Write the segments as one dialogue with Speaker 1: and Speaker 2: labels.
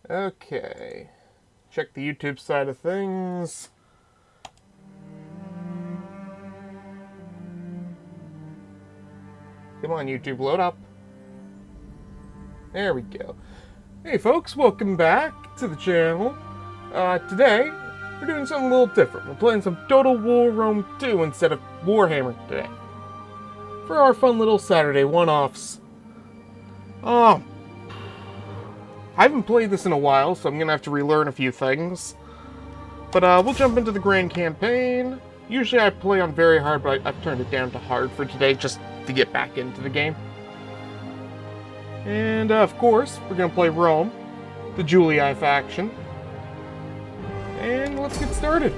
Speaker 1: Okay. Check the YouTube side of things. Come on, YouTube, load up. There we go. Hey folks, welcome back to the channel. Today, we're doing something a little different. We're playing some Total War Rome 2 instead of Warhammer today. For our fun little Saturday one-offs. I haven't played this in a while, so I'm gonna have to relearn a few things. But we'll jump into the grand campaign. Usually I play on very hard, but I've turned it down to hard for today just to get back into the game. And of course, we're gonna play Rome, the Julii faction. And let's get started.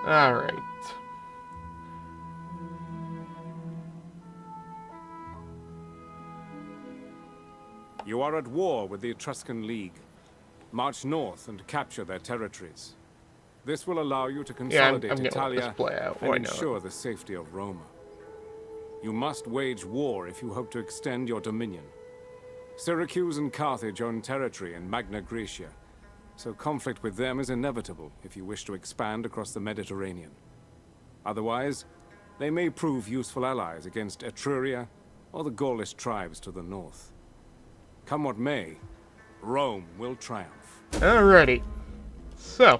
Speaker 1: Alright.
Speaker 2: You are at war with the Etruscan League. March north and capture their territories. This will allow you to consolidate Italia and ensure the safety of Rome. You must wage war if you hope to extend your dominion. Syracuse and Carthage own territory in Magna Graecia, so conflict with them is inevitable if you wish to expand across the Mediterranean. Otherwise, they may prove useful allies against Etruria or the Gaulish tribes to the north. Come what may, Rome will triumph.
Speaker 1: Alrighty. So,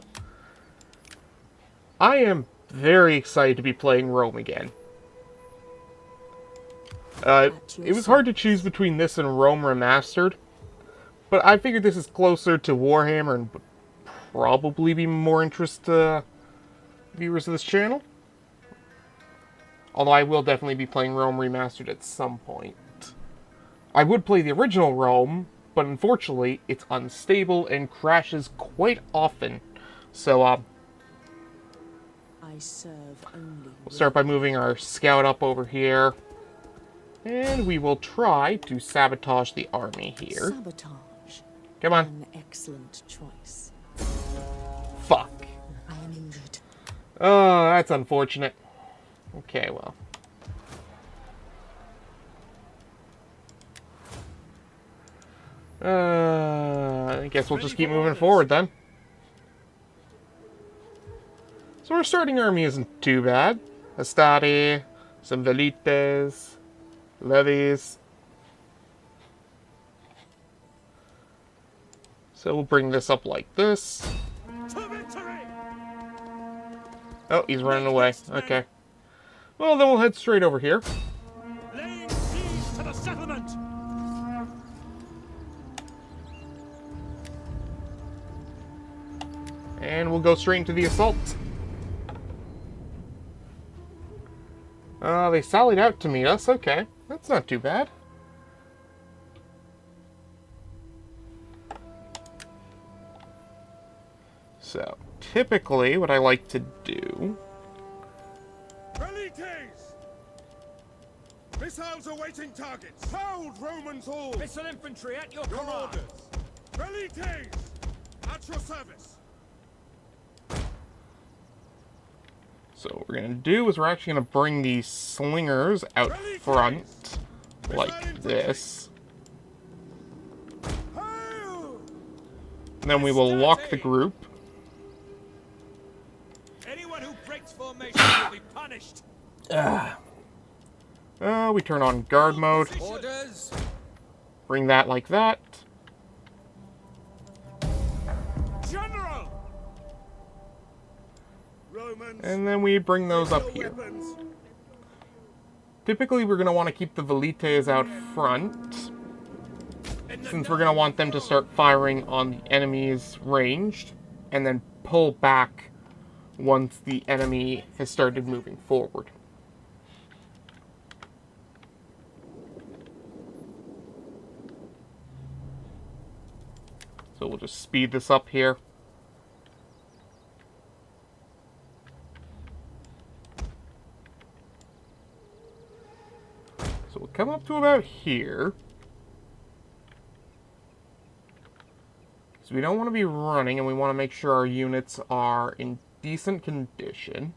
Speaker 1: I am very excited to be playing Rome again. It was hard to choose between this and Rome Remastered, but I figured this is closer to Warhammer and would probably be more interest to viewers of this channel. Although I will definitely be playing Rome Remastered at some point. I would play the original Rome, but unfortunately, it's unstable and crashes quite often. So,
Speaker 3: I serve only
Speaker 1: we'll start by moving our scout up over here. And we will try to sabotage the army here.
Speaker 3: Sabotage.
Speaker 1: Come on.
Speaker 3: An excellent choice.
Speaker 1: Fuck.
Speaker 3: I am injured.
Speaker 1: Oh, that's unfortunate. Okay, well. I guess we'll just keep moving forward then. So our starting army isn't too bad. Astari, some Velites, levies. So we'll bring this up like this. Oh, he's running away. Okay. Well, then we'll head straight over here.
Speaker 4: Laying siege to the settlement.
Speaker 1: And we'll go straight into the assault. They sallied out to meet us. Okay, that's not too bad. So, typically, what I like to do...
Speaker 4: Velites! Missiles awaiting targets. Hold, Romans all! Missile infantry at your command! Orders! Velites! At your service!
Speaker 1: So what we're going to do is we're actually going to bring these slingers out front, like this. And then we will lock the group.
Speaker 4: Anyone who breaks formation will be punished.
Speaker 1: We turn on guard mode.
Speaker 4: Orders.
Speaker 1: Bring that like that.
Speaker 4: General. Romans.
Speaker 1: And then we bring those up here. Typically we're going to want to keep the Velites out front, since we're going to want them to start firing on the enemies ranged, and then pull back once the enemy has started moving forward. So we'll just speed this up here. So we'll come up to about here. So we don't want to be running, and we want to make sure our units are in decent condition.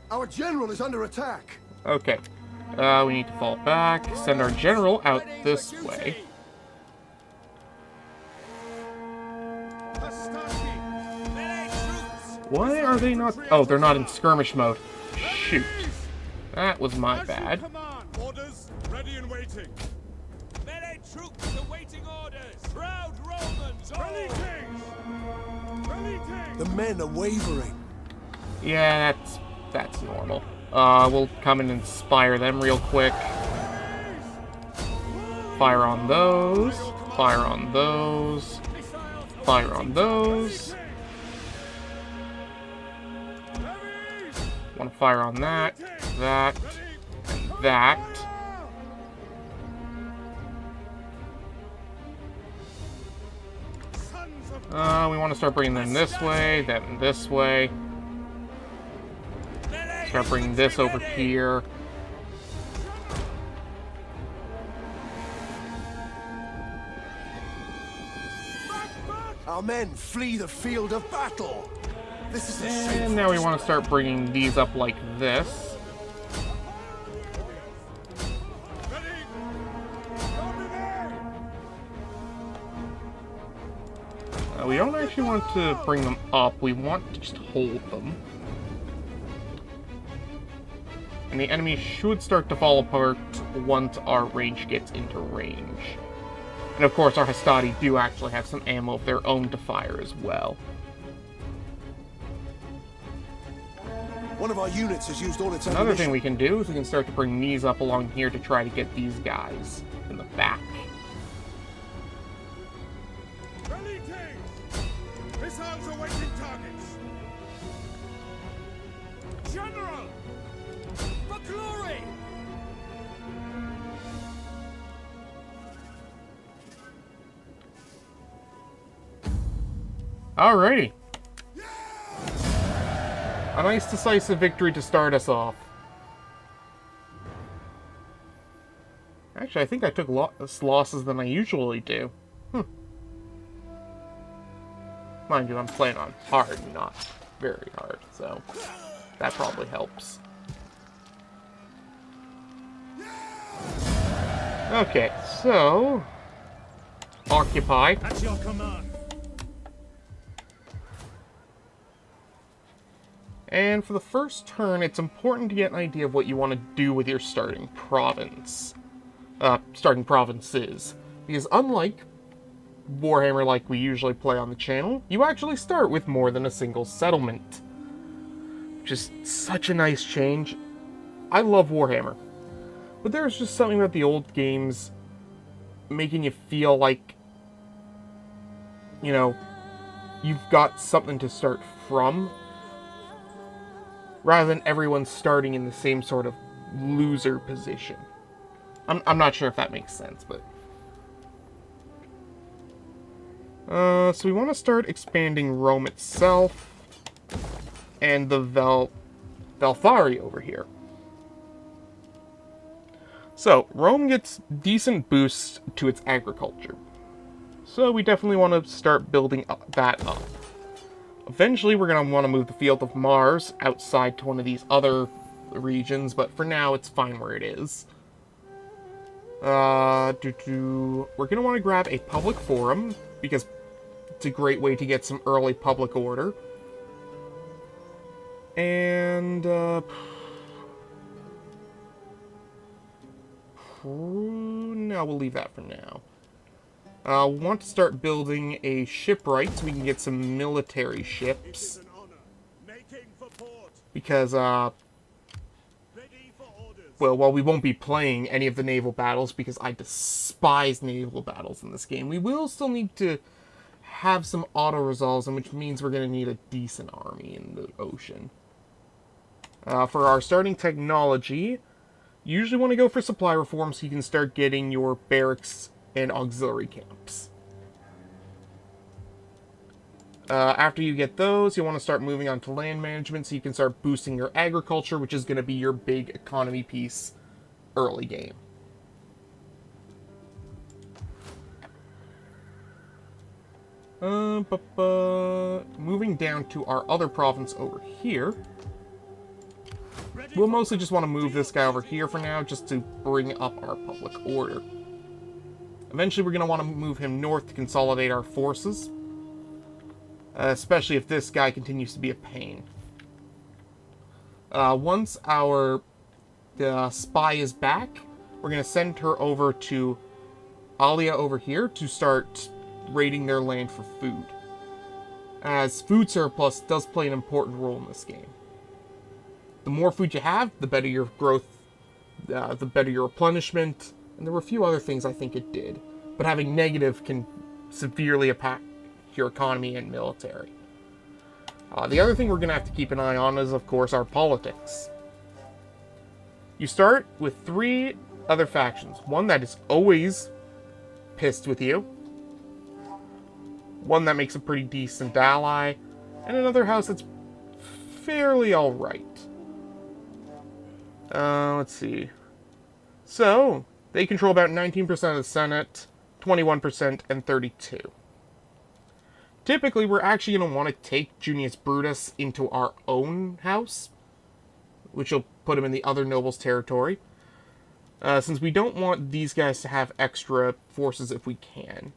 Speaker 5: Our general is under attack.
Speaker 1: Okay. We need to fall back, send our general out this way. Why are they not... Oh, they're not in skirmish mode. Shoot. That was my bad.
Speaker 4: Orders ready and waiting. Melee troops awaiting orders. Proud Romans.
Speaker 5: The men are wavering.
Speaker 1: Yeah, that's normal. We'll come and inspire them real quick. Fire on those. Fire on those. Fire on those. Want to fire on that, that, and that. We want to start bringing them this way, then this way. Start bringing this over here.
Speaker 5: Our men flee the field of battle. This is a
Speaker 1: and now we want to start bringing these up like this. We don't actually want to bring them up. We want to just hold them. And the enemy should start to fall apart once our range gets into range. And of course, our Hastati do actually have some ammo of their own to fire as well.
Speaker 5: One of our units has used all its ammunition.
Speaker 1: Another thing we can do is we can start to bring these up along here to try to get these guys in the back.
Speaker 4: Missiles awaiting targets. General! For glory!
Speaker 1: Alrighty. A nice decisive victory to start us off. Actually, I think I took less losses than I usually do. Mind you, I'm playing on hard, not very hard, so that probably helps. Okay, so... Occupy.
Speaker 4: At your command.
Speaker 1: And for the first turn, it's important to get an idea of what you want to do with your starting province. Starting provinces. Because unlike Warhammer like we usually play on the channel, you actually start with more than a single settlement. Which is such a nice change. I love Warhammer. But there's just something about the old games making you feel like, you know, you've got something to start from, rather than everyone starting in the same sort of loser position. I'm not sure if that makes sense, but... so we want to start expanding Rome itself, and the Velthari over here. So, Rome gets decent boosts to its agriculture. So we definitely want to start building that up. Eventually, we're going to want to move the Field of Mars outside to one of these other regions, but for now, it's fine where it is. We're going to want to grab a public forum, because it's a great way to get some early public order. And, no, we'll leave that for now. We want to start building a shipwright so we can get some military ships. Because, well, while we won't be playing any of the naval battles, because I despise naval battles in this game, we will still need to have some auto-resolves, which means we're going to need a decent army in the ocean. For our starting technology, You usually want to go for supply reform so you can start getting your barracks and auxiliary camps. After you get those, you want to start moving on to land management so you can start boosting your agriculture, which is going to be your big economy piece early game. Moving down to our other province over here. We'll mostly just want to move this guy over here for now, just to bring up our public order. Eventually we're going to want to move him north to consolidate our forces. Especially if this guy continues to be a pain. Once our spy is back, we're going to send her over to Alia over here to start raiding their land for food. As food surplus does play an important role in this game. The more food you have, the better your growth, the better your replenishment, and there were a few other things I think it did. But having negative can severely impact your economy and military. The other thing we're going to have to keep an eye on is, of course, our politics. You start with 3 other factions. One that is always pissed with you. One that makes a pretty decent ally. And another house that's fairly alright. Let's see. So, they control about 19% of the Senate, 21%, and 32%. Typically, we're actually going to want to take Junius Brutus into our own house, which will put him in the other nobles' territory, since we don't want these guys to have extra forces if we can.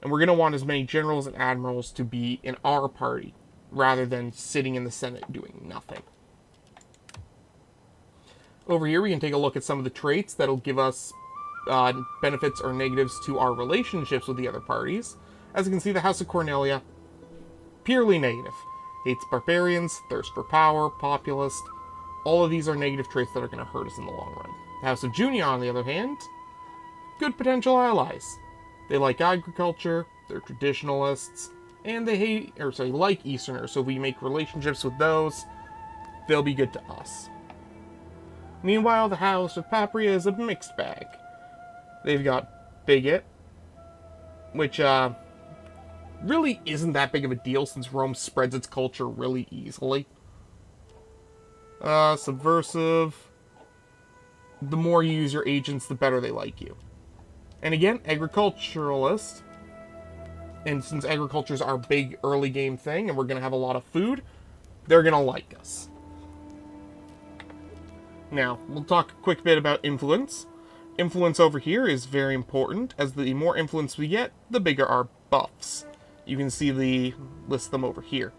Speaker 1: And we're going to want as many generals and admirals to be in our party, rather than sitting in the Senate doing nothing. Over here, we can take a look at some of the traits that'll give us benefits or negatives to our relationships with the other parties. As you can see, the House of Cornelia, purely negative. Hates barbarians, thirst for power, populist. All of these are negative traits that are going to hurt us in the long run. The House of Junia, on the other hand, good potential allies. They like agriculture, they're traditionalists, and they like Easterners, so if we make relationships with those, they'll be good to us. Meanwhile, the House of Papria is a mixed bag. They've got Bigot, which, really isn't that big of a deal since Rome spreads its culture really easily. Subversive. The more you use your agents, the better they like you. And again, agriculturalist. And since agriculture is our big early game thing, and we're going to have a lot of food, they're going to like us. Now, we'll talk a quick bit about influence. Influence over here is very important, as the more influence we get, the bigger our buffs. You can list them over here.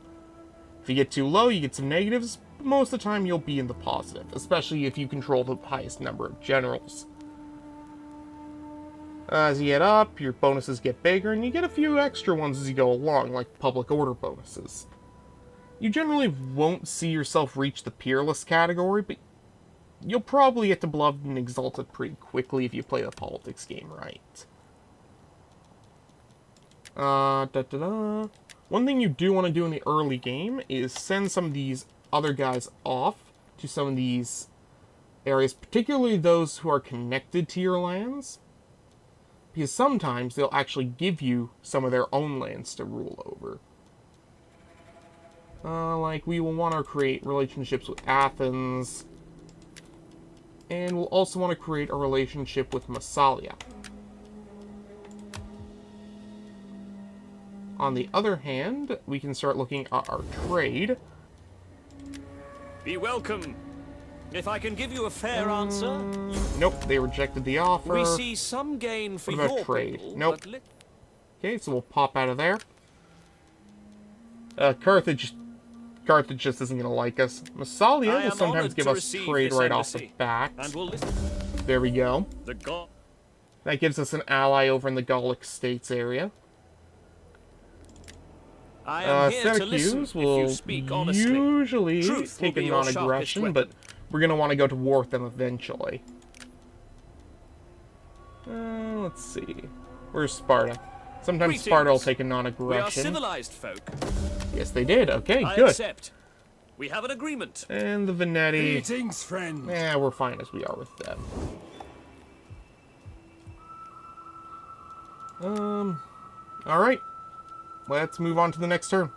Speaker 1: If you get too low, you get some negatives, but most of the time you'll be in the positive, especially if you control the highest number of generals. As you get up, your bonuses get bigger, and you get a few extra ones as you go along, like public order bonuses. You generally won't see yourself reach the peerless category, but you'll probably get to Beloved and Exalted pretty quickly if you play the politics game right. One thing you do want to do in the early game is send some of these other guys off to some of these areas, particularly those who are connected to your lands, because sometimes they'll actually give you some of their own lands to rule over. Like, we will want to create relationships with Athens, and we'll also want to create a relationship with Massalia. On the other hand, we can start looking at our trade.
Speaker 6: Be welcome. If I can give you a fair answer...
Speaker 1: Nope, they rejected the offer.
Speaker 6: We see some gain for
Speaker 1: what about
Speaker 6: your
Speaker 1: trade?
Speaker 6: people,
Speaker 1: Nope.
Speaker 6: but
Speaker 1: Okay, so we'll pop out of there. Carthage just isn't going to like us. Massalia will sometimes give us trade right off the bat. There we go. That gives us an ally over in the Gallic States area. Syracuse will usually take a non-aggression, but we're going to want to go to war with them eventually. Let's see. Where's Sparta? Sometimes Sparta will take a non-aggression.
Speaker 6: We are civilized folk.
Speaker 1: Yes, they did. Okay, good.
Speaker 6: Accept. We have an agreement.
Speaker 1: And the Venetti.
Speaker 5: Greetings, friend.
Speaker 1: Yeah, we're fine as we are with them. Alright. Let's move on to the next turn.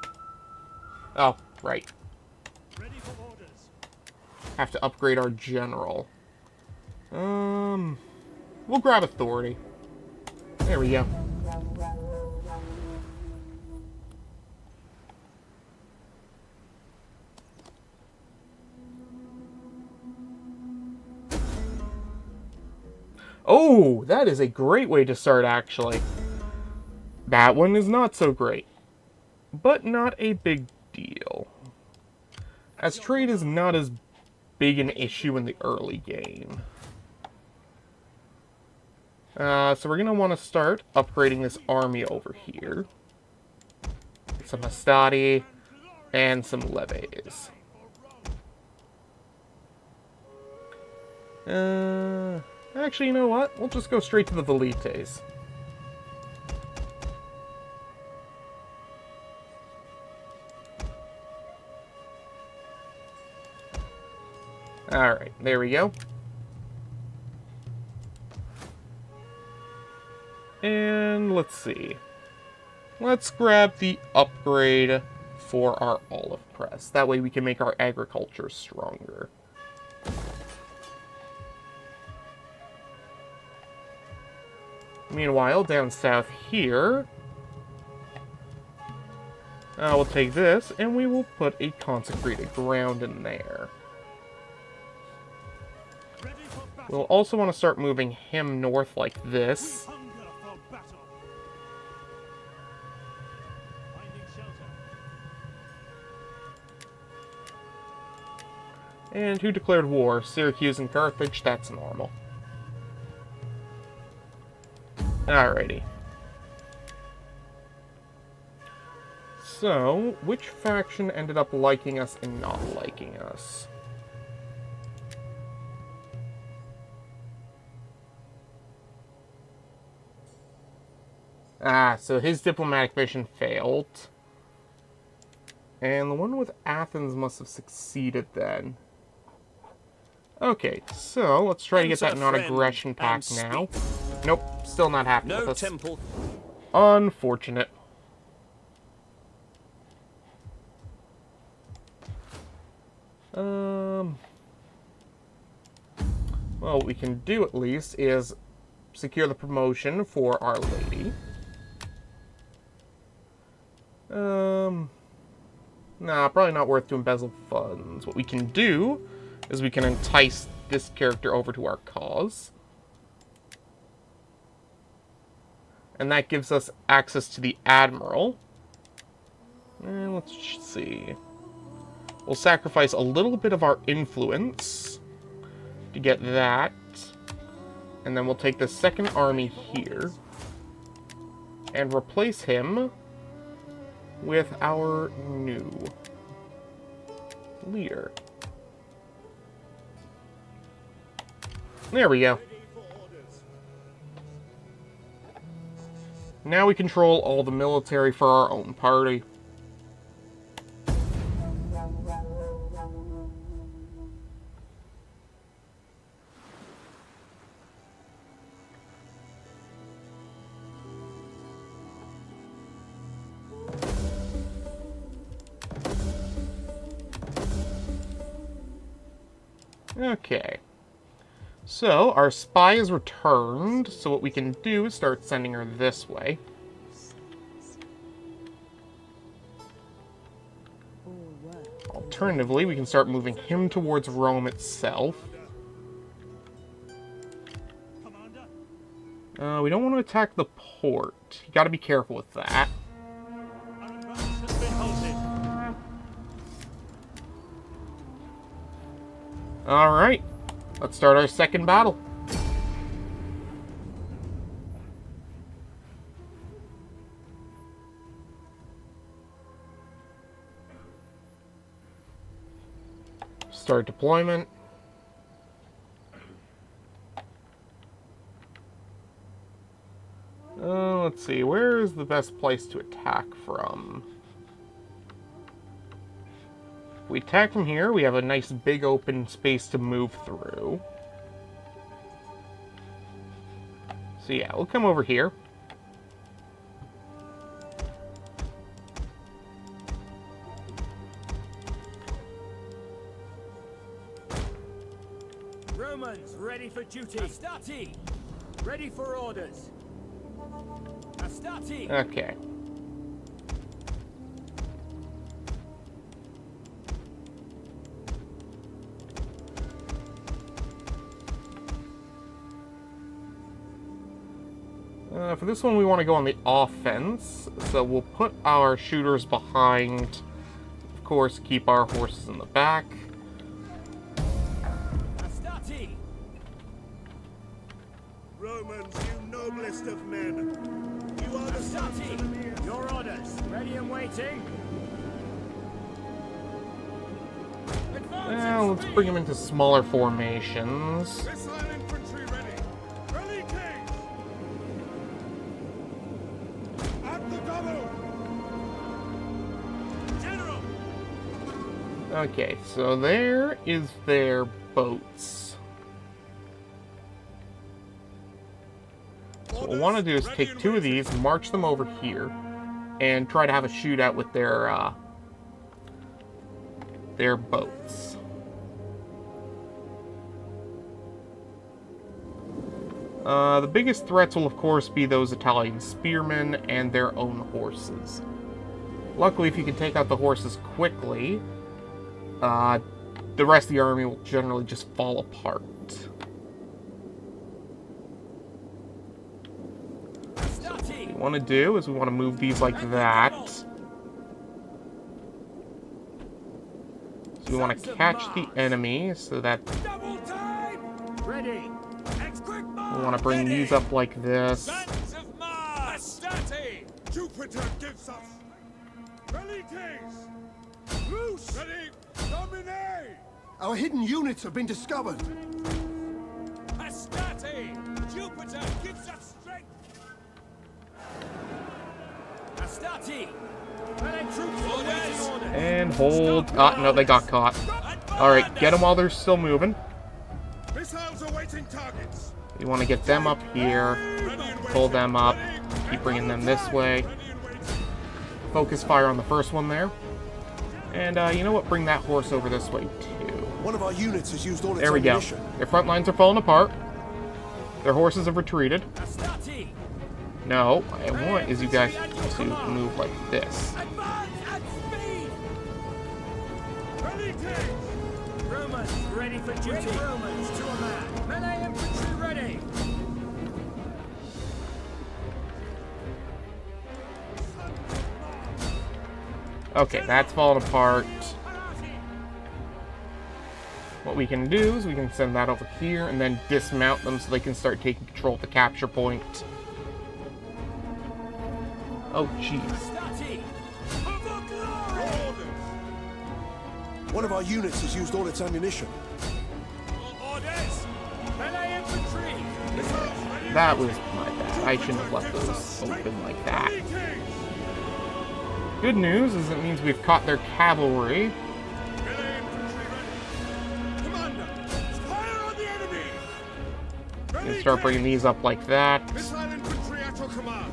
Speaker 1: Oh, right.
Speaker 4: Ready for orders.
Speaker 1: Have to upgrade our general. We'll grab authority. There we go. Oh, that is a great way to start, actually. That one is not so great, but not a big deal, as trade is not as big an issue in the early game. So we're going to want to start upgrading this army over here. Some Hastati and some levies. Actually, you know what? We'll just go straight to the Velites. Alright, there we go. And let's see. Let's grab the upgrade for our olive press. That way we can make our agriculture stronger. Meanwhile, down south here, we'll take this and we will put a consecrated ground in there. We'll also want to start moving him north like this. And who declared war? Syracuse and Carthage? That's normal. Alrighty. So, which faction ended up liking us and not liking us? So his diplomatic mission failed. And the one with Athens must have succeeded then. Okay, so let's try to get that non-aggression pact now. Nope, still not happy with us.
Speaker 6: Temple.
Speaker 1: Unfortunate. Well, what we can do at least is secure the promotion for Our Lady. Nah, probably not worth to embezzle funds. What we can do is we can entice this character over to our cause. And that gives us access to the Admiral. And let's see. We'll sacrifice a little bit of our influence to get that. And then we'll take the second army here and replace him with our new leader. There we go. Now we control all the military for our own party. Okay. So, our spy is returned, so what we can do is start sending her this way. Alternatively, we can start moving him towards Rome itself. We don't want to attack the port. You gotta be careful with that. Alright, let's start our second battle. Start deployment. Let's see, where is the best place to attack from? we attack from here, we have a nice big open space to move through. So yeah, we'll come over here.
Speaker 6: Romans, ready for duty. Astati! Ready for orders. Astati!
Speaker 1: Okay. For this one, we want to go on the offense, so we'll put our shooters behind, of course, keep our horses in the back.
Speaker 6: Astati!
Speaker 4: Romans, you noblest of men. You are the
Speaker 6: Astati! Your orders, ready and waiting.
Speaker 1: Well, let's bring them into smaller formations.
Speaker 4: Missile infantry ready. Ready, Kings! At the double! General!
Speaker 1: Okay, so there is their boats. So what we'll want to do is take two of these, march them over here, and try to have a shootout with their boats. The biggest threats will, of course, be those Italian spearmen and their own horses. Luckily, if you can take out the horses quickly, the rest of the army will generally just fall apart. So what we want to do is we want to move these like that. So we want to catch the enemy so that
Speaker 6: Double time! Ready!
Speaker 1: we want to bring these up like this.
Speaker 4: Sons of Mars! Astati! Jupiter gives us! Ready, Kings! Loose! Ready! Domine!
Speaker 5: Our hidden units have been discovered.
Speaker 4: Astati! Jupiter gives us strength!
Speaker 6: Astati! Troops orders!
Speaker 1: And hold. Ah, no, they got caught. Alright, get them while they're still moving.
Speaker 4: Missiles awaiting targets!
Speaker 1: You want to get them up here, pull them up, keep bringing them this way. Focus fire on the first one there. And, you know what? Bring that horse over this way, too.
Speaker 5: One of our units has used all its
Speaker 1: There we go.
Speaker 5: ammunition.
Speaker 1: Their front lines are falling apart. Their horses have retreated.
Speaker 6: Astati!
Speaker 1: No, what I want is you guys to move like this.
Speaker 6: Advance at speed!
Speaker 4: Ready, Kings!
Speaker 6: Romans, ready for duty. Romans, to a man. Melee infantry ready.
Speaker 1: Okay, that's falling apart. What we can do is we can send that over here and then dismount them so they can start taking control of the capture point. Oh, jeez.
Speaker 6: Astati!
Speaker 5: One of our units has used all its ammunition.
Speaker 4: Orders!
Speaker 6: Melee infantry!
Speaker 1: That was my bad. I shouldn't have left those open like that.
Speaker 4: Ready, Kings!
Speaker 1: Good news is it means we've caught their cavalry.
Speaker 4: Melee infantry ready! Commander! Fire on the enemy!
Speaker 1: We
Speaker 4: Ready,
Speaker 1: can start bringing
Speaker 4: Kings!
Speaker 1: these up like that.
Speaker 4: Missile infantry at your command!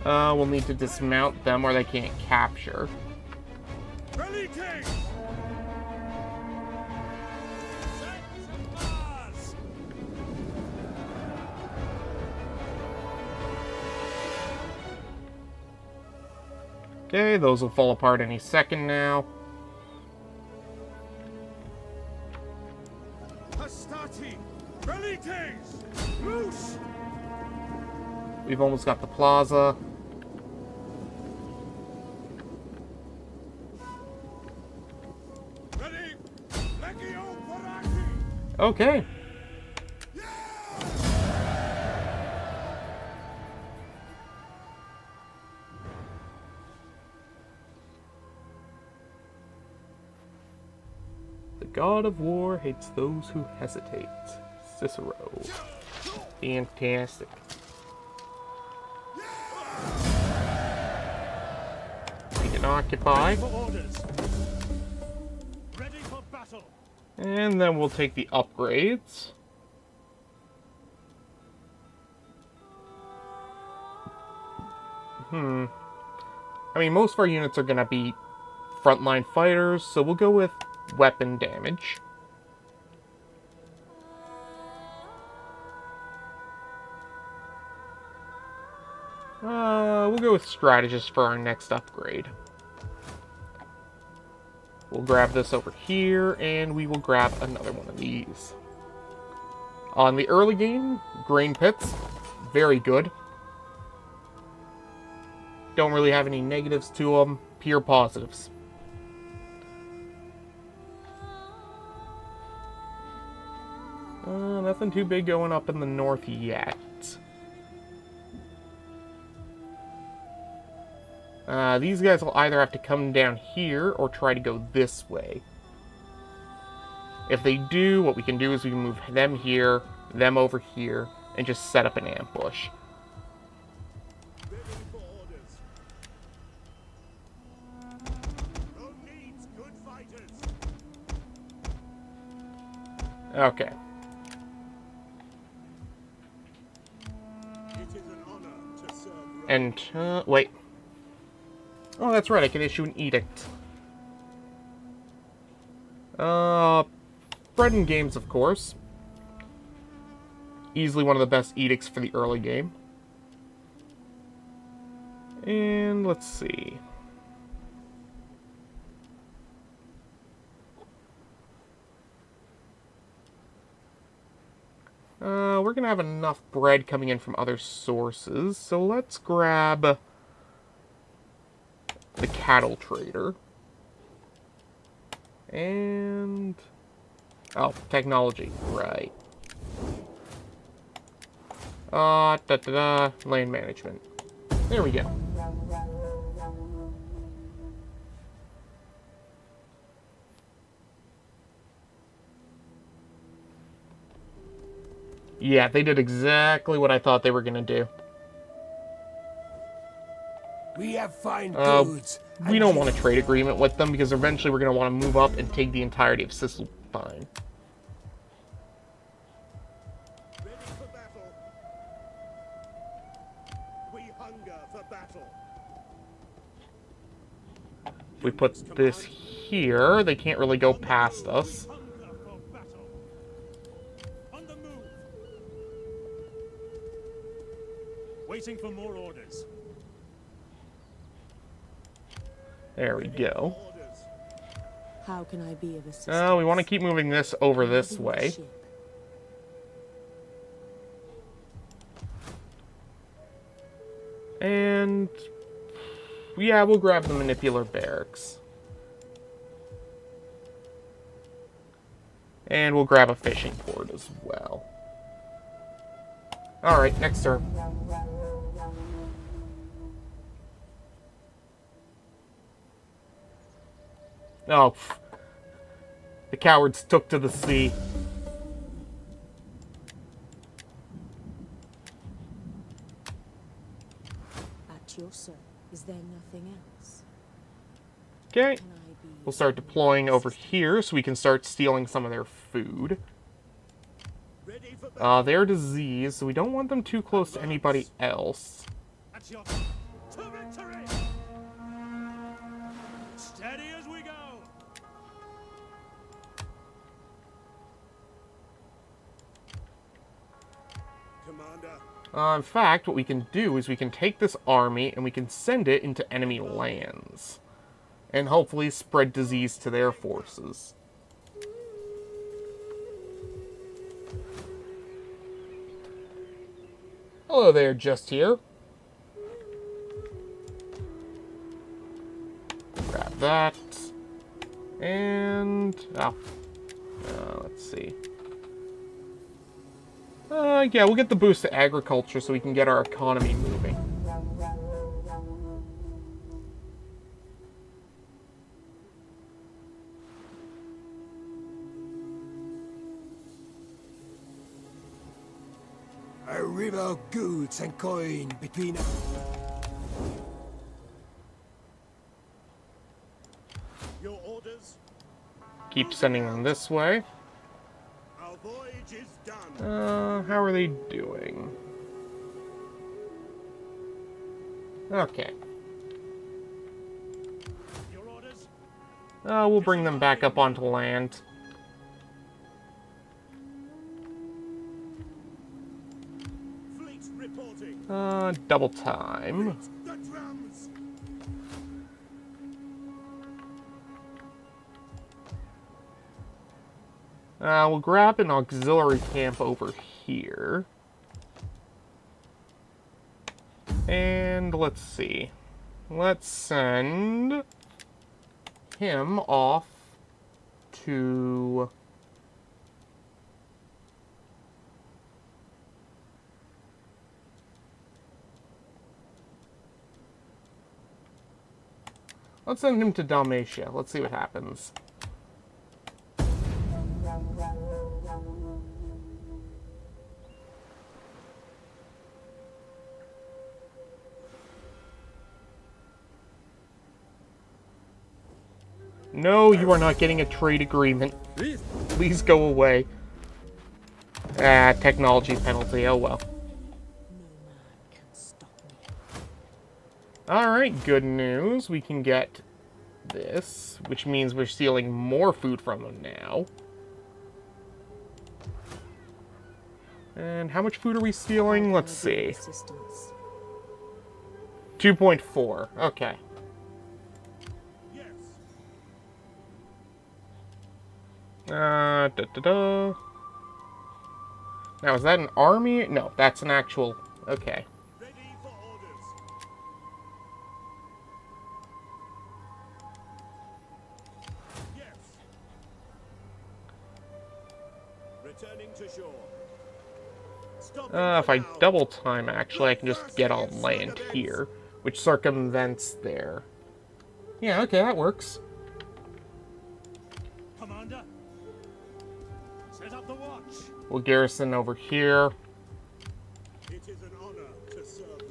Speaker 1: We'll need to dismount them or they can't capture.
Speaker 4: Ready, Kings! Sons of Mars!
Speaker 1: Okay, those will fall apart any second now.
Speaker 4: Astati! Ready, Kings! Loose!
Speaker 1: We've almost got the plaza.
Speaker 4: Ready! Legio Parati!
Speaker 1: Okay. The god of war hates those who hesitate. Cicero. Fantastic. We can occupy.
Speaker 6: Ready for battle.
Speaker 1: And then we'll take the upgrades. I mean, most of our units are going to be frontline fighters, so we'll go with weapon damage. We'll go with strategist for our next upgrade. We'll grab this over here, and we will grab another one of these. On the early game, grain pits, very good. Don't really have any negatives to them, pure positives. Nothing too big going up in the north yet. These guys will either have to come down here or try to go this way. If they do, what we can do is we can move them here, them over here, and just set up an ambush. Okay. And, wait. Oh, that's right, I can issue an edict. Bread and games, of course. Easily one of the best edicts for the early game. And, let's see. We're gonna have enough bread coming in from other sources, so let's grab the cattle trader. And... oh, technology, right. Land management. There we go. Yeah, they did exactly what I thought they were gonna do.
Speaker 5: We have fine goods.
Speaker 1: We don't want a trade agreement with them because eventually we're gonna want to move up and take the entirety of Sicily. Fine.
Speaker 4: Ready for battle. We hunger for battle.
Speaker 1: If we put this here, they can't really go past us.
Speaker 6: Waiting for more orders.
Speaker 1: There we go.
Speaker 3: How can I be of assistance?
Speaker 1: Oh, we want to keep moving this over this way. And... yeah, we'll grab the manipular barracks. And we'll grab a fishing port as well. Alright, next turn. Oh, the cowards took to the sea.
Speaker 3: At your service. Is there nothing else?
Speaker 1: Okay. We'll start deploying over here so we can start stealing some of their food. They're diseased, so we don't want them too close to anybody else.
Speaker 6: Steady as we go.
Speaker 4: Commander.
Speaker 1: In fact, what we can do is we can take this army and we can send it into enemy lands. And hopefully spread disease to their forces. Hello there, just here. Grab that. And... oh. Let's see. Yeah, we'll get the boost to agriculture so we can get our economy moving.
Speaker 5: A river of goods and coin between us.
Speaker 1: Keep sending them this way.
Speaker 4: Our voyage is done.
Speaker 1: How are they doing? Okay.
Speaker 6: Your orders?
Speaker 1: We'll bring them back up onto land.
Speaker 4: Fleet reporting.
Speaker 1: Double time.
Speaker 4: The drums.
Speaker 1: We'll grab an auxiliary camp over here. And let's see. Let's send him off to... Let's send him to Dalmatia. Let's see what happens. No, you are not getting a trade agreement. Please go away. Technology penalty. Oh well.
Speaker 3: No man can stop me.
Speaker 1: Alright, good news. We can get this, which means we're stealing more food from them now. And how much food are we stealing? Let's see. 2.4. Okay. Da-da-da. Now, is that an army? No, that's an actual... Okay.
Speaker 4: Ready for orders. Yes. Returning to shore. Stop
Speaker 1: If I double time, actually, I can just get on land here, which circumvents there. Yeah, okay, that works.
Speaker 6: Commander, set up the watch.
Speaker 1: We'll garrison over here.
Speaker 4: It is an honor to serve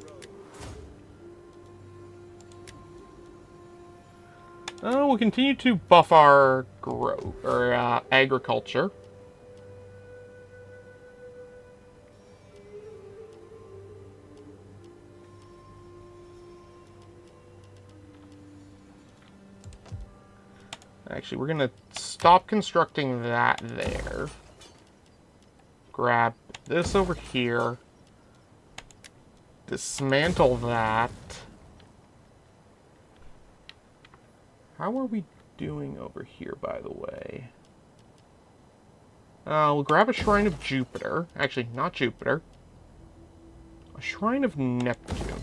Speaker 4: Rome.
Speaker 1: We'll continue to buff our growth, or agriculture. Actually, we're gonna stop constructing that there. Grab this over here. Dismantle that. How are we doing over here, by the way? We'll grab a Shrine of Jupiter. Actually, not Jupiter. A Shrine of Neptune.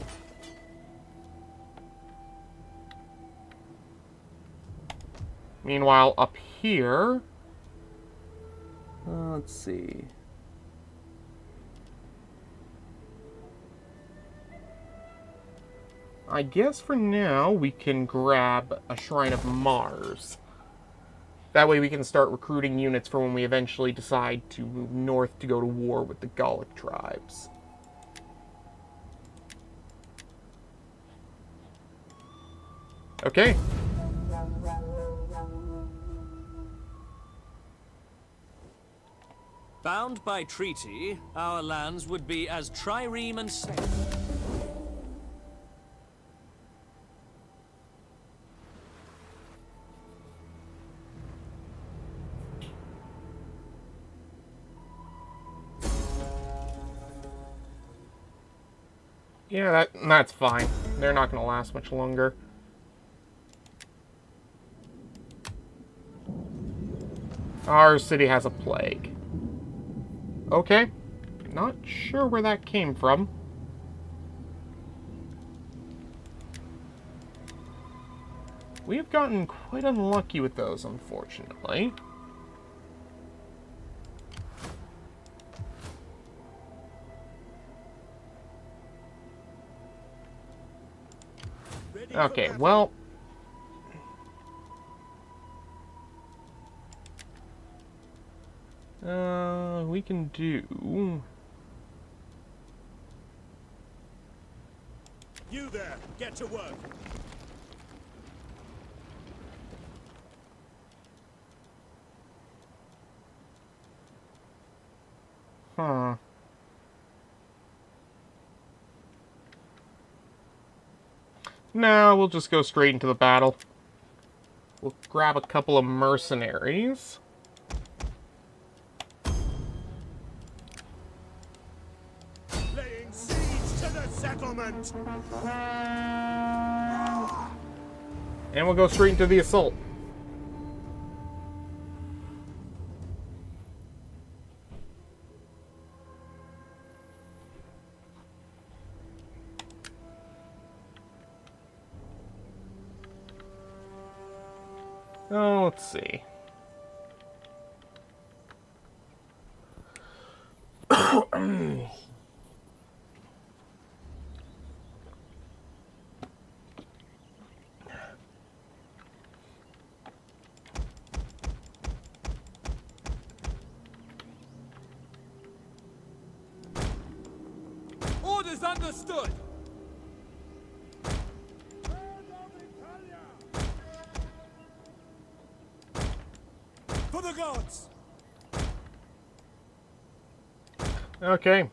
Speaker 1: Meanwhile, up here... let's see... I guess for now, we can grab a Shrine of Mars. That way we can start recruiting units for when we eventually decide to move north to go to war with the Gallic tribes. Okay.
Speaker 6: Bound by treaty, our lands would be as trireme and safe.
Speaker 1: Yeah, that's fine. They're not going to last much longer. Our city has a plague. Okay. Not sure where that came from. We have gotten quite unlucky with those, unfortunately. Okay, well... we can do...
Speaker 4: You there, get to work.
Speaker 1: Huh. No, we'll just go straight into the battle. We'll grab a couple of mercenaries.
Speaker 4: Laying siege to the settlement.
Speaker 1: And we'll go straight into the assault. Oh, let's see.
Speaker 4: Orders understood. For the gods.
Speaker 1: Okay.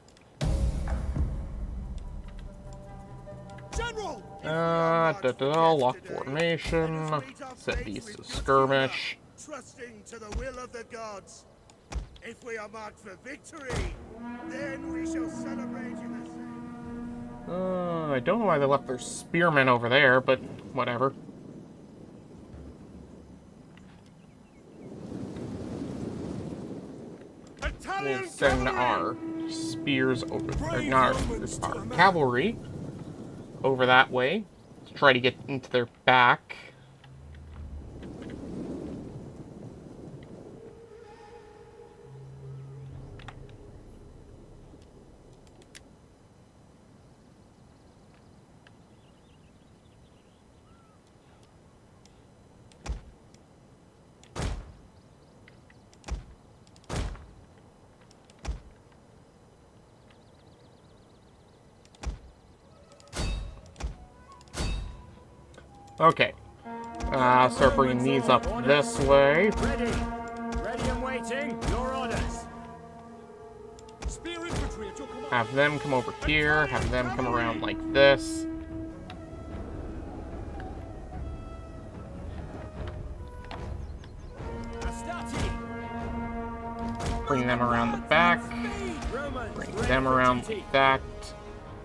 Speaker 4: General.
Speaker 1: Lock formation. Set these to skirmish.
Speaker 4: Trusting to the will of the gods. If we are marked for victory, then we shall celebrate in the same.
Speaker 1: I don't know why they left their spearmen over there, but whatever. We'll send our spears over, or not our cavalry over that way to try to get into their back. Okay. Start bringing these up this way.
Speaker 6: Ready. Ready and waiting. Your orders.
Speaker 4: Spear infantry at your command.
Speaker 1: Have them come over here. Have them come around like this.
Speaker 6: Astati.
Speaker 1: Bring them around the back. Bring them around like that.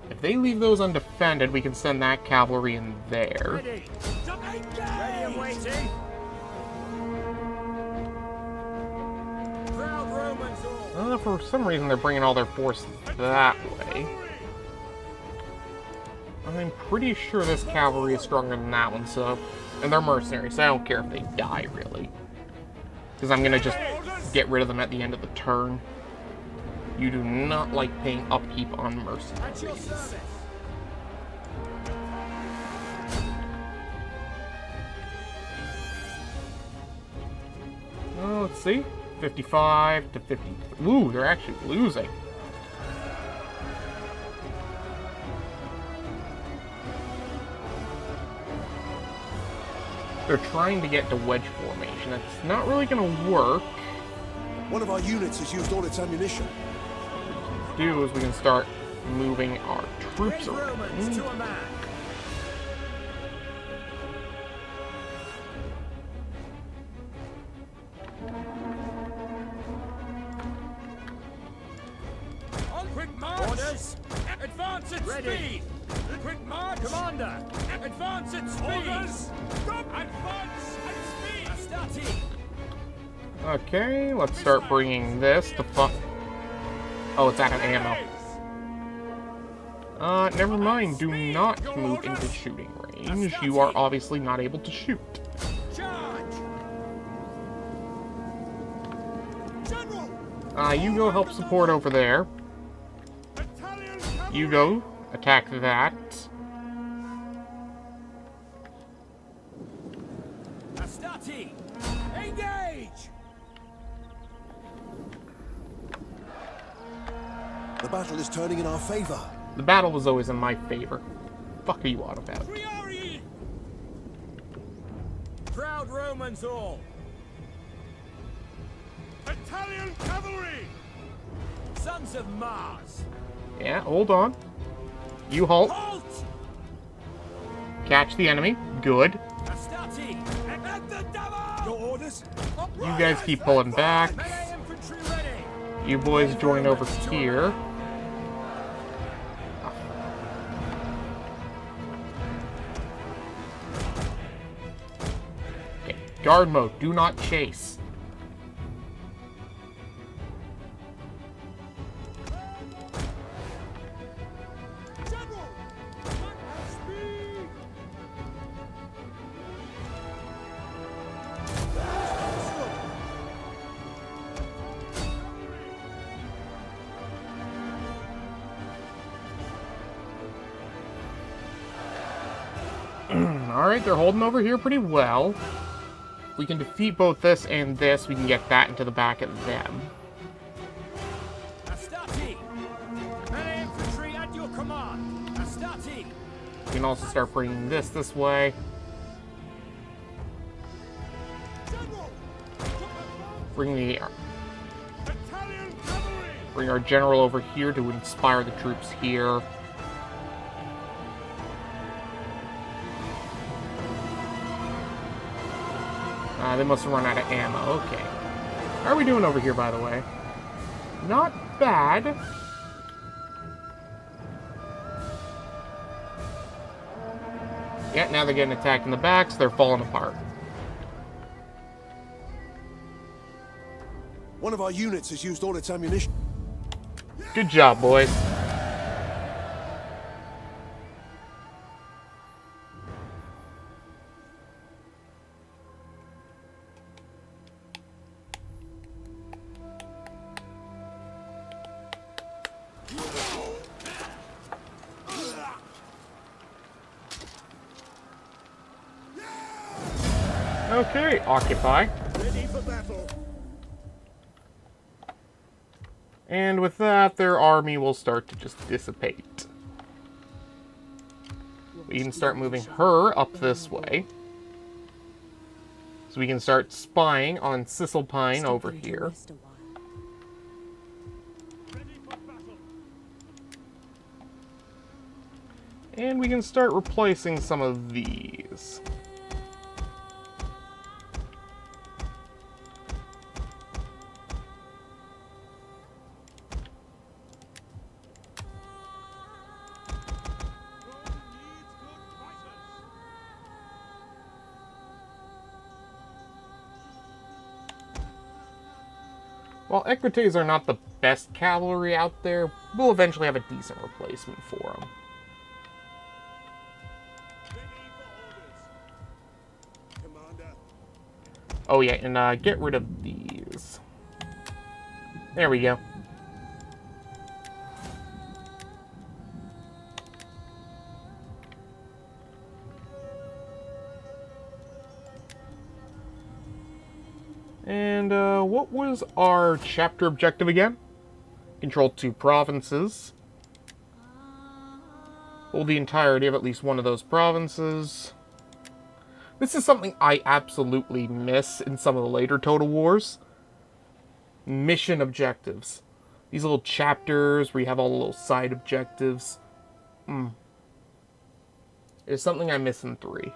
Speaker 1: If they leave those undefended, we can send that cavalry in there.
Speaker 6: Ready. Ready and waiting. Proud Romans all.
Speaker 1: For some reason, they're bringing all their forces that way. I'm pretty sure this cavalry is stronger than that one, so... And they're mercenaries, so I don't care if they die, really. Because I'm gonna just get rid of them at the end of the turn. You do not like paying upkeep on mercenaries. Oh, let's see. 55 to 50. Ooh, they're actually losing. They're trying to get to wedge formation. That's not really going to work.
Speaker 5: One of our units has used all its ammunition.
Speaker 1: What we can do is we can start moving our troops around.
Speaker 6: Romans to a man.
Speaker 4: On quick march.
Speaker 6: Orders.
Speaker 4: Advance at
Speaker 6: Ready.
Speaker 4: speed. Quick march.
Speaker 6: Commander.
Speaker 4: Advance at speed. Orders. Stop. Advance at speed.
Speaker 6: Astati.
Speaker 1: Okay, let's start bringing this to Oh, it's out of ammo. Never mind. Do not move into shooting range. You are obviously not able to shoot.
Speaker 4: Charge. General.
Speaker 1: You go help support over there.
Speaker 4: Battalion
Speaker 1: You go attack that.
Speaker 6: Astati.
Speaker 4: engage.
Speaker 5: The battle is turning in our favor.
Speaker 1: The battle was always in my favor. Fuck are you on about?
Speaker 4: Priori.
Speaker 6: Proud Romans all.
Speaker 4: Battalion cavalry.
Speaker 6: Sons of Mars!
Speaker 1: Yeah, hold on. You halt.
Speaker 6: Halt!
Speaker 1: Catch the enemy. Good.
Speaker 6: Astarte! At the devil! Your orders?
Speaker 1: You guys keep pulling back.
Speaker 6: Melee infantry ready!
Speaker 1: You boys join over here. Okay, guard mode. Do not chase. Alright, they're holding over here pretty well. If we can defeat both this and this, we can get that into the back of them.
Speaker 6: Astarte! Melee infantry at your command! Astarte!
Speaker 1: We can also start bringing this way. Bring our general over here to inspire the troops here. They must have run out of ammo. Okay. How are we doing over here, by the way? Not bad. Yeah, now they're getting attacked in the back, so they're falling apart.
Speaker 5: One of our units has used all its ammunition.
Speaker 1: Good job, boys. Okay, occupy.
Speaker 4: Ready for battle.
Speaker 1: And with that, their army will start to just dissipate. We can start moving her up this way. So we can start spying on Cisalpine over here. And we can start replacing some of these. While Equites are not the best cavalry out there, we'll eventually have a decent replacement for them. Oh yeah, and get rid of these. There we go. And what was our chapter objective again? Control 2 provinces. Hold the entirety of at least one of those provinces. This is something I absolutely miss in some of the later Total Wars. Mission objectives. These little chapters where you have all the little side objectives. It's something I miss in 3.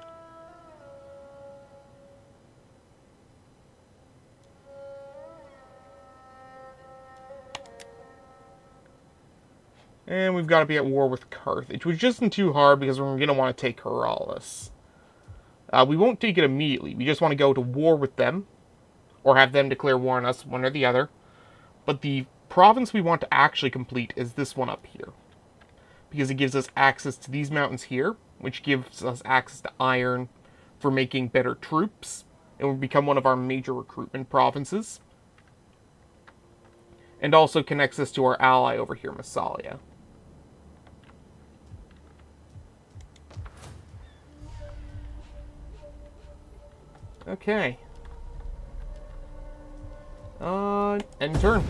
Speaker 1: And we've got to be at war with Carthage, which isn't too hard because we're going to want to take Corrales. We won't take it immediately. We just want to go to war with them, or have them declare war on us, one or the other. But the province we want to actually complete is this one up here, because it gives us access to these mountains here, which gives us access to iron for making better troops. It will become one of our major recruitment provinces. And also connects us to our ally over here, Massalia. Okay. End turn.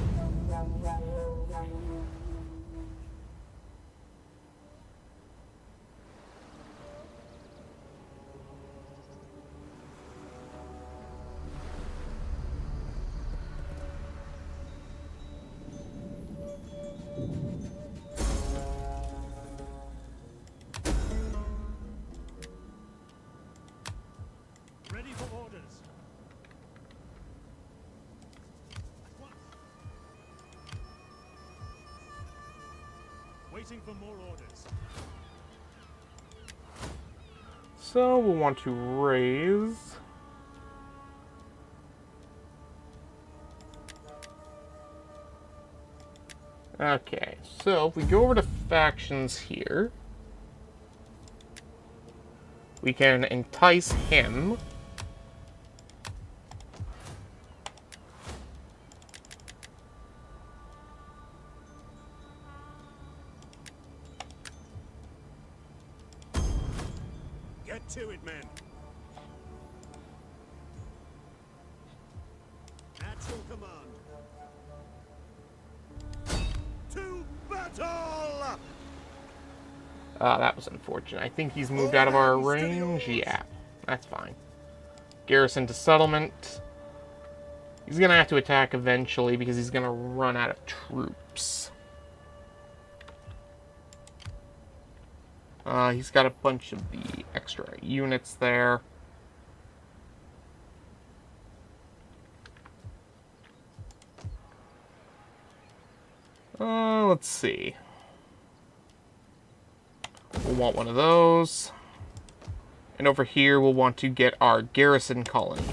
Speaker 6: Waiting for more orders.
Speaker 1: So we'll want to raise. Okay, so if we go over to factions here, we can entice him.
Speaker 6: Get to it, men. At your command. To battle!
Speaker 1: That was unfortunate. I think he's moved out of our range. Yeah, that's fine. Garrison to settlement. He's gonna have to attack eventually because he's gonna run out of troops. He's got a bunch of the extra units there. Let's see. We'll want one of those. And over here, we'll want to get our garrison colony.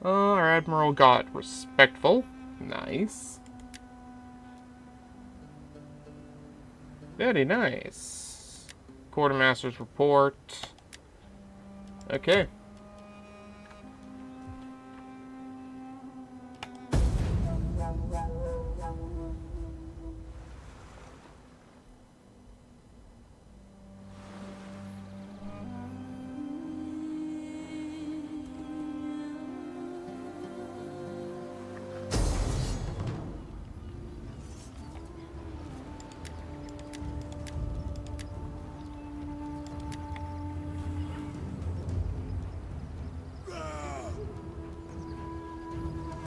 Speaker 1: Our admiral got respectful. Nice. Very nice. Quartermaster's report. Okay.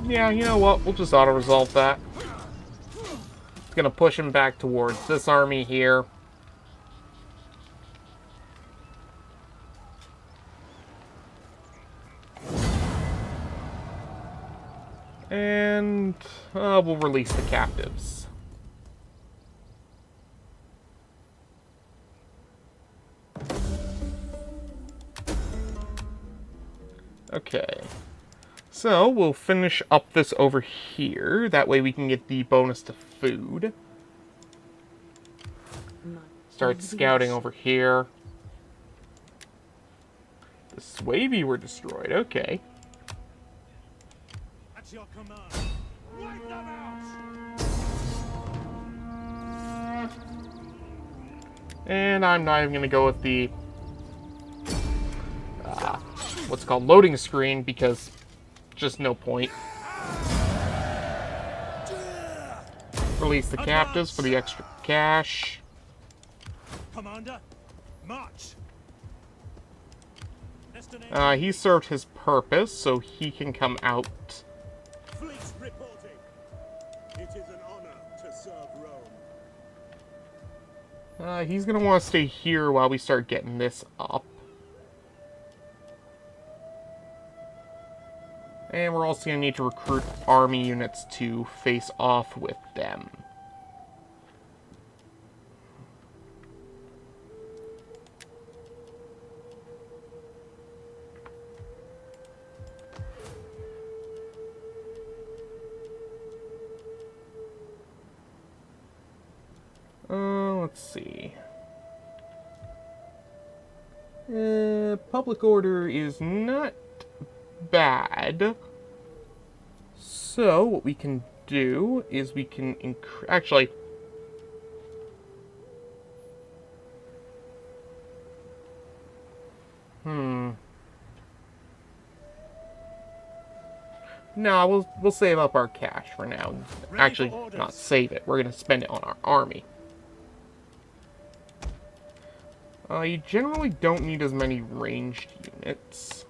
Speaker 1: Yeah, you know what? We'll just auto-resolve that. It's gonna push him back towards this army here. And we'll release the captives. Okay. So, we'll finish up this over here. That way we can get the bonus to food. Start scouting over here. The Suevi were destroyed. Okay.
Speaker 6: At your command. Wipe them out!
Speaker 1: And I'm not even going to go with the what's called loading screen because just no point. Release the captives for the extra cash.
Speaker 6: Commander, march.
Speaker 1: He served his purpose, so he can come out.
Speaker 6: Fleet reporting. It is an honor to serve Rome.
Speaker 1: He's gonna want to stay here while we start getting this up. And we're also going to need to recruit army units to face off with them. Let's see. Public order is not bad. So what we can do is we can actually no, we'll save up our cash for now. Actually, not save it. We're gonna spend it on our army. You generally don't need as many ranged units.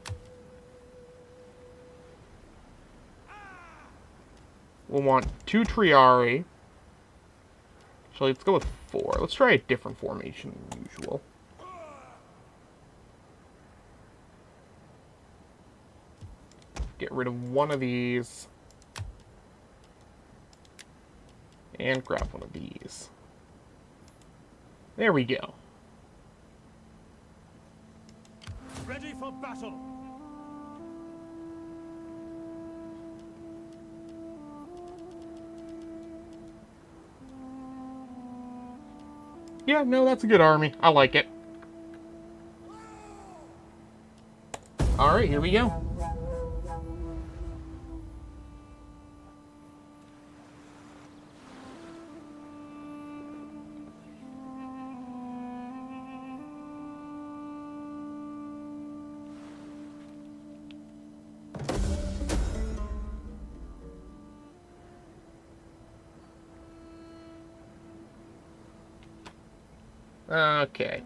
Speaker 1: We'll want 2 Triarii. Actually, let's go with 4. Let's try a different formation than usual. get rid of one of these. And grab one of these. There we go.
Speaker 6: Ready for battle.
Speaker 1: Yeah, no, that's a good army. I like it. Alright, here we go. Okay.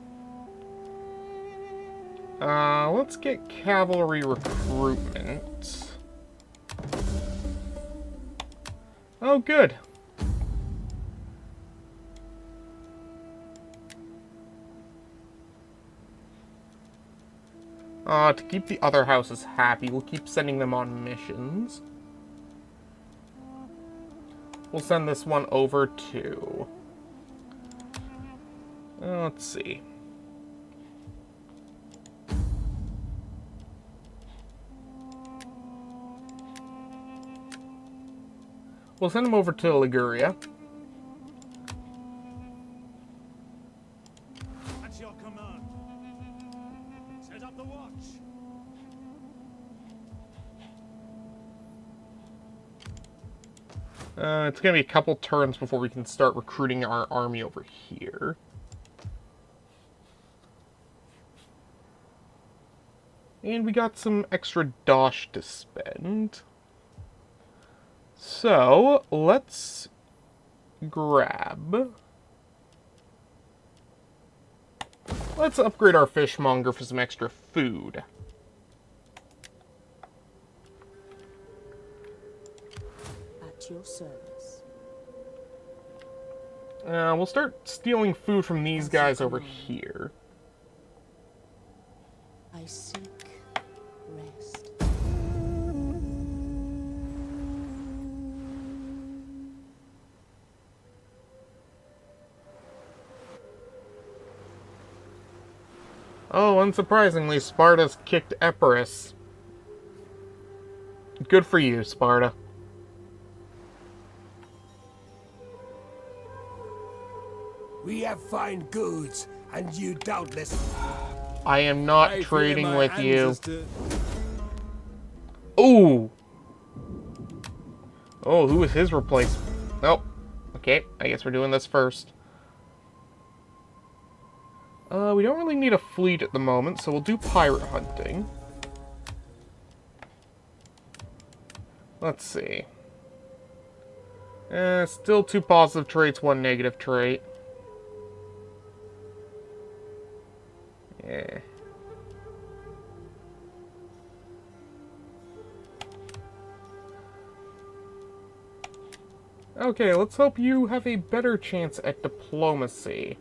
Speaker 1: Let's get cavalry recruitment. Oh, good. To keep the other houses happy, we'll keep sending them on missions. We'll send this one over to... let's see. We'll send him over to Liguria.
Speaker 6: At your command. Set up the watch.
Speaker 1: It's gonna be a couple turns before we can start recruiting our army over here. And we got some extra dosh to spend. So, let's grab... Let's upgrade our fishmonger for some extra food.
Speaker 3: At your service.
Speaker 1: We'll start stealing food from these guys over here.
Speaker 3: I seek rest.
Speaker 1: Oh, unsurprisingly, Sparta's kicked Epirus. Good for you, Sparta.
Speaker 5: We have fine goods, and you doubtless...
Speaker 1: I am not trading with you. Ooh! Oh, who is his replacement? Nope. Okay, I guess we're doing this first. We don't really need a fleet at the moment, so we'll do pirate hunting. Let's see. Still 2 positive traits, 1 negative trait. Yeah. Okay, let's hope you have a better chance at diplomacy.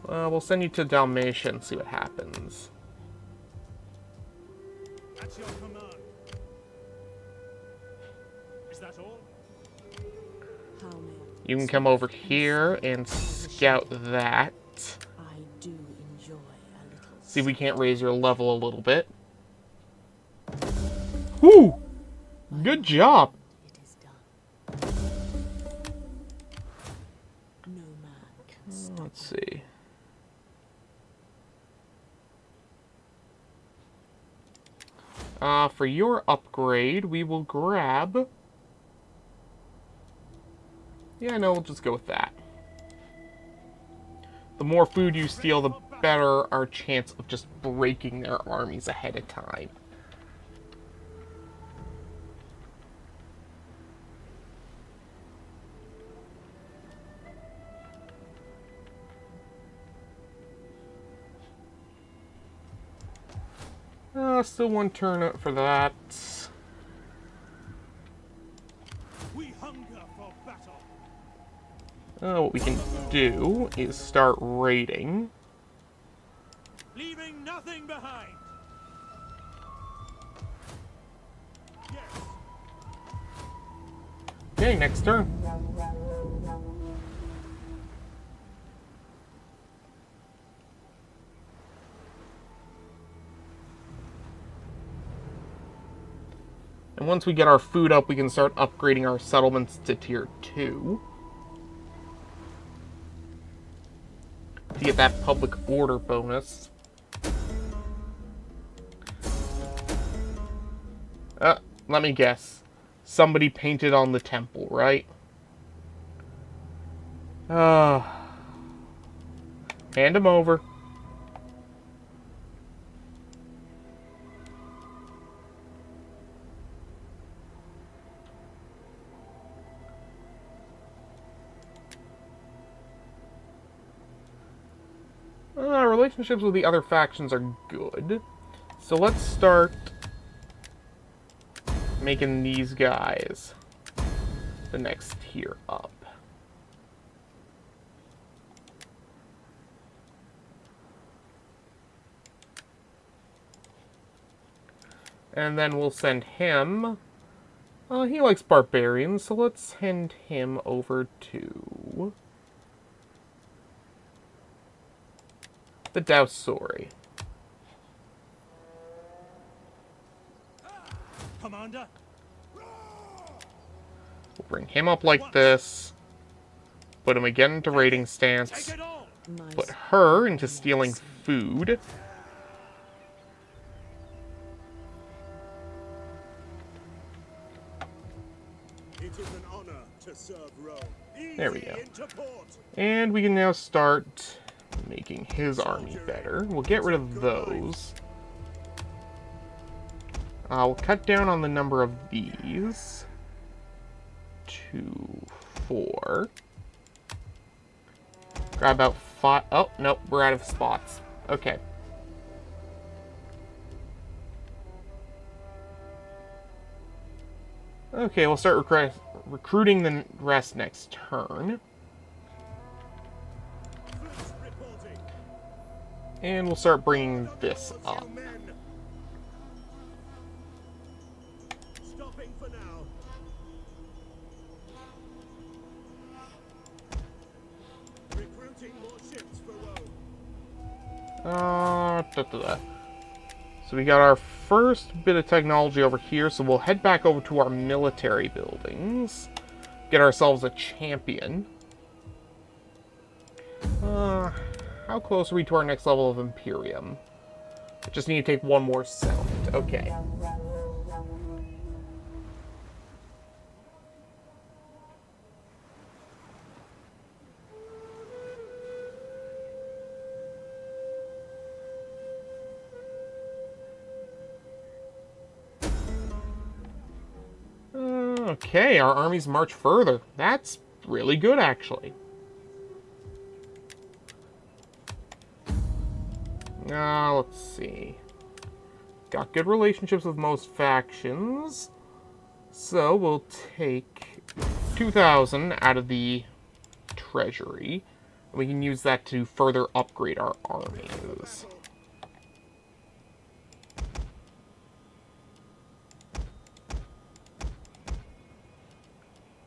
Speaker 1: We'll send you to Dalmatia and see what happens.
Speaker 6: At your command. Is that all?
Speaker 3: How may
Speaker 1: You can come over here and scout that.
Speaker 3: I do enjoy a little.
Speaker 1: See if we can't raise your level a little bit. Whew! Good job!
Speaker 3: It is done. No man can stop.
Speaker 1: Let's see. For your upgrade, we will grab... Yeah, no, we'll just go with that. The more food you steal, the better our chance of just breaking their armies ahead of time. Still 1 turn for that.
Speaker 6: We hunger for battle.
Speaker 1: What we can do is start raiding.
Speaker 6: Leaving nothing behind.
Speaker 1: Okay, next turn. And once we get our food up, we can start upgrading our settlements to tier 2. To get that public order bonus. Let me guess. Somebody painted on the temple, right? Hand him over. Relationships with the other factions are good. So let's start making these guys the next tier up. And then we'll send him... he likes barbarians, so let's send him over to... the Dausori.
Speaker 6: Commander?
Speaker 1: We'll bring him up like this. Put him again into raiding stance. Put her into stealing food.
Speaker 4: It is an honor to serve Rome.
Speaker 1: There we go. And we can now start making his army better. We'll get rid of those. We'll cut down on the number of these to 4. Grab about 5. Oh, nope, we're out of spots. Okay. Okay, we'll start recruiting the rest next turn. And we'll start bringing this up.
Speaker 4: Stopping for now. Recruiting more ships for Rome.
Speaker 1: So we got our first bit of technology over here, so we'll head back over to our military buildings. Get ourselves a champion. How close are we to our next level of Imperium? Just need to take one more settlement. Okay. Okay, our armies march further. That's really good, actually. Let's see. Got good relationships with most factions. So we'll take 2,000 out of the treasury. And we can use that to further upgrade our armies.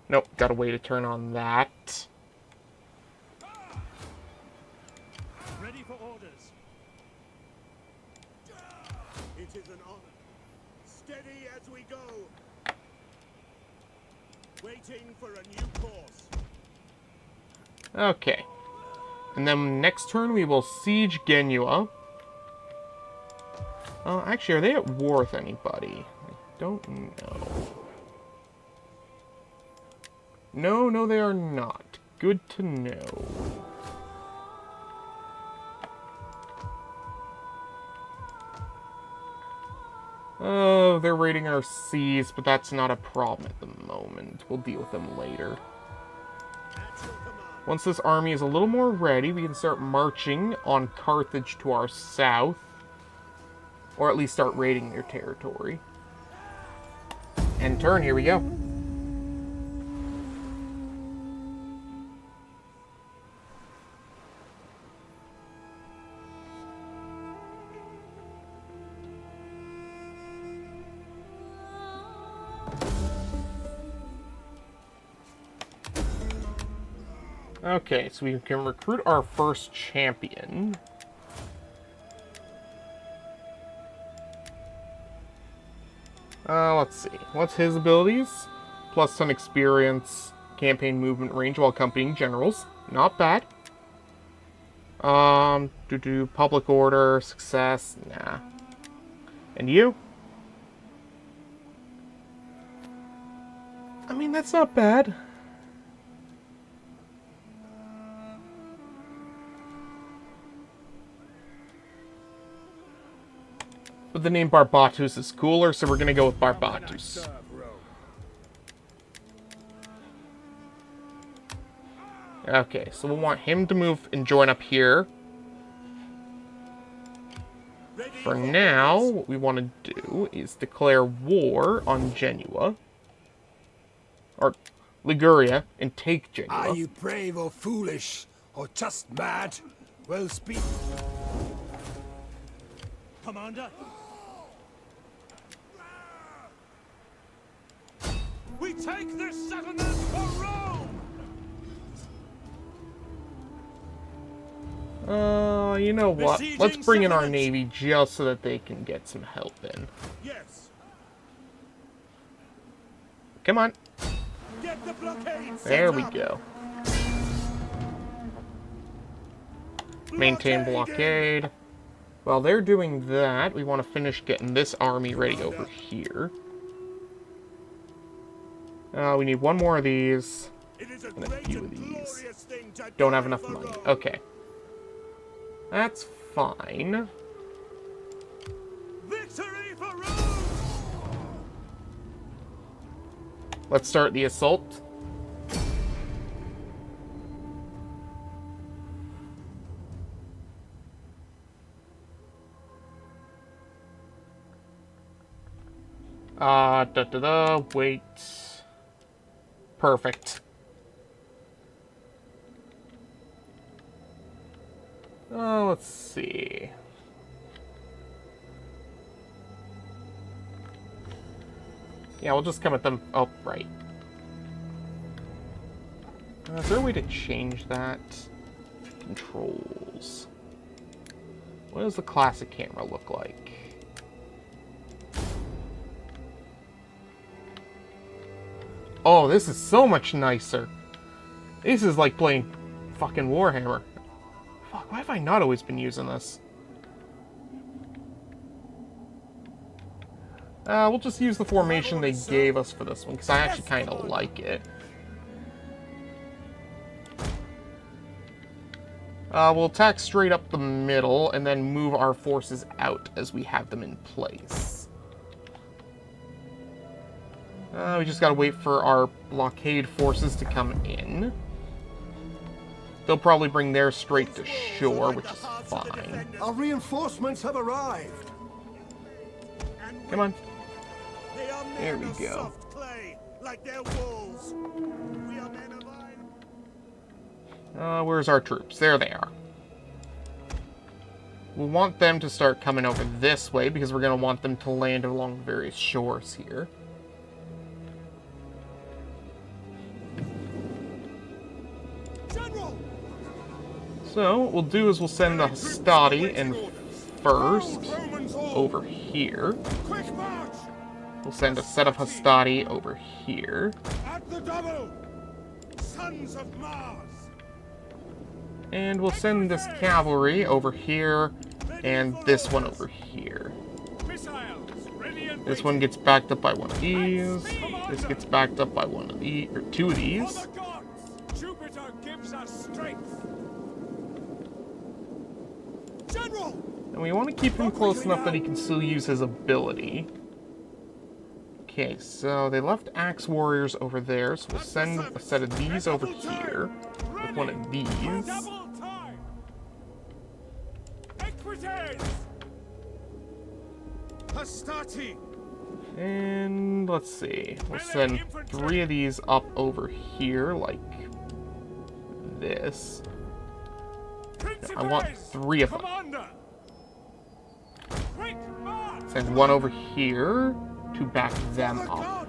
Speaker 1: Nope, gotta wait a turn on that.
Speaker 6: Ready for orders.
Speaker 4: It is an honor. Steady as we go. Waiting for a new course.
Speaker 1: Okay. And then next turn we will siege Genua. Actually, are they at war with anybody? I don't know. No, they are not. Good to know. Oh, they're raiding our seas, but that's not a problem at the moment. We'll deal with them later. Once this army is a little more ready, we can start marching on Carthage to our south. Or at least start raiding their territory. End turn, here we go. Okay, so we can recruit our first champion. Let's see. What's his abilities? Plus some experience, campaign movement range while accompanying generals. Not bad. Public order, success, nah. And you? I mean, that's not bad. But the name Barbatus is cooler, so we're gonna go with Barbatus. Okay, so we'll want him to move and join up here. For now, what we want to do is declare war on Genoa. Or Liguria, and take Genoa.
Speaker 5: Are you brave or foolish, or just mad? Well, speak.
Speaker 6: Commander? We take this settlement for Rome!
Speaker 1: You know what? Let's bring in our navy just so that they can get some help in.
Speaker 4: Yes.
Speaker 1: Come on.
Speaker 4: Get the blockade.
Speaker 1: There we go. Maintain blockade. While they're doing that, we want to finish getting this army ready over here. We need one more of these. And a few of these. Don't have enough money. Okay. That's fine.
Speaker 4: Victory for Rome!
Speaker 1: Let's start the assault. Wait. Perfect. Let's see. Yeah, we'll just come at them. Oh, right. Is there a way to change that? Controls. What does the classic camera look like? Oh, this is so much nicer. This is like playing fucking Warhammer. Fuck, why have I not always been using this? We'll just use the formation they gave us for this one, because I actually kind of like it. We'll attack straight up the middle, and then move our forces out as we have them in place. We just gotta wait for our blockade forces to come in. They'll probably bring theirs straight to shore, which is fine.
Speaker 5: Our reinforcements have arrived.
Speaker 1: Come on.
Speaker 4: They are men
Speaker 1: There we
Speaker 4: of
Speaker 1: go.
Speaker 4: soft clay, like their walls. We are men of iron.
Speaker 1: Where's our troops? There they are. We'll want them to start coming over this way, because we're going to want them to land along various shores here.
Speaker 4: General!
Speaker 1: So, what we'll do is we'll send the Hastati in first over here.
Speaker 4: Quick march!
Speaker 1: We'll send a set of Hastati over here.
Speaker 4: At the double! Sons of Mars!
Speaker 1: And we'll send this cavalry over here, and this one over here. This one gets backed up by one of these. This gets backed up by one of these, or two of these.
Speaker 6: Jupiter gives us strength.
Speaker 4: General!
Speaker 1: And we want to keep him close enough that he can still use his ability. Okay, so they left Axe Warriors over there, so we'll send a set of these over here, with one of these.
Speaker 6: Double time. Equites.
Speaker 4: Hastati!
Speaker 1: And let's see, we'll send 3 of these up over here, like this. I want 3 of them. Send 1 over here to back them up.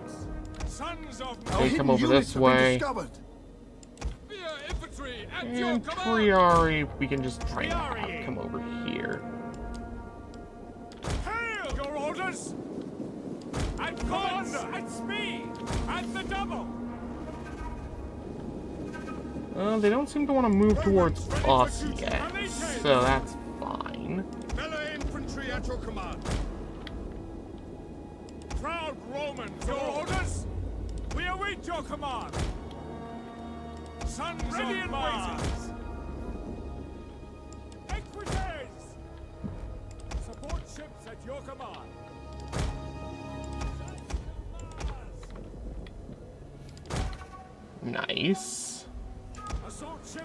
Speaker 1: They come over this way. And Triari, we can just try and have him come over here.
Speaker 2: Hail your orders! At commander! At speed! At the double!
Speaker 1: They don't seem to want to move towards us yet, so that's fine.
Speaker 2: Melee infantry at your command. Proud Romans, your orders! We await your command! Sons of Mars! Equites! Support ships at your command!
Speaker 1: Nice.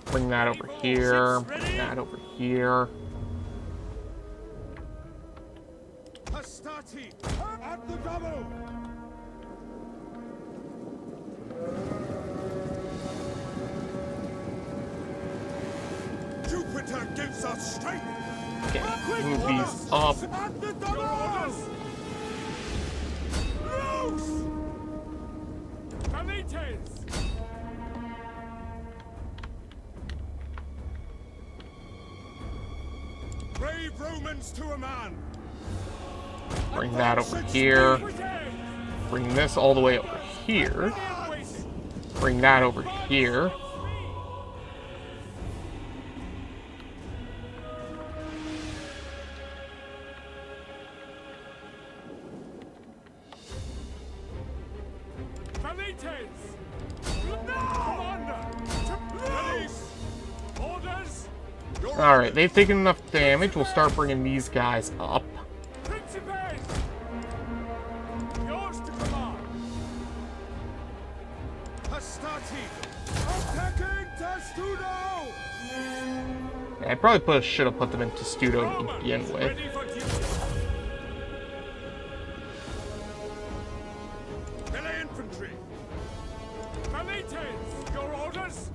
Speaker 1: Bring that over here. Bring that over here.
Speaker 2: Hastati! At the double! Jupiter gives us strength!
Speaker 1: Okay, move these up.
Speaker 2: At the double! Loose! Valites! Brave Romans to a man!
Speaker 1: Bring that over here. Bring this all the way over here. Bring that over here. Alright, they've taken enough damage. We'll start bringing these guys up.
Speaker 2: Yours to command. Hastati, attacking Testudo.
Speaker 1: Yeah, I probably should have put them in Testudo to begin with.
Speaker 2: Melee infantry. Valites, your orders.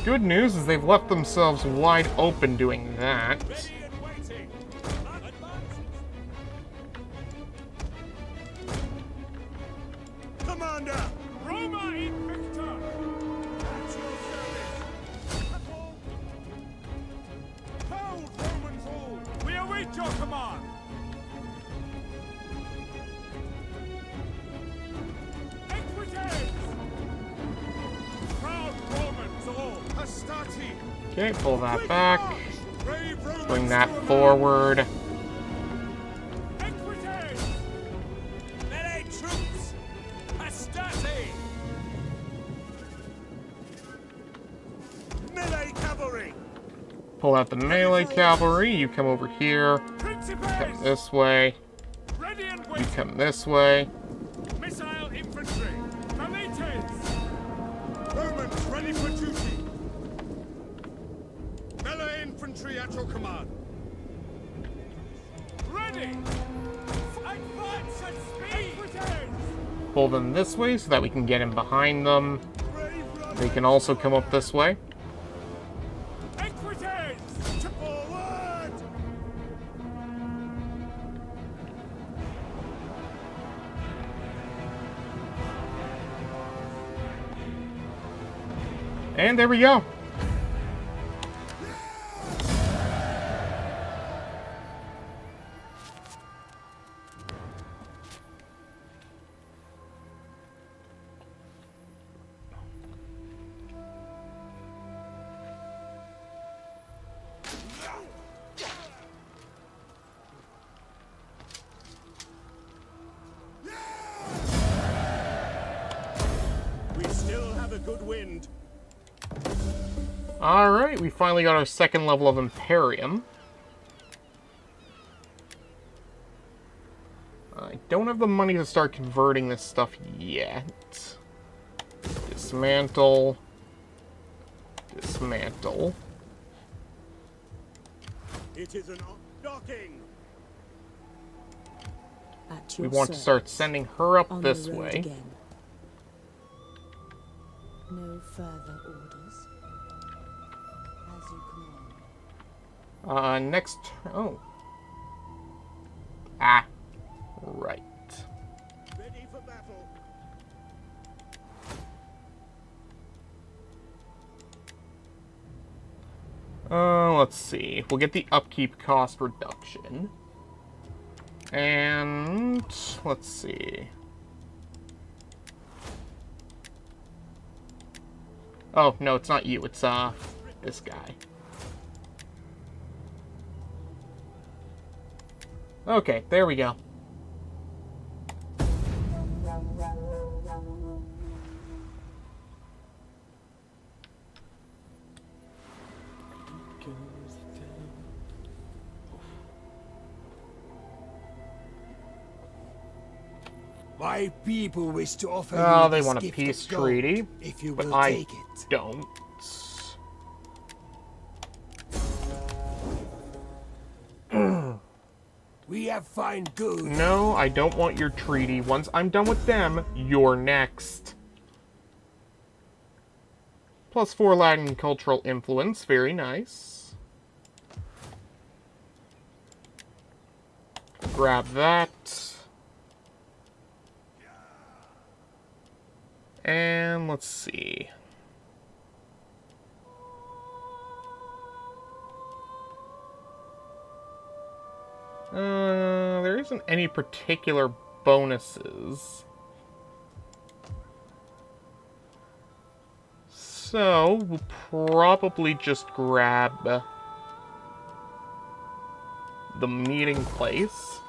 Speaker 1: Good news is they've left themselves wide open doing that.
Speaker 2: Ready and waiting.
Speaker 4: Commander!
Speaker 2: Roma Invicta! At your service! Hold, Romans all! We await your command! Equites! Proud Romans all! Hastati!
Speaker 1: Okay, pull that back.
Speaker 2: Brave Romans
Speaker 1: Bring that
Speaker 2: to a man.
Speaker 1: forward.
Speaker 2: Equites! Melee troops! Hastati!
Speaker 4: Melee cavalry!
Speaker 1: Pull out the melee cavalry. You come over here. Come
Speaker 2: Principes!
Speaker 1: this way.
Speaker 2: Ready and
Speaker 1: You
Speaker 2: waiting!
Speaker 1: come this way.
Speaker 2: Missile infantry! Valites! Romans ready for duty! Melee infantry at your command! Ready! Advance at speed!
Speaker 1: Pull them this way so that we can get in behind them. They can also come up this way.
Speaker 2: Equites!
Speaker 4: Forward!
Speaker 1: And there we go.
Speaker 2: We still have a good wind.
Speaker 1: Alright, we finally got our second level of Imperium. I don't have the money to start converting this stuff yet. Dismantle. Dismantle.
Speaker 4: It is an docking!
Speaker 3: At
Speaker 1: We
Speaker 3: your
Speaker 1: want to start
Speaker 3: service.
Speaker 1: sending her up
Speaker 3: On
Speaker 1: this
Speaker 3: the road
Speaker 1: way.
Speaker 3: again. No further orders. As you command.
Speaker 1: Next... Oh. Ah. Right.
Speaker 4: Ready for battle!
Speaker 1: Let's see. We'll get the upkeep cost reduction. And let's see. Oh, no, it's not you. It's, this guy. Okay, there we go.
Speaker 5: My people wish to offer
Speaker 1: Oh,
Speaker 5: you
Speaker 1: they
Speaker 5: this
Speaker 1: want a
Speaker 5: gift
Speaker 1: peace
Speaker 5: of gold,
Speaker 1: treaty,
Speaker 5: if you
Speaker 1: but
Speaker 5: will
Speaker 1: I
Speaker 5: take it.
Speaker 1: don't.
Speaker 5: We have fine goods.
Speaker 1: No, I don't want your treaty. Once I'm done with them, you're next. +4 Latin cultural influence. Very nice. Grab that. And let's see. There isn't any particular bonuses. So, we'll probably just grab the meeting place.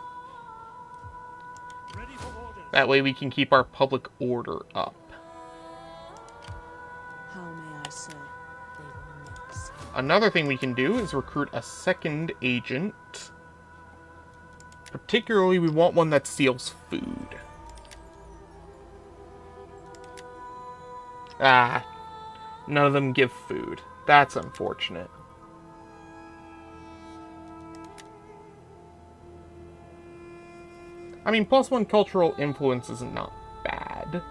Speaker 1: That way we can keep our public order up.
Speaker 3: How may I serve? They will never see.
Speaker 1: Another thing we can do is recruit a second agent. Particularly, we want one that steals food. Ah, none of them give food. That's unfortunate. I mean, +1 cultural influence is not bad.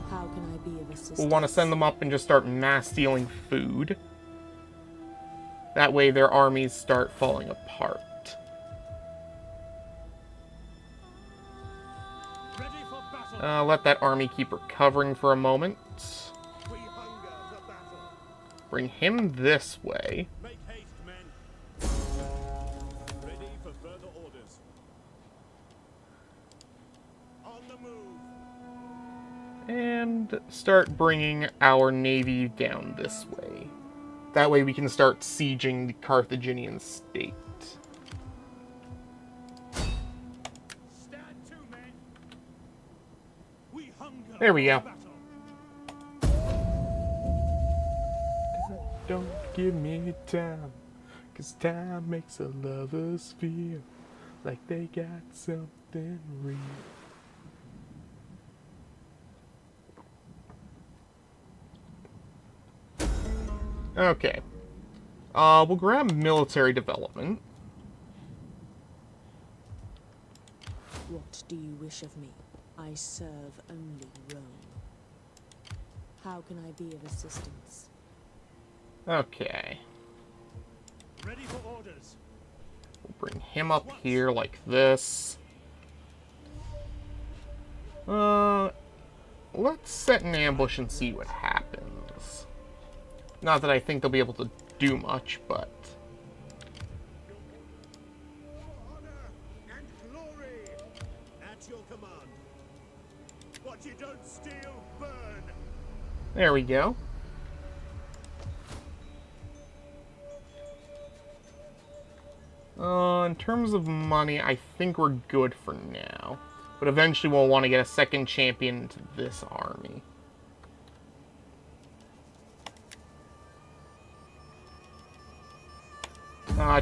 Speaker 3: How can I be of assistance?
Speaker 1: We'll want to send them up and just start mass stealing food. That way their armies start falling apart. Let that army keep recovering for a moment.
Speaker 4: We hunger for battle.
Speaker 1: Bring him this way.
Speaker 6: Make haste, men. Ready for further orders.
Speaker 4: On the move.
Speaker 1: And start bringing our navy down this way. That way we can start sieging the Carthaginian state.
Speaker 4: Stand to, men. We hunger
Speaker 1: There we go.
Speaker 4: for battle.
Speaker 1: Don't give me time, 'cause time makes the lovers feel like they got something real. Okay. We'll grab military development.
Speaker 3: What do you wish of me? I serve only Rome. How can I be of assistance?
Speaker 1: Okay.
Speaker 4: Ready for orders.
Speaker 1: We'll bring him up here like this. Let's set an ambush and see what happens. Not that I think they'll be able to do much, but...
Speaker 4: Honor and glory at your command. What you don't steal, burn.
Speaker 1: There we go. In terms of money, I think we're good for now. But eventually we'll want to get a second champion into this army.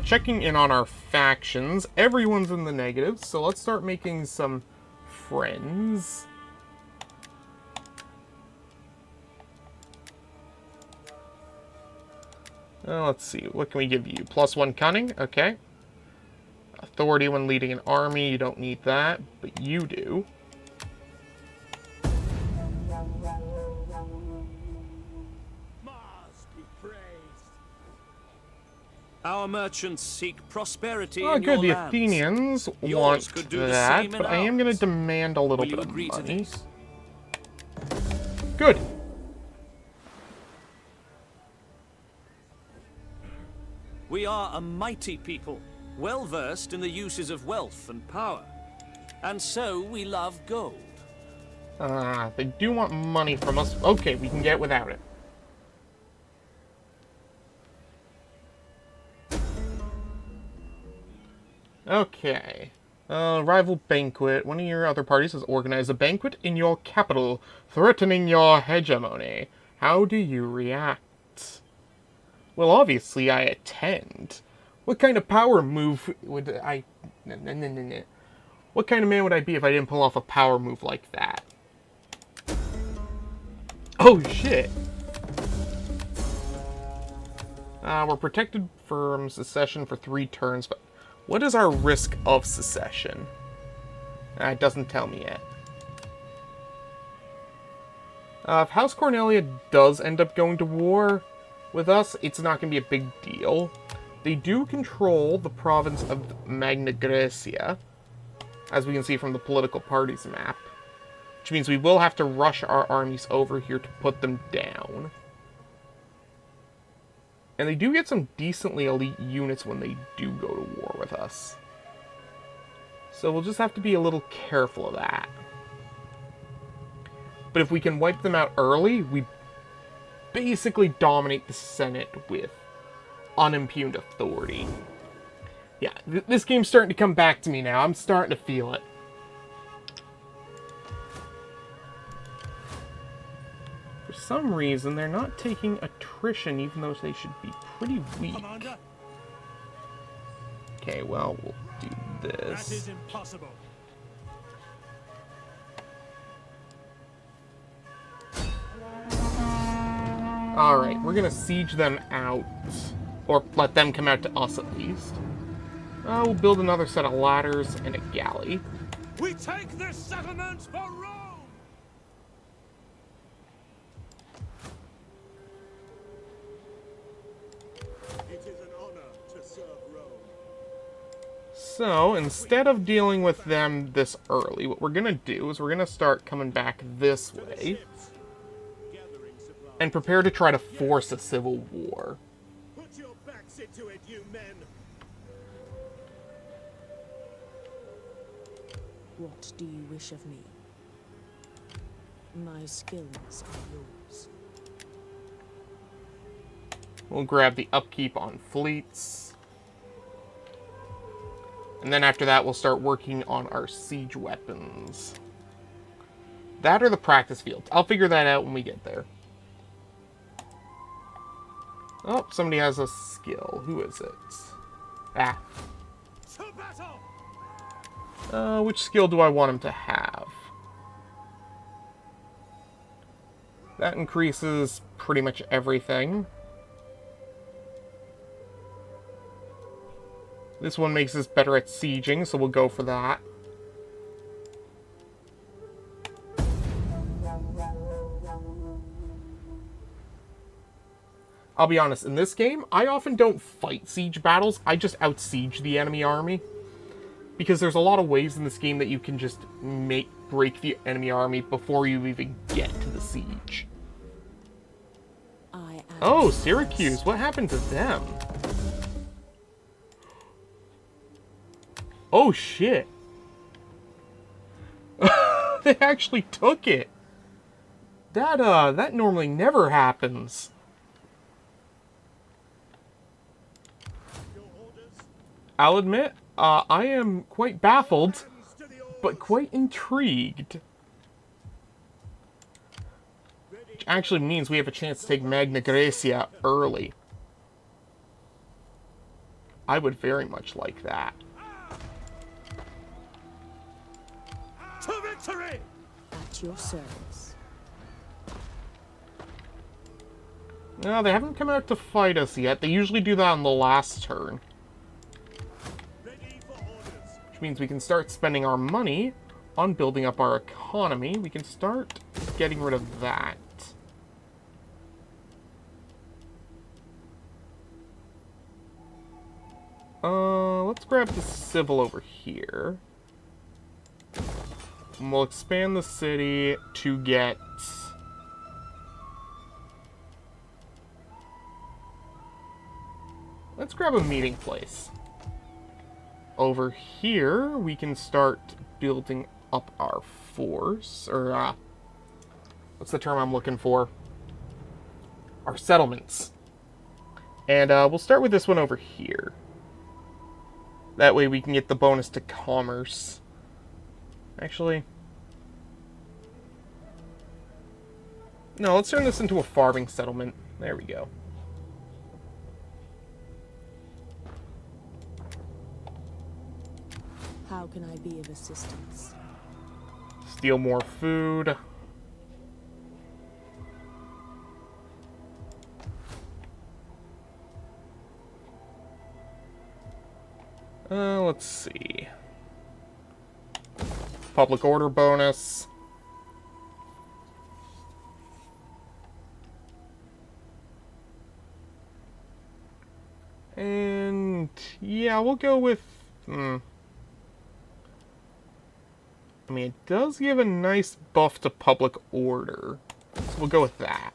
Speaker 1: Checking in on our factions. Everyone's in the negative, so let's start making some friends. Let's see, what can we give you? +1 cunning, okay. Authority when leading an army, you don't need that, but you do.
Speaker 4: Mars be praised.
Speaker 6: Our merchants seek prosperity
Speaker 1: Oh,
Speaker 6: in
Speaker 1: good, the
Speaker 6: your lands.
Speaker 1: Athenians
Speaker 6: Yours
Speaker 1: want
Speaker 6: could do the
Speaker 1: that,
Speaker 6: same in
Speaker 1: but I am going
Speaker 6: ours.
Speaker 1: to demand a little
Speaker 6: Will you
Speaker 1: bit of
Speaker 6: agree to
Speaker 1: money.
Speaker 6: this?
Speaker 1: Good.
Speaker 6: We are a mighty people, well versed in the uses of wealth and power. And so we love gold.
Speaker 1: They do want money from us. Okay, we can get it without it. Okay. Rival banquet. One of your other parties has organized a banquet in your capital, threatening your hegemony. How do you react? Well, obviously I attend. What kind of power move would I... What kind of man would I be if I didn't pull off a power move like that? Oh, shit! We're protected from secession for 3 turns, but what is our risk of secession? It doesn't tell me yet. If House Cornelia does end up going to war with us, it's not going to be a big deal. They do control the province of Magna Graecia, as we can see from the political parties map. Which means we will have to rush our armies over here to put them down. And they do get some decently elite units when they do go to war with us. So we'll just have to be a little careful of that. But if we can wipe them out early, we basically dominate the Senate with unimpugned authority. Yeah, this game's starting to come back to me now. I'm starting to feel it. For some reason, they're not taking attrition, even though they should be pretty weak.
Speaker 4: Commander?
Speaker 1: Okay, well, we'll do this.
Speaker 4: That is impossible.
Speaker 1: Alright, we're gonna siege them out. Or let them come out to us, at least. We'll build another set of ladders and a galley.
Speaker 4: We take this settlement for Rome! It is an honor to serve Rome.
Speaker 1: So, instead of dealing with them this early, what we're gonna do is we're gonna start coming back this way and prepare to try to force a civil war.
Speaker 4: Put your backs into it, you men!
Speaker 3: What do you wish of me? My skills are yours.
Speaker 1: We'll grab the upkeep on fleets. And then after that, we'll start working on our siege weapons. That or the practice field. I'll figure that out when we get there. Oh, somebody has a skill. Who is it? Ah.
Speaker 4: To battle!
Speaker 1: Which skill do I want him to have? That increases pretty much everything. This one makes us better at sieging, so we'll go for that. I'll be honest, in this game, I often don't fight siege battles, I just out-siege the enemy army. Because there's a lot of ways in this game that you can just break the enemy army before you even get to the siege. Oh, Syracuse, what happened to them? Oh, shit. They actually took it. That normally never happens. I'll admit, I am quite baffled, but quite intrigued. Which actually means we have a chance to take Magna Graecia early. I would very much like that.
Speaker 4: To victory!
Speaker 3: At your service.
Speaker 1: No, they haven't come out to fight us yet. They usually do that on the last turn.
Speaker 4: Ready for orders.
Speaker 1: Which means we can start spending our money on building up our economy. We can start getting rid of that. Let's grab the civil over here. And we'll expand the city to get... Let's grab a meeting place. Over here, we can start building up our force, or, what's the term I'm looking for? Our settlements. And, we'll start with this one over here. That way we can get the bonus to commerce. Actually... no, let's turn this into a farming settlement. There we go.
Speaker 3: How can I be of assistance?
Speaker 1: Steal more food. Let's see. Public order bonus. And yeah, we'll go with... I mean, it does give a nice buff to public order. So we'll go with that.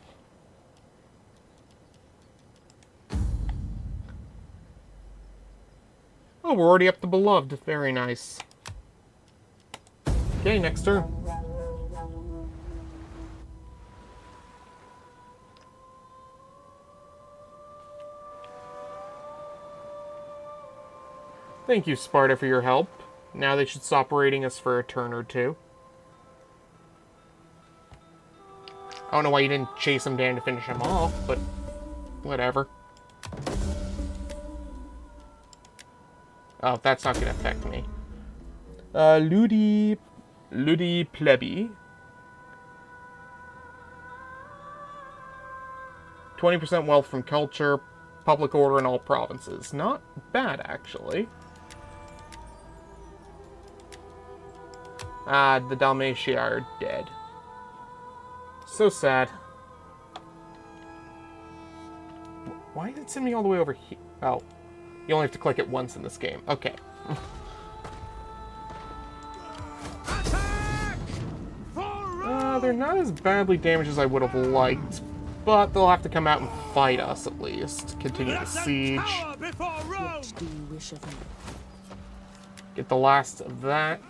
Speaker 1: Oh, we're already up to Beloved. Very nice. Okay, next turn. Thank you, Sparta, for your help. Now they should stop raiding us for a turn or two. I don't know why you didn't chase him down to finish him off, but whatever. Oh, that's not going to affect me. Ludi Plebi. 20% wealth from culture, public order in all provinces. Not bad, actually. Ah, the Dalmatia are dead. So sad. Why did it send me all the way over here? Oh. You only have to click it once in this game. Okay. They're not as badly damaged as I would have liked, but they'll have to come out and fight us at least. Continue the siege.
Speaker 3: What do you wish of me?
Speaker 1: Get the last of that.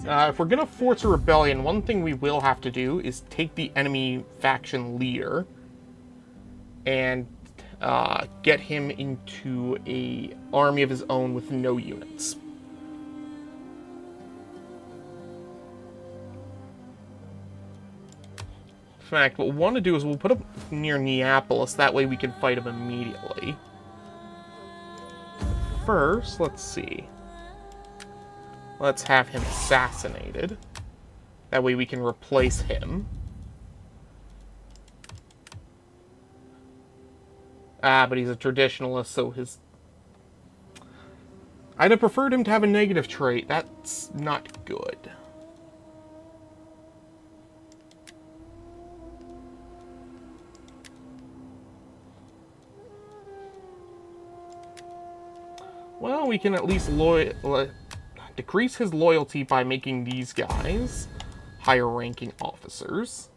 Speaker 1: If we're gonna force a rebellion, one thing we will have to do is take the enemy faction leader and get him into an army of his own with no units. In fact, what we'll want to do is we'll put him near Neapolis, that way we can fight him immediately. First, let's see. Let's have him assassinated. That way we can replace him. Ah, but he's a traditionalist, so his... I'd have preferred him to have a negative trait. That's not good. Well, we can at least decrease his loyalty by making these guys higher-ranking officers.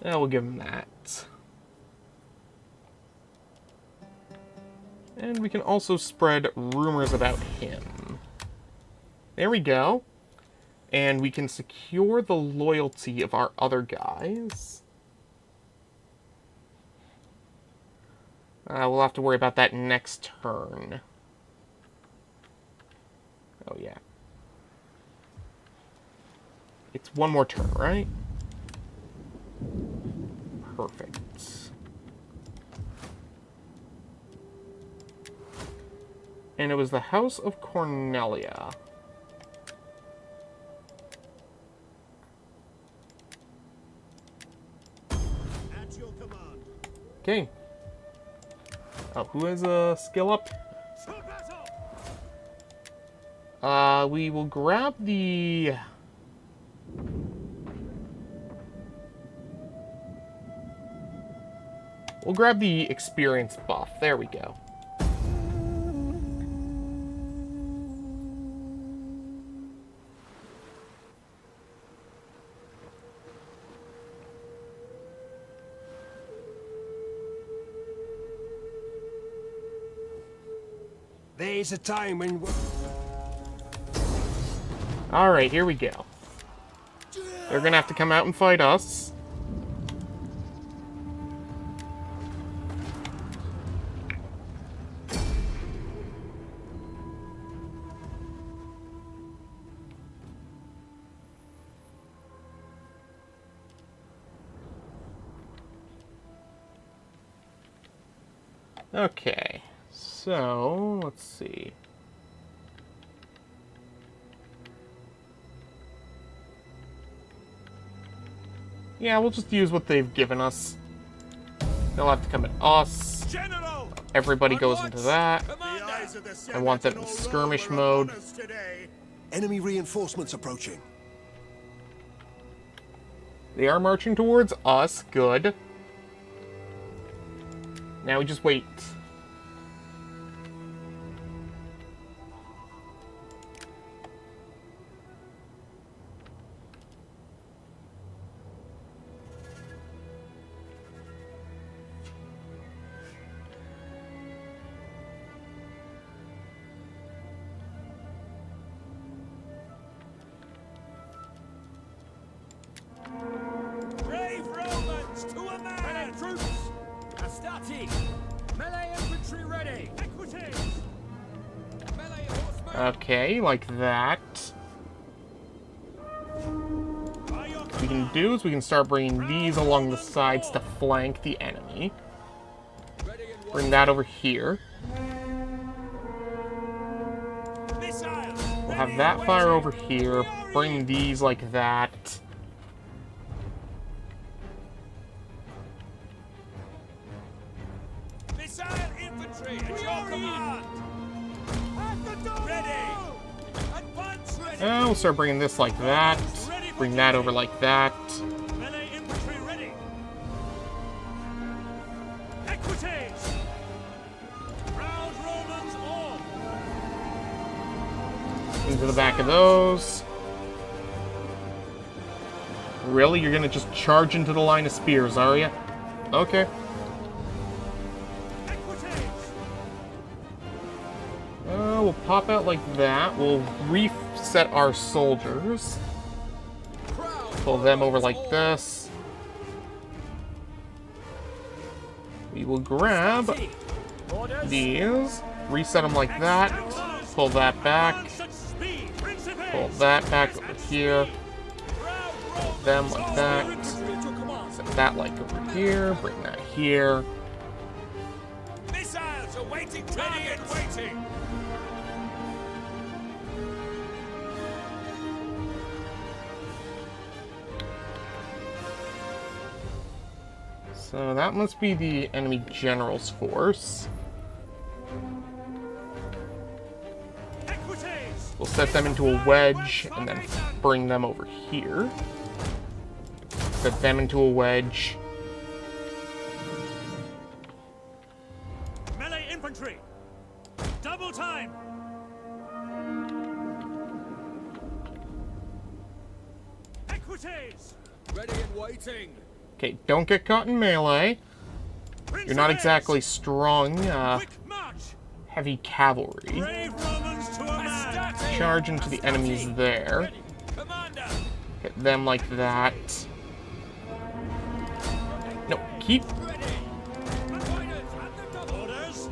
Speaker 1: Yeah, we'll give him that. And we can also spread rumors about him. There we go. And we can secure the loyalty of our other guys. We'll have to worry about that next turn. Oh, yeah. It's one more turn, right? Perfect. And it was the House of Cornelia. Okay. Oh, who has a skill up? We will grab the... We'll grab the experience buff. There we go.
Speaker 5: There's a time when...
Speaker 1: Alright, here we go. They're gonna have to come out and fight us. Okay, so let's see. Yeah, we'll just use what they've given us. They'll have to come at us.
Speaker 4: General!
Speaker 1: Everybody goes into that. I want them in
Speaker 4: Senate
Speaker 1: skirmish
Speaker 4: will roll
Speaker 1: mode.
Speaker 4: upon us today.
Speaker 5: Enemy reinforcements approaching.
Speaker 1: They are marching towards us. Good. Now we just wait.
Speaker 4: Brave Romans, to a man! Melee troops! Astati! Melee infantry ready! Equities! Melee horsemen!
Speaker 1: Okay, like that. What we can do is we can start bringing these along the sides to flank the enemy. Bring that over here. We'll have that fire over here. Bring these like that.
Speaker 4: Missile infantry at your command! Ready! Advance ready!
Speaker 1: We'll start bringing this like that. Bring that over like that.
Speaker 4: Melee infantry ready! Equities! Round Romans all!
Speaker 1: Into the back of those. Really? You're gonna just charge into the line of spears, are you? Okay. We'll pop out like that. We'll reset our soldiers. Pull them over like this. We will grab these. Reset them like that. Pull that back. Pull that back over here. Pull them like that. Set that like over here. Bring that here.
Speaker 4: Missiles awaiting ready and waiting!
Speaker 1: So that must be the enemy general's force. We'll set them into a wedge and then bring them over here. Set them into a wedge.
Speaker 4: Melee infantry! Double time! Equities! Ready and waiting!
Speaker 1: Okay, don't get caught in melee. You're not exactly strong,
Speaker 4: Quick march!
Speaker 1: heavy cavalry.
Speaker 4: Brave Romans to a man!
Speaker 1: Charge into the enemies there.
Speaker 4: Ready. Commander!
Speaker 1: Hit them like that. No, keep.
Speaker 4: Orders!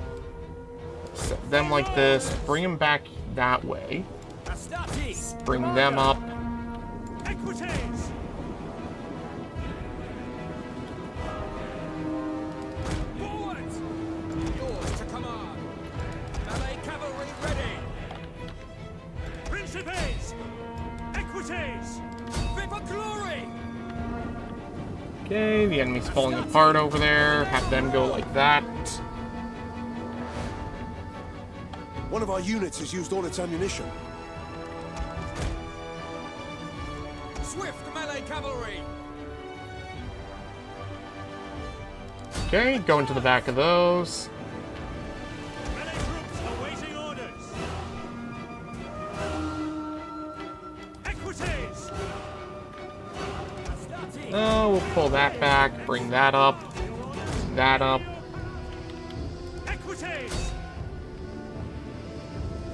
Speaker 1: Set them like this. Bring them back that way.
Speaker 4: Astati!
Speaker 1: Bring them up.
Speaker 4: Equities! Forward! Yours to command! Melee cavalry ready! Principes! Equities! Viva glory!
Speaker 1: Okay, the enemy's falling apart over there. Have them go like that.
Speaker 5: One of our units has used all its ammunition.
Speaker 7: Swift melee cavalry.
Speaker 1: Okay, go into the back of those.
Speaker 4: Melee troops awaiting orders. Equites!
Speaker 1: Oh, we'll pull that back, bring that up, that up.
Speaker 4: Equites!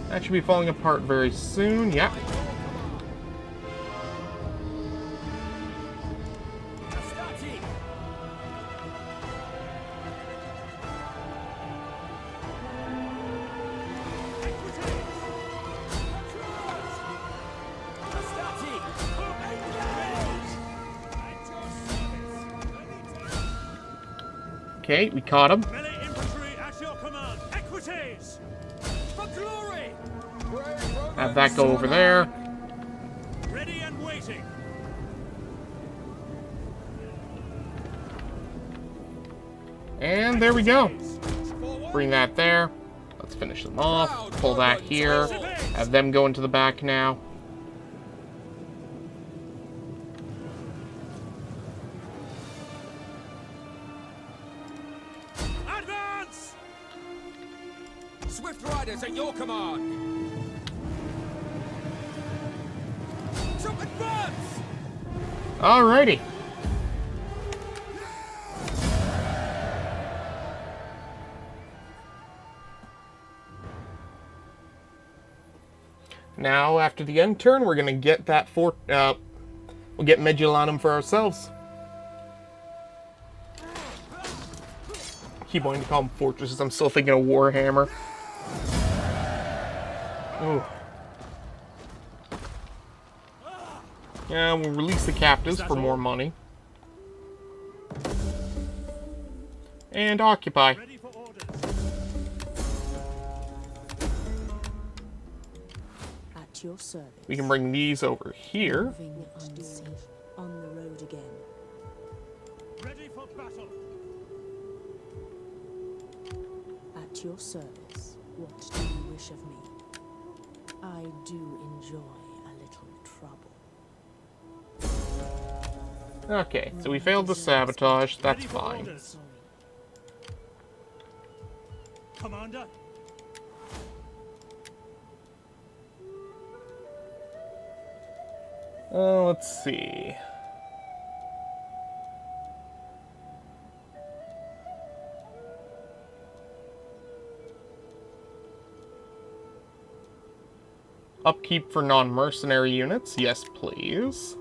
Speaker 1: That should be falling apart very soon, yep. Okay, we caught him.
Speaker 4: Melee infantry at your command. Equites! For glory!
Speaker 1: Have that go over there.
Speaker 4: Ready and waiting.
Speaker 1: And there we go. Bring that there. Let's finish them off. Pull that here. Have them go into the back now.
Speaker 4: Advance!
Speaker 7: Swift riders at your command. To advance!
Speaker 1: Alrighty. Now, after the end turn, we're gonna get that we'll get Medullanum for ourselves. Keep wanting to call them fortresses. I'm still thinking of Warhammer. Ooh. Yeah, we'll release the captives for more money. And occupy.
Speaker 4: Ready for orders.
Speaker 3: At your service.
Speaker 1: We can bring these over here.
Speaker 3: Moving unseen. On the road again.
Speaker 4: Ready for battle.
Speaker 3: At your service. What do you wish of me? I do enjoy a little trouble.
Speaker 1: Okay, so we failed the sabotage. That's
Speaker 4: Ready for
Speaker 1: fine.
Speaker 4: orders. Commander.
Speaker 1: Let's see. Upkeep for non-mercenary units. Yes, please.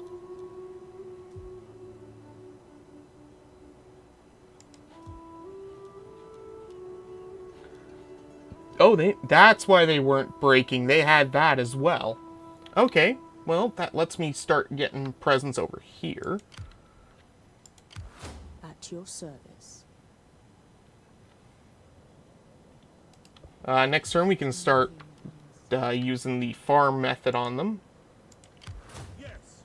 Speaker 1: Oh, that's why they weren't breaking. They had that as well. Okay, well, that lets me start getting presents over here.
Speaker 3: At your service.
Speaker 1: Next turn we can start using the farm method on them.
Speaker 4: Yes.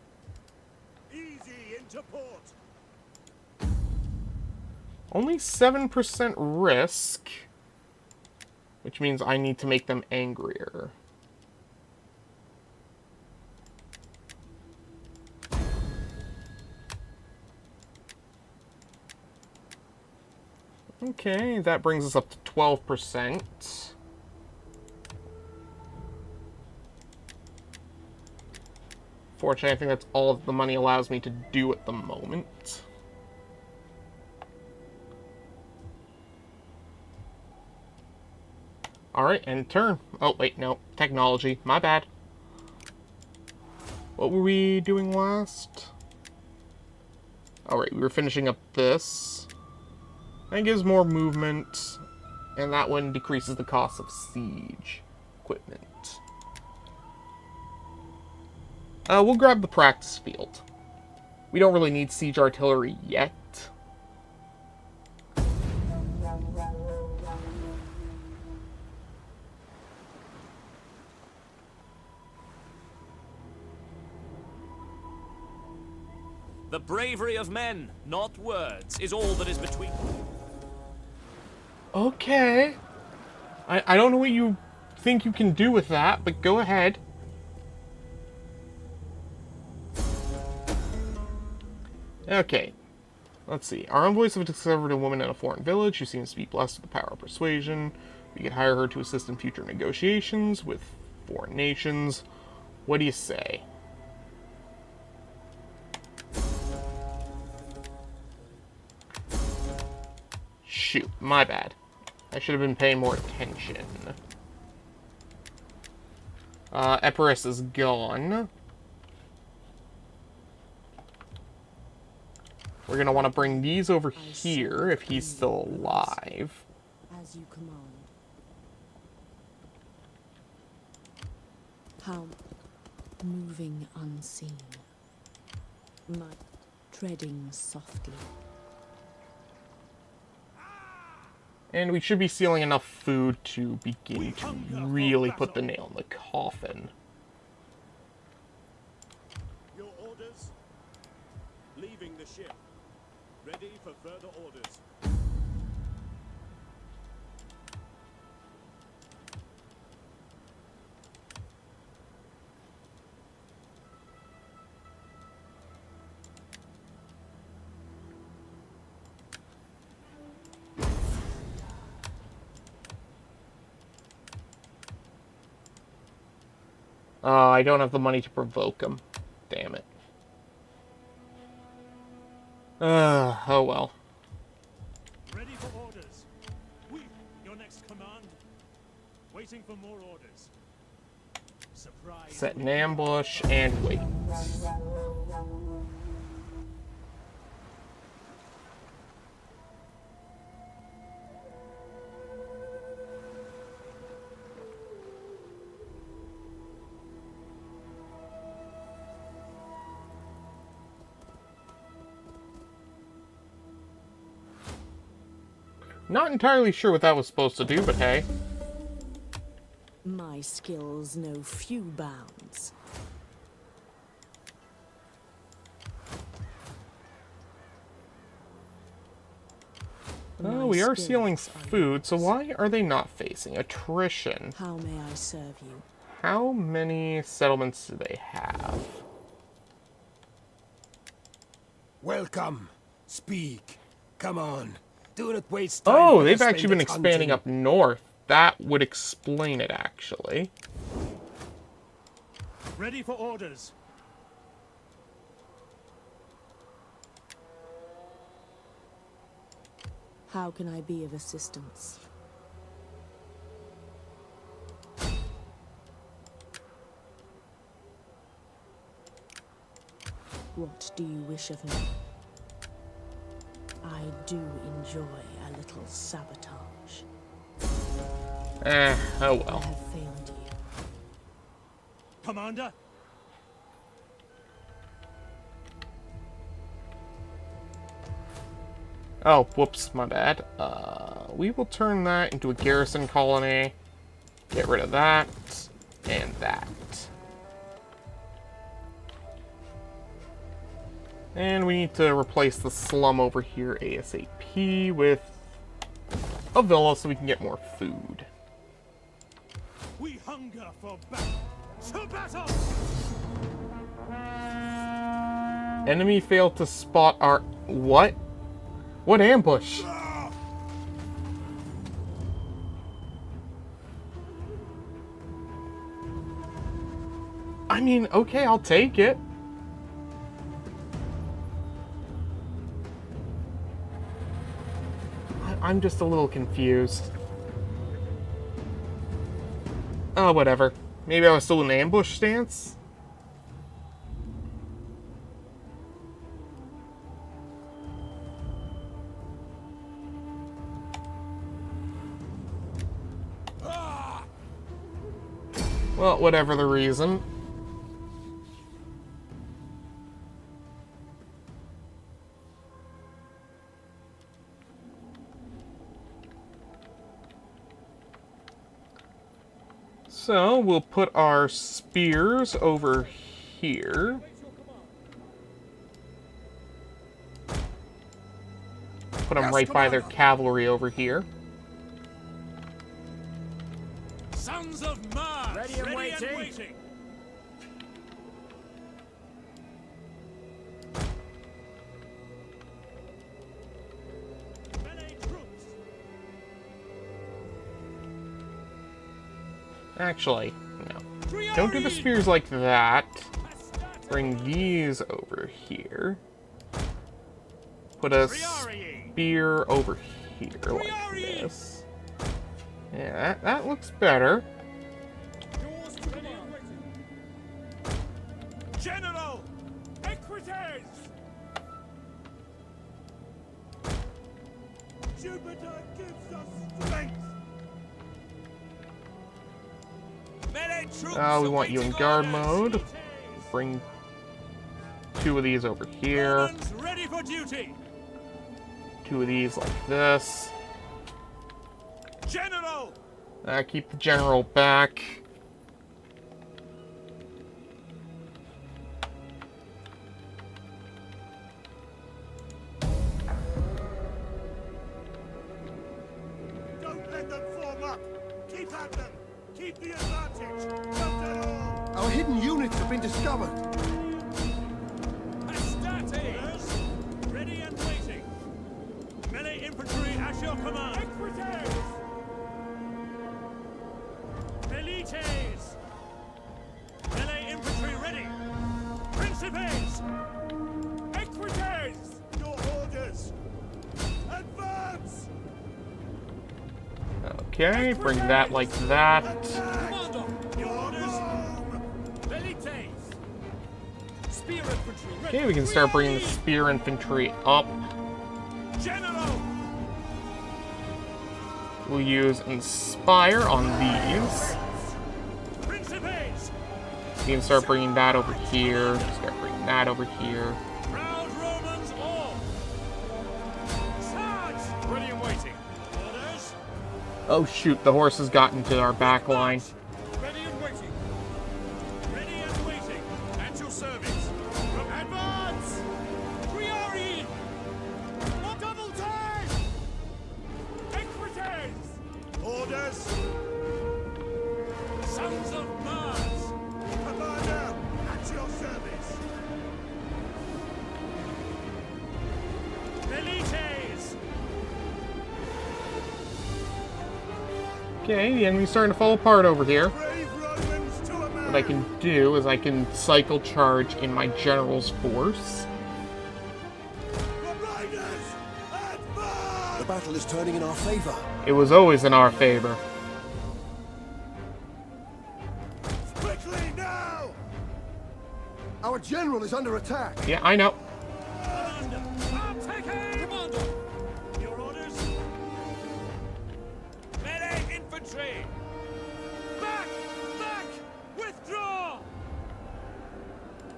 Speaker 4: Easy into port.
Speaker 1: Only 7% risk, which means I need to make them angrier. Okay, that brings us up to 12%. Fortunately, I think that's all the money allows me to do at the moment. Alright, end turn. Oh, wait, no. Technology. My bad. What were we doing last? Alright, we were finishing up this. That gives more movement, and that one decreases the cost of siege equipment. We'll grab the practice field. We don't really need siege artillery yet.
Speaker 6: The bravery of men, not words, is all that is between them.
Speaker 1: Okay. I don't know what you think you can do with that, but go ahead. Okay. Let's see. Our envoys have discovered a woman in a foreign village who seems to be blessed with the power of persuasion. We could hire her to assist in future negotiations with foreign nations. What do you say? Shoot, my bad. I should have been paying more attention. Epirus is gone. We're gonna want to bring these over here if he's still alive.
Speaker 3: As you command. How moving unseen. My treading softly.
Speaker 1: And we should be stealing enough food to begin to really put the nail in the coffin.
Speaker 8: Your orders? Leaving the ship. Ready for further orders.
Speaker 1: I don't have the money to provoke him. Damn it. Oh well.
Speaker 8: Ready for orders. We, your next command. Waiting for more orders. Surprise.
Speaker 1: Set an ambush and wait. Not entirely sure what that was supposed to do, but hey.
Speaker 3: My skills know few bounds.
Speaker 1: Oh, we are stealing food, so why are they not facing attrition?
Speaker 3: How may I serve you?
Speaker 1: How many settlements do they have?
Speaker 5: Welcome. Speak. Come on. Do not waste time.
Speaker 1: Oh, they've actually been expanding up north. That would explain it, actually.
Speaker 8: Ready for orders.
Speaker 3: How can I be of assistance? What do you wish of me? I do enjoy a little sabotage.
Speaker 1: Oh well.
Speaker 3: I have failed you.
Speaker 8: Commander?
Speaker 1: Oh, whoops, my bad. We will turn that into a garrison colony. Get rid of that. And that. And we need to replace the slum over here ASAP with a villa so we can get more food.
Speaker 8: We hunger for battle. To battle!
Speaker 1: Enemy failed to spot our... What? What ambush? I mean, okay, I'll take it. I'm just a little confused. Oh, whatever. Maybe I was still in an ambush stance? Well, whatever the reason. So, we'll put our spears over here. Put them right by their cavalry over here.
Speaker 8: Sons of Mars!
Speaker 7: Ready and waiting.
Speaker 1: Actually, no. Don't do the spears like that. Bring these over here. Put a spear over here like this. Yeah, that looks better.
Speaker 8: General! Equites! Jupiter gives us strength! Melee troops
Speaker 1: We want you in guard mode. Bring 2 of these over here.
Speaker 8: Romans ready for duty!
Speaker 1: 2 of these like this.
Speaker 8: General!
Speaker 1: Keep the general back.
Speaker 4: Don't let them form up. Keep at them. Keep the advantage. After all.
Speaker 5: Our hidden units have been discovered.
Speaker 8: Astartes! Ready and waiting. Melee infantry at your command. Equites! Velites! Melee infantry ready. Principes! Equites!
Speaker 4: Your orders. Advance.
Speaker 1: Okay, bring that like that.
Speaker 8: Commander! Your orders. Velites! Spear infantry ready.
Speaker 1: Okay, we can start bringing the spear infantry up.
Speaker 8: General!
Speaker 1: We'll use Inspire on these.
Speaker 8: Principes!
Speaker 1: We can start bringing that over here. Start bringing that over here.
Speaker 8: Proud Romans all! Sarge! Ready and waiting. Orders.
Speaker 1: Oh shoot, the horse has gotten to our back line.
Speaker 8: Ready and waiting. Ready and waiting. At your service. Advance! Priori! Double time! Equites!
Speaker 4: Orders.
Speaker 8: Sons of Mars!
Speaker 4: Commander, at your service.
Speaker 8: Velites!
Speaker 1: Okay, the enemy's starting to fall apart over here.
Speaker 4: Brave Romans to a man.
Speaker 1: What I can do is I can cycle charge in my general's force.
Speaker 4: The riders, advance.
Speaker 5: The battle is turning in our favor.
Speaker 1: It was always in our favor.
Speaker 4: Quickly now.
Speaker 5: Our general is under attack.
Speaker 1: Yeah, I know.
Speaker 8: Commander! Attack him! Commander! Your orders? Melee infantry! Back! Back! Withdraw!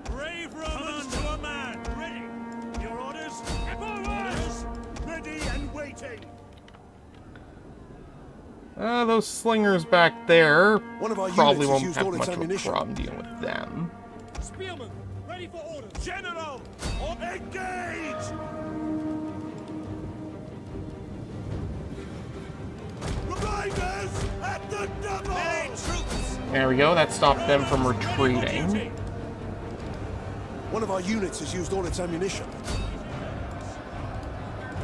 Speaker 8: Brave Romans to a man! Ready! Your orders? Orders!
Speaker 4: Ready and waiting.
Speaker 1: Those slingers back there
Speaker 5: One of our
Speaker 1: probably
Speaker 5: units has
Speaker 1: won't
Speaker 5: used
Speaker 1: have
Speaker 5: all its
Speaker 1: much of a
Speaker 5: ammunition.
Speaker 1: problem dealing with them.
Speaker 8: Spearmen! Ready for orders! General! Engage!
Speaker 4: Riders at the double.
Speaker 8: Melee troops!
Speaker 1: There we go, that stopped them from retreating.
Speaker 5: One of our units has used all its ammunition.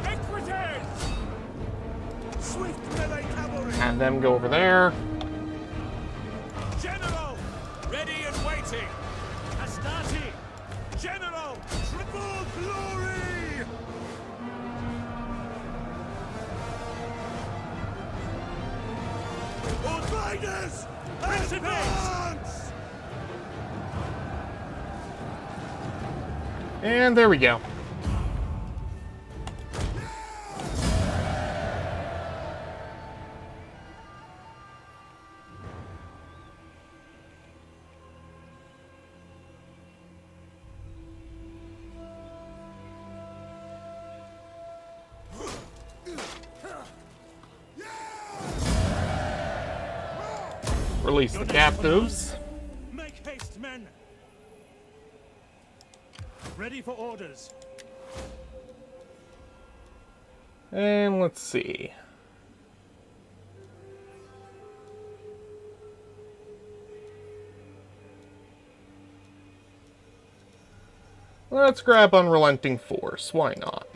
Speaker 8: Equites!
Speaker 4: Swift melee cavalry.
Speaker 1: Have them go over there.
Speaker 8: General! Ready and waiting! Astarte! General!
Speaker 4: Triple glory. All riders, advance.
Speaker 1: And there we go. Release the captives.
Speaker 8: Make haste, men! Ready for orders.
Speaker 1: And let's see. Let's grab Unrelenting Force. Why not?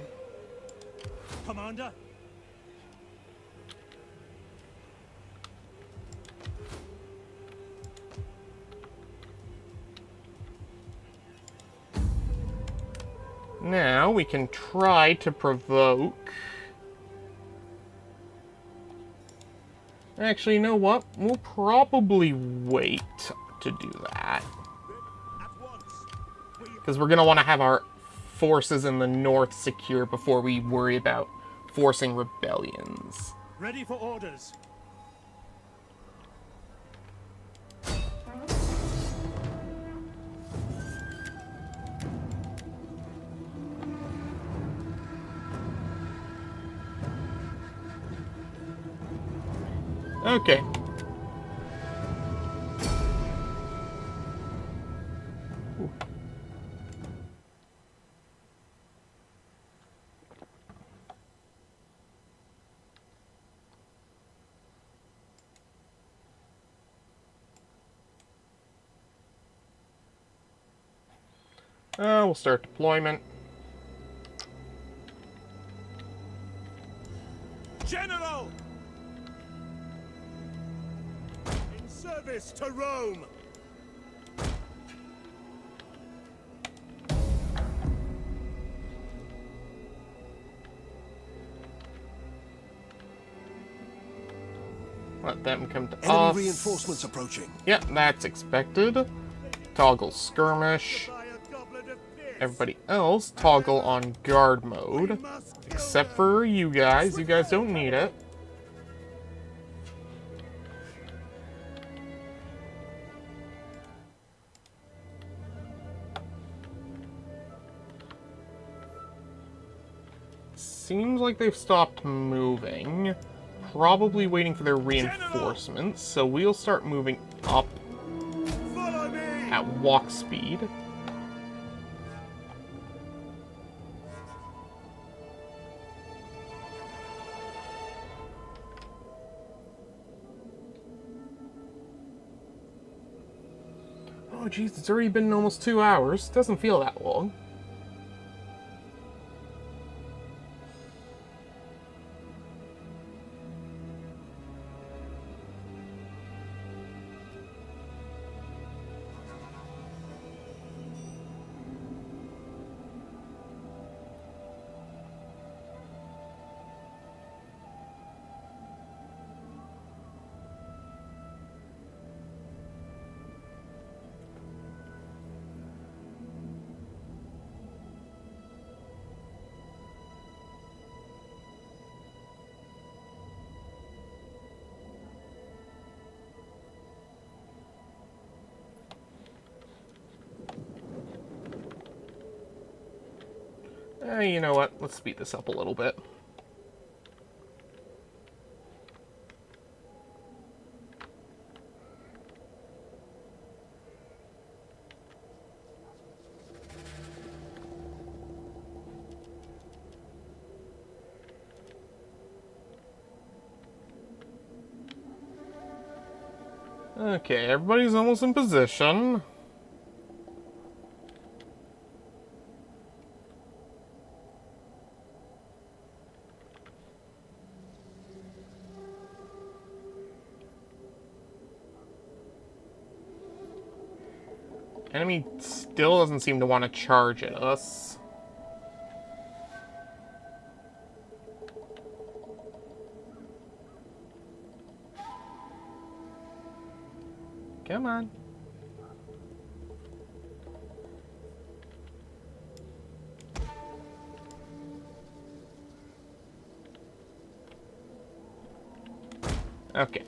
Speaker 1: Now we can try to provoke... Actually, you know what? We'll probably wait to do that. Because we're going to want to have our forces in the north secure before we worry about forcing rebellions.
Speaker 8: Ready for orders.
Speaker 1: Okay. Ooh. We'll start deployment.
Speaker 8: General!
Speaker 4: In service to Rome!
Speaker 1: Let them come to us.
Speaker 5: Enemy reinforcements approaching.
Speaker 1: Yep, that's expected. Toggle skirmish. Everybody else, toggle on guard mode. Except for you guys. You guys don't need it. Seems like they've stopped moving. Probably waiting for their reinforcements. So we'll start moving up at walk speed. Oh jeez, it's already been almost 2 hours. Doesn't feel that long. You know what? Let's speed this up a little bit. Okay, everybody's almost in position. Enemy still doesn't seem to want to charge at us. Come on. Okay.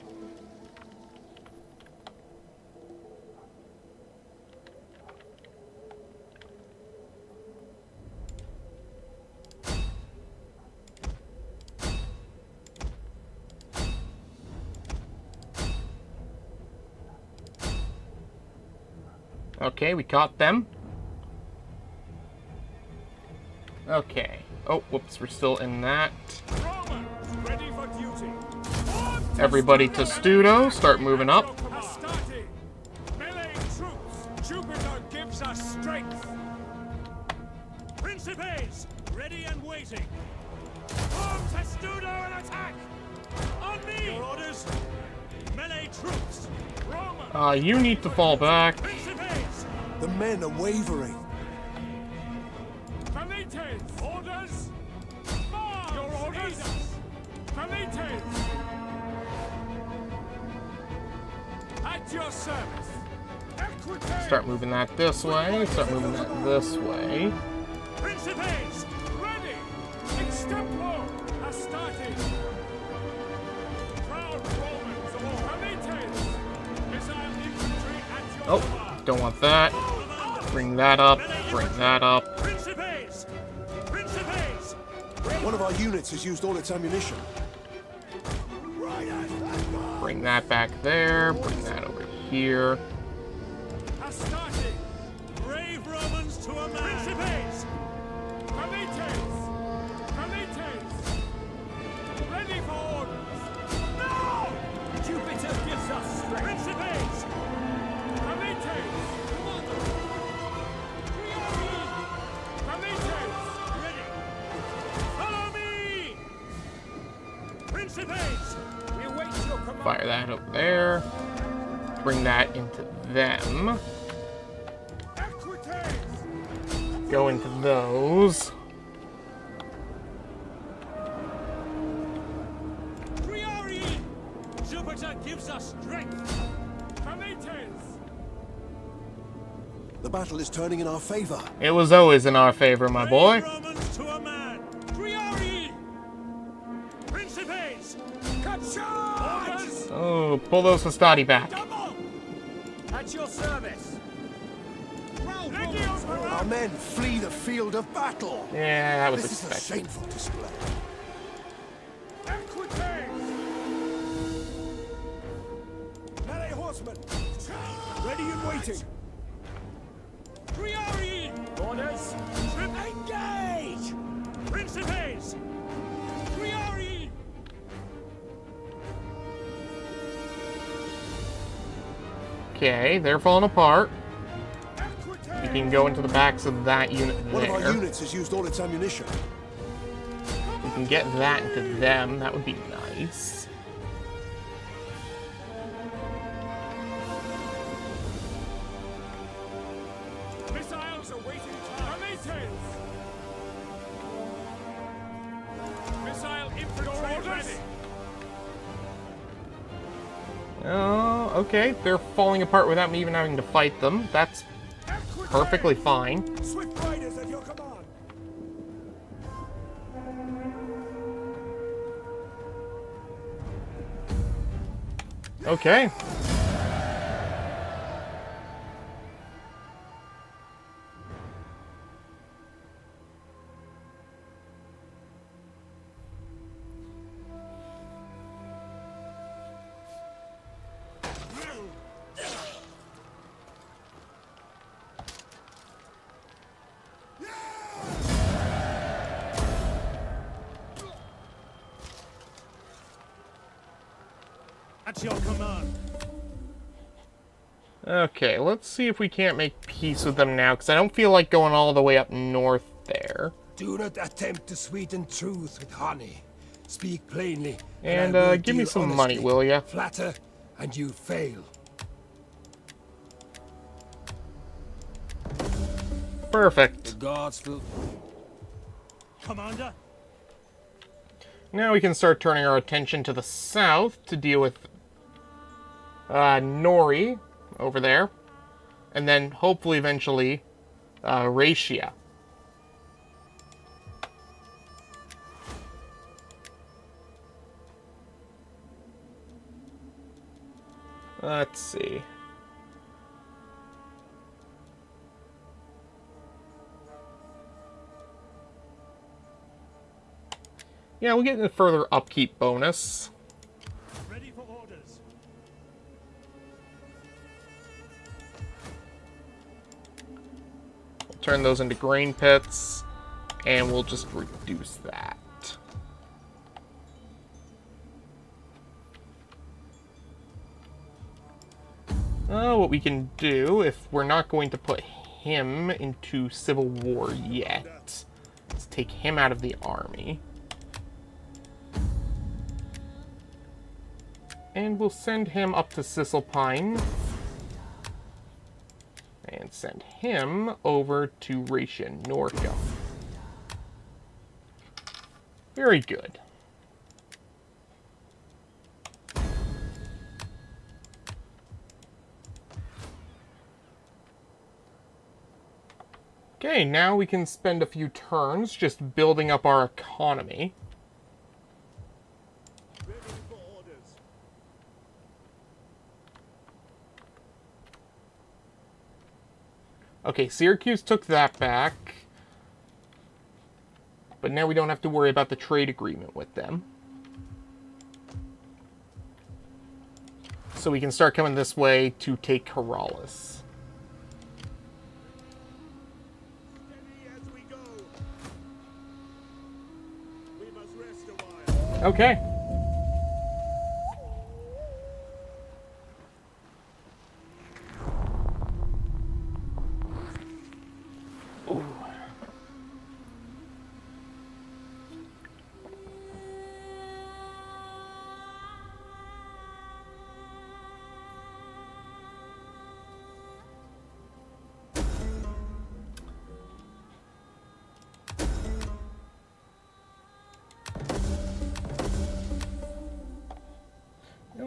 Speaker 1: Okay, we caught them. Okay. Oh, whoops, we're still in that.
Speaker 8: Romans, ready for duty.
Speaker 1: Everybody to Studo, start moving up.
Speaker 8: Astarte, melee troops, Jupiter gives us strength. Principes, ready and waiting. Form Testudo and attack. On me. Your orders. Melee troops. Roma.
Speaker 1: You need to fall back.
Speaker 8: Principes.
Speaker 5: The men are wavering.
Speaker 8: Valete. At your service.
Speaker 1: Start moving that this way. Start moving that this way.
Speaker 8: Principes, ready. Extemplo, Astarte. Proud Romans of Oramites. Missile infantry at your
Speaker 1: Oh, don't want that. Bring that up. Bring that up.
Speaker 8: Principes. Principes.
Speaker 5: One of our units has used all its ammunition.
Speaker 1: Bring that back there. Bring that over here.
Speaker 8: Astarte. Brave Romans to a man. Principes. Comites. Comites. Ready for orders. No! Jupiter gives us strength. Principes. Comites. Comites. Ready. Follow me. Principes. We await your command.
Speaker 1: Fire that over there. Bring that into them. Go into those.
Speaker 8: Jupiter gives us strength.
Speaker 5: The battle is turning in our favor.
Speaker 1: It was always in our favor, my boy.
Speaker 8: Romans to a man. Principes. Orders.
Speaker 1: Oh, pull those Hastati back.
Speaker 8: Double. At your service.
Speaker 5: Our men flee the field of battle.
Speaker 1: Yeah, that was
Speaker 5: This is a
Speaker 1: expected.
Speaker 5: shameful display.
Speaker 8: Melee horsemen. Ready and waiting. Orders. Engage. Principes.
Speaker 1: Okay, they're falling apart. You can go into the backs of that unit
Speaker 5: One of our
Speaker 1: there.
Speaker 5: units has used all its ammunition.
Speaker 1: You can get that into them. That would be nice.
Speaker 8: Missiles awaiting target. Missile infantry ready.
Speaker 1: Oh, okay. They're falling apart without me even having to fight them. That's perfectly fine.
Speaker 8: Swift riders at your command.
Speaker 1: Okay.
Speaker 8: At your command.
Speaker 1: Okay, let's see if we can't make peace with them now, because I don't feel like going all the way up north there.
Speaker 9: Do not attempt to sweeten truth with honey. Speak plainly.
Speaker 1: And
Speaker 9: I will
Speaker 1: give me
Speaker 9: deal
Speaker 1: some money,
Speaker 9: honestly.
Speaker 1: will ya?
Speaker 9: Flatter, and you fail.
Speaker 1: Perfect.
Speaker 9: The gods will...
Speaker 8: Commander.
Speaker 1: Now we can start turning our attention to the south to deal with Nori over there. And then hopefully eventually Raetia. Let's see. Yeah, we'll get a further upkeep bonus.
Speaker 8: Ready for orders.
Speaker 1: We'll turn those into grain pits, and we'll just reduce that. What we can do, if we're not going to put him into civil war yet, let's take him out of the army. And we'll send him up to Cisalpine. And send him over to Raetia Norca. Very good. Okay, now we can spend a few turns just building up our economy.
Speaker 4: Ready for orders.
Speaker 1: Okay, Syracuse took that back. But now we don't have to worry about the trade agreement with them. So we can start coming this way to take Corrales. Okay. Ooh.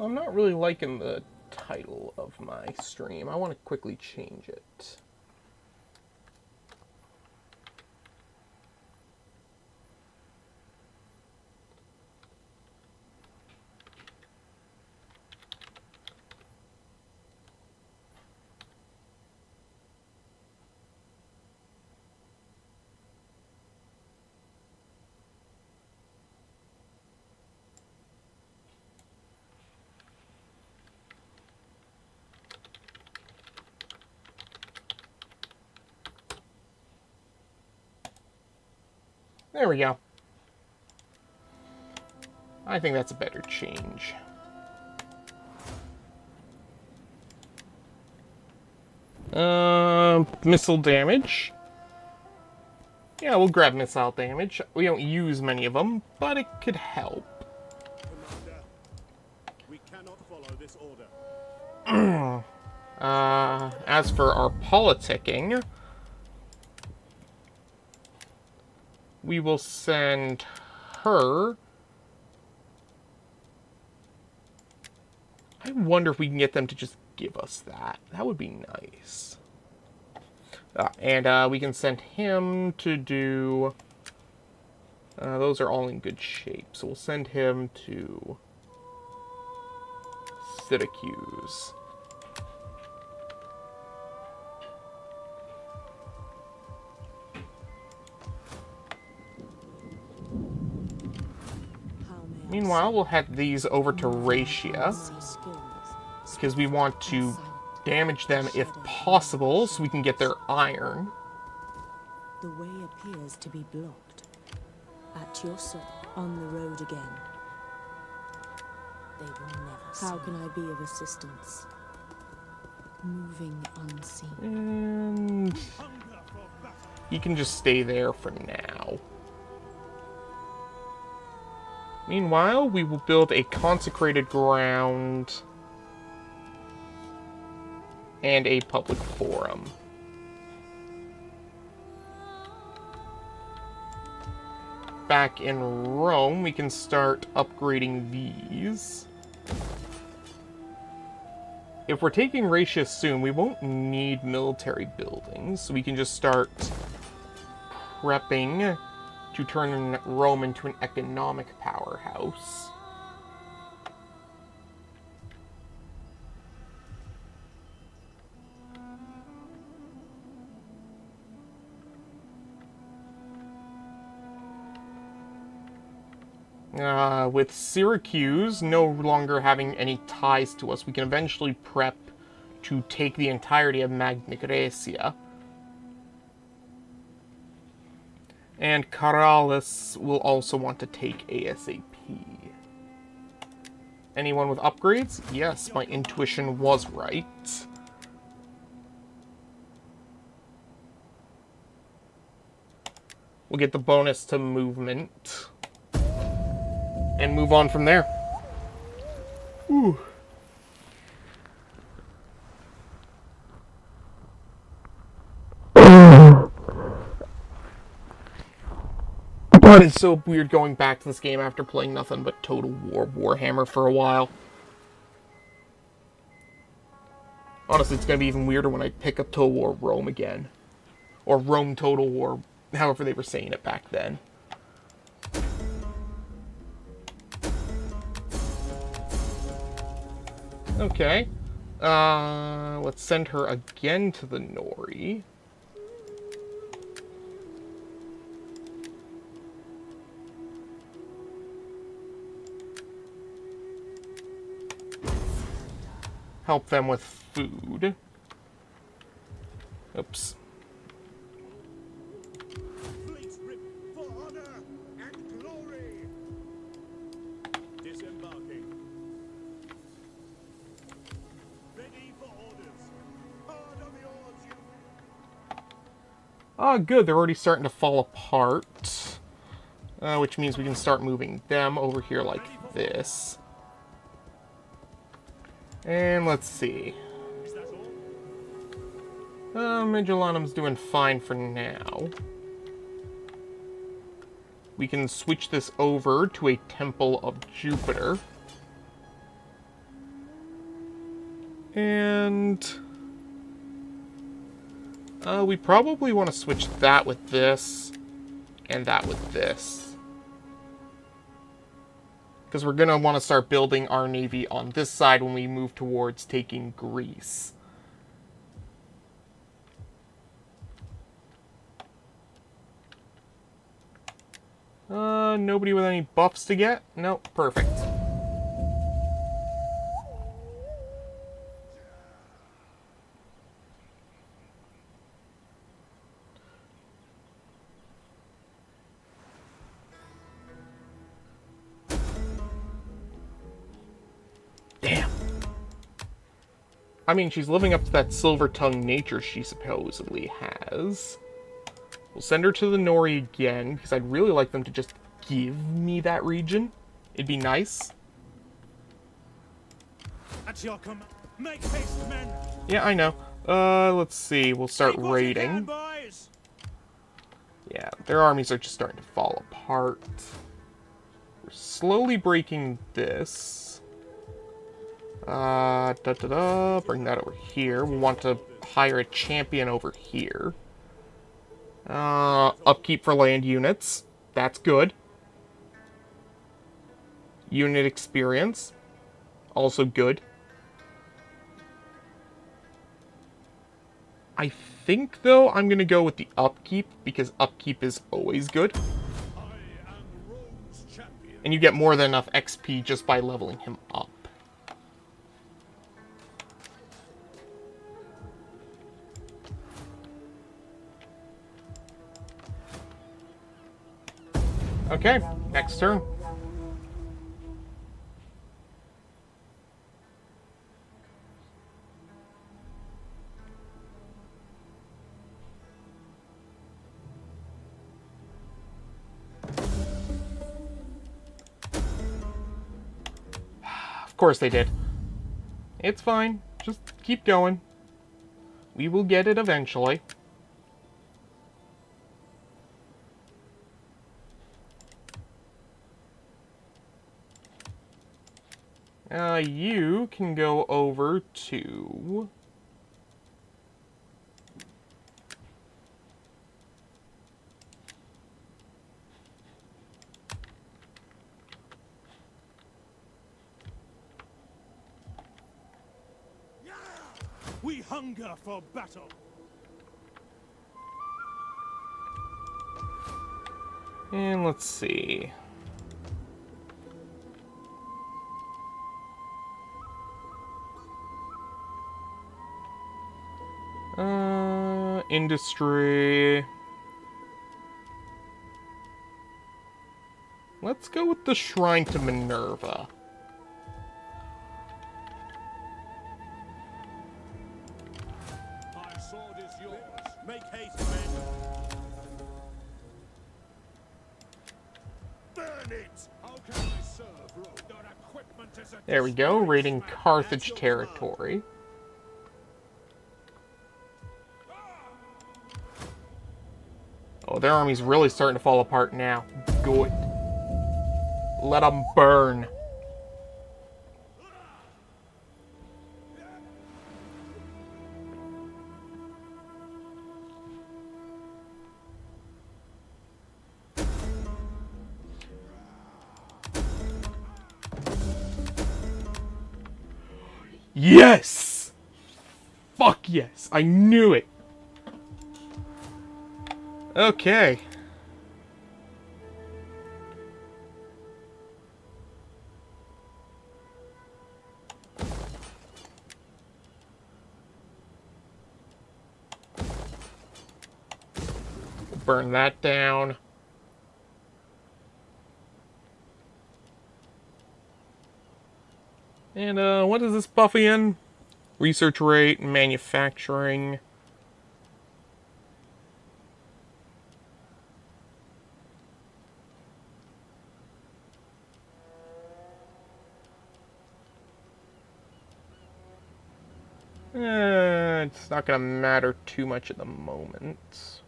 Speaker 1: I'm not really liking the title of my stream. I want to quickly change it. There we go. I think that's a better change. Missile damage. Yeah, we'll grab missile damage. We don't use many of them, but it could help.
Speaker 4: Commander, we cannot follow this order.
Speaker 1: As for our politicking, we will send her. I wonder if we can get them to just give us that. That would be nice. And we can send him to do... those are all in good shape. So we'll send him to Syracuse. Meanwhile, we'll head these over to Raetia, because we want to damage them if possible, so we can get their iron.
Speaker 3: The way appears to be blocked. At your side, on the road again. They will never. How can I be of assistance? Moving unseen.
Speaker 1: And he can just stay there for now. Meanwhile, we will build a consecrated ground and a public forum. Back in Rome, we can start upgrading these. If we're taking Raetia soon, we won't need military buildings, so we can just start prepping to turn Rome into an economic powerhouse. With Syracuse no longer having any ties to us, we can eventually prep to take the entirety of Magna Graecia. And Corrales will also want to take ASAP. Anyone with upgrades? Yes, my intuition was right. We'll get the bonus to movement. And move on from there. Ooh. God, it's so weird going back to this game after playing nothing but Total War Warhammer for a while. Honestly, it's gonna be even weirder when I pick up Total War Rome again. Or Rome Total War, however they were saying it back then. Okay. Let's send her again to the Nori. Help them with food. Oops.
Speaker 4: Fleets rip for honor and glory. Disembarking. Ready for orders. Hard on the oars, you.
Speaker 1: Ah, good. They're already starting to fall apart. Which means we can start moving them over here like this. And let's see. Magellanum's doing fine for now. We can switch this over to a Temple of Jupiter. And we probably want to switch that with this and that with this. Because we're going to want to start building our navy on this side when we move towards taking Greece. Nobody with any buffs to get? Nope, perfect. Damn. I mean, she's living up to that silver-tongued nature she supposedly has. We'll send her to the Nori again, because I'd really like them to just give me that region. It'd be nice.
Speaker 8: At your command. Make haste, men.
Speaker 1: Yeah, I know. Let's see. We'll start raiding. Yeah, their armies are just starting to fall apart. We're slowly breaking this. Bring that over here. We want to hire a champion over here. Upkeep for land units. That's good. Unit experience. Also good. I think, though, I'm going to go with the upkeep, because upkeep is always good. And you get more than enough XP just by leveling him up. Okay, next turn. Of course they did. It's fine. Just keep going. We will get it eventually. You can go over to...
Speaker 8: We hunger for battle.
Speaker 1: And let's see. Industry. Let's go with the Shrine to Minerva.
Speaker 8: My sword is yours. Make haste, men. Burn it! How can I serve, Rome? Your equipment is a
Speaker 1: There we go, raiding Carthage territory. Oh, their army's really starting to fall apart now. Good. Let them burn. Yes! Fuck yes! I knew it! Okay. Burn that down. And, what is this buff again? Research rate, manufacturing. It's not gonna matter too much at the moment.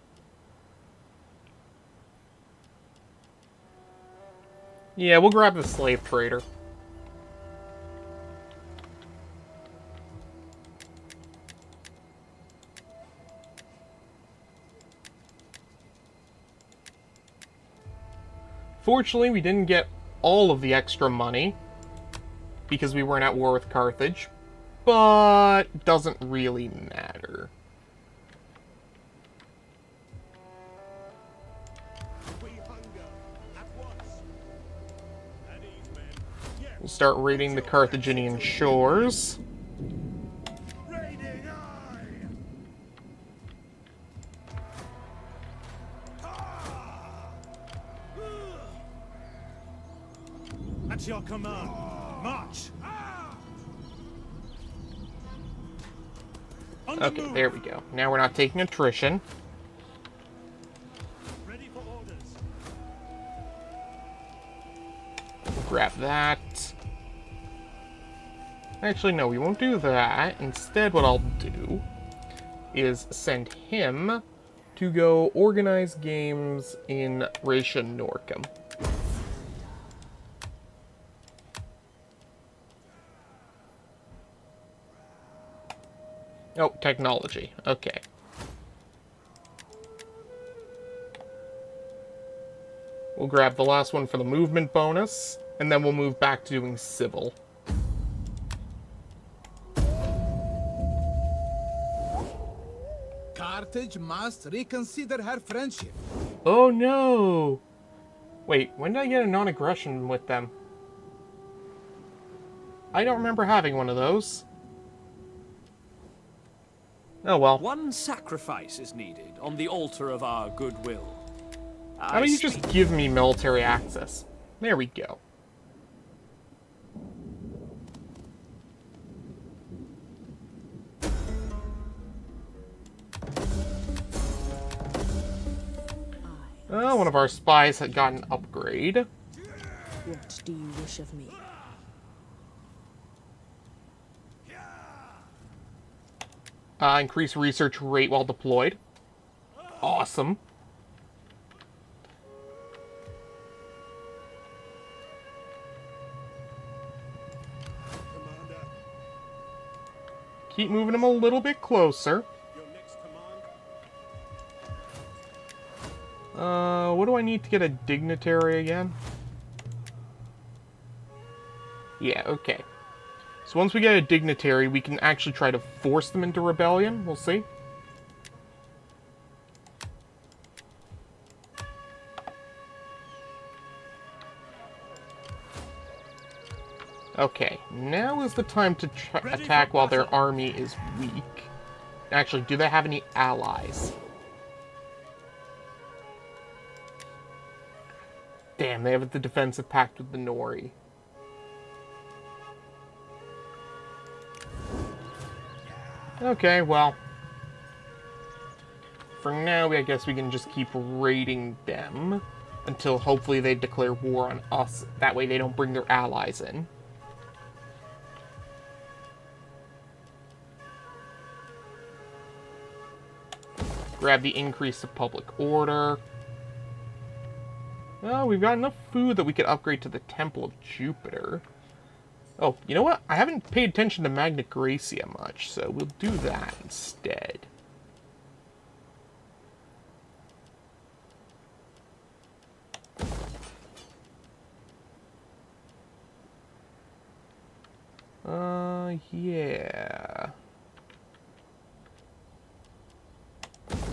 Speaker 1: Yeah, we'll grab the slave trader. Fortunately, we didn't get all of the extra money because we weren't at war with Carthage, but it doesn't really matter. We'll start raiding the Carthaginian shores.
Speaker 8: At your command, march!
Speaker 1: Okay, there we go. Now we're not taking attrition.
Speaker 8: Ready for orders.
Speaker 1: We'll grab that. Actually, no, we won't do that. Instead, what I'll do is send him to go organize games in Raetia Noricum. Oh, technology. Okay. We'll grab the last one for the movement bonus, and then we'll move back to doing civil.
Speaker 9: Carthage must reconsider her friendship.
Speaker 1: Oh no! Wait, when did I get a non-aggression with them? I don't remember having one of those. Oh well.
Speaker 6: One sacrifice is needed on the altar of our goodwill.
Speaker 1: How about you just give me military access? There we go. One of our spies had got an upgrade.
Speaker 3: What do you wish of me?
Speaker 1: Increase research rate while deployed. Awesome.
Speaker 4: Commander.
Speaker 1: Keep moving him a little bit closer.
Speaker 4: Your next command.
Speaker 1: What do I need to get a dignitary again? Yeah, okay. So once we get a dignitary, we can actually try to force them into rebellion. We'll see. Okay, now is the time to attack while their army is weak. Actually, do they have any allies? Damn, they have the defensive pact with the Nori. Okay, well. For now, I guess we can just keep raiding them until hopefully they declare war on us. That way they don't bring their allies in. Grab the increase of public order. Oh, we've got enough food that we could upgrade to the Temple of Jupiter. Oh, you know what? I haven't paid attention to Magna Graecia much, so we'll do that instead. Yeah.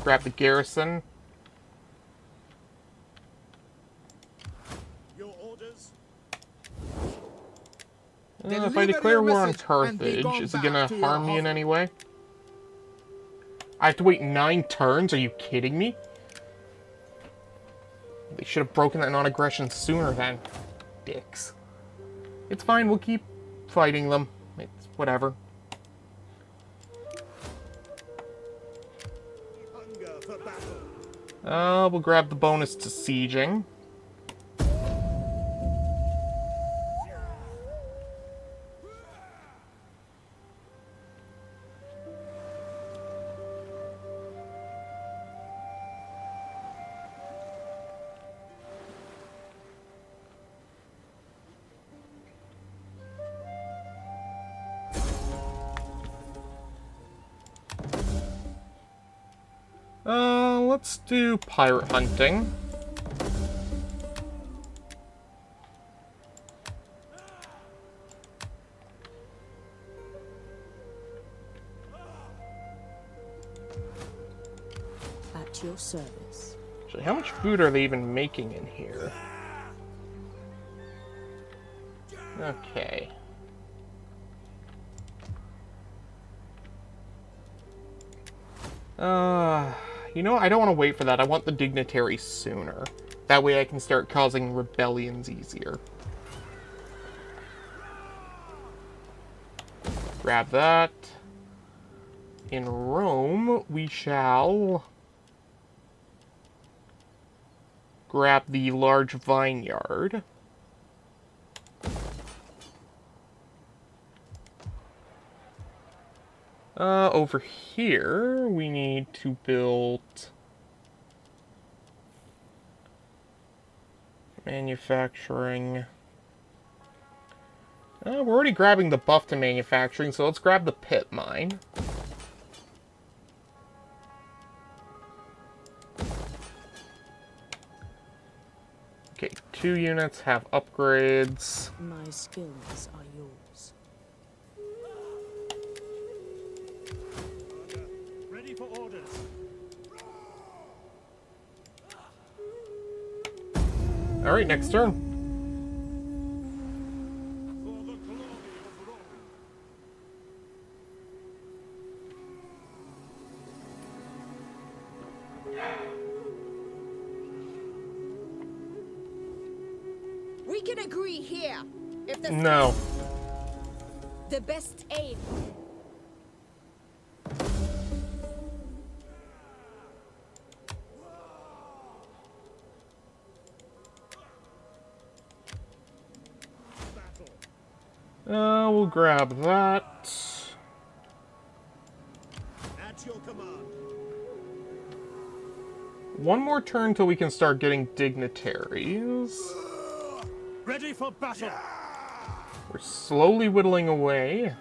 Speaker 1: Grab the garrison.
Speaker 4: Your orders?
Speaker 1: If I declare war on Carthage, is it gonna harm me in any way? I have to wait 9 turns? Are you kidding me? They should have broken that non-aggression sooner then. Dicks. It's fine, we'll keep fighting them. It's whatever.
Speaker 4: Hunger for battle.
Speaker 1: We'll grab the bonus to sieging. Let's do pirate hunting.
Speaker 3: At your service.
Speaker 1: Actually, how much food are they even making in here? Okay. You know, I don't want to wait for that. I want the dignitary sooner. That way I can start causing rebellions easier. Grab that. In Rome, we shall grab the large vineyard. Over here, we need to build manufacturing. We're already grabbing the buff to manufacturing, so let's grab the pit mine. Okay, 2 units have upgrades.
Speaker 3: My skills are yours.
Speaker 8: Ready for orders.
Speaker 1: Alright, next turn.
Speaker 8: For the glory of Rome.
Speaker 10: We can agree here. If the
Speaker 1: No.
Speaker 10: the best aim.
Speaker 1: We'll grab that.
Speaker 4: At your command.
Speaker 1: One more turn till we can start getting dignitaries.
Speaker 8: Ready for battle.
Speaker 1: We're slowly whittling away.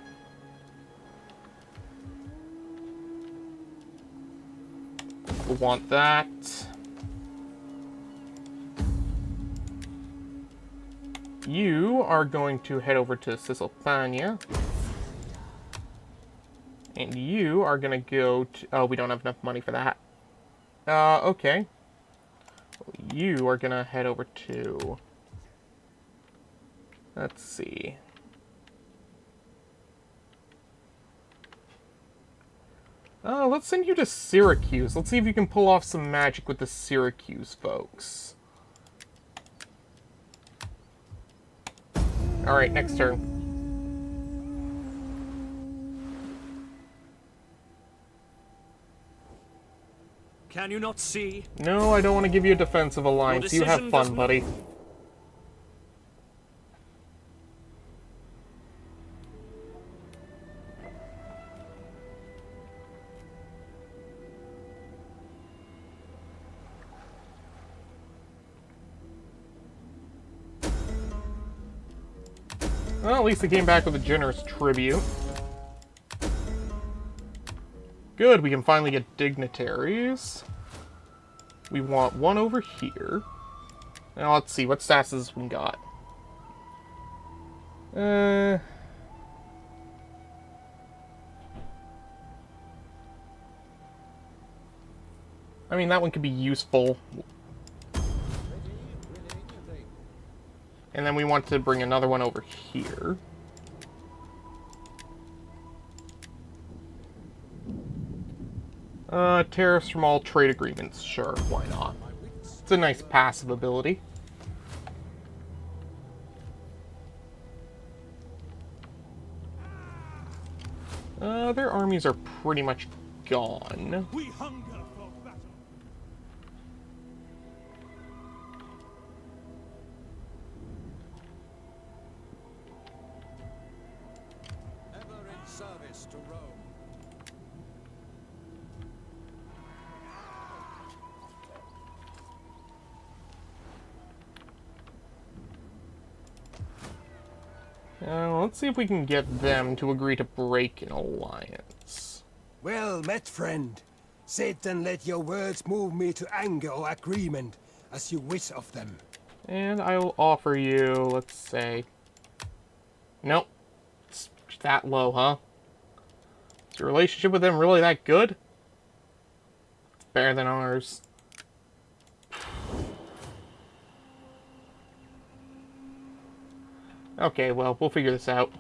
Speaker 1: We'll want that. You are going to head over to Cisalpania. And you are going to go to... Oh, we don't have enough money for that. Okay. You are going to head over to... Let's see. Let's send you to Syracuse. Let's see if you can pull off some magic with the Syracuse folks. Alright, next turn.
Speaker 6: Can you not see?
Speaker 1: No, I don't want to give you a defensive alliance. You have fun, buddy. Well, at least they came back with a generous tribute. Good, we can finally get dignitaries. We want one over here. Now, let's see, what stats has this one got? I mean, that one could be useful. And then we want to bring another one over here. Tariffs from all trade agreements. Sure, why not? It's a nice passive ability. Their armies are pretty much gone.
Speaker 8: We hunger for battle.
Speaker 7: Ever in service to Rome.
Speaker 1: Let's see if we can get them to agree to break an alliance.
Speaker 9: Well met, friend. Sit and let your words move me to anger or agreement, as you wish of them.
Speaker 1: And I will offer you, let's say... Nope. It's that low, huh? Is your relationship with them really that good? It's better than ours. Okay, well, we'll figure this out.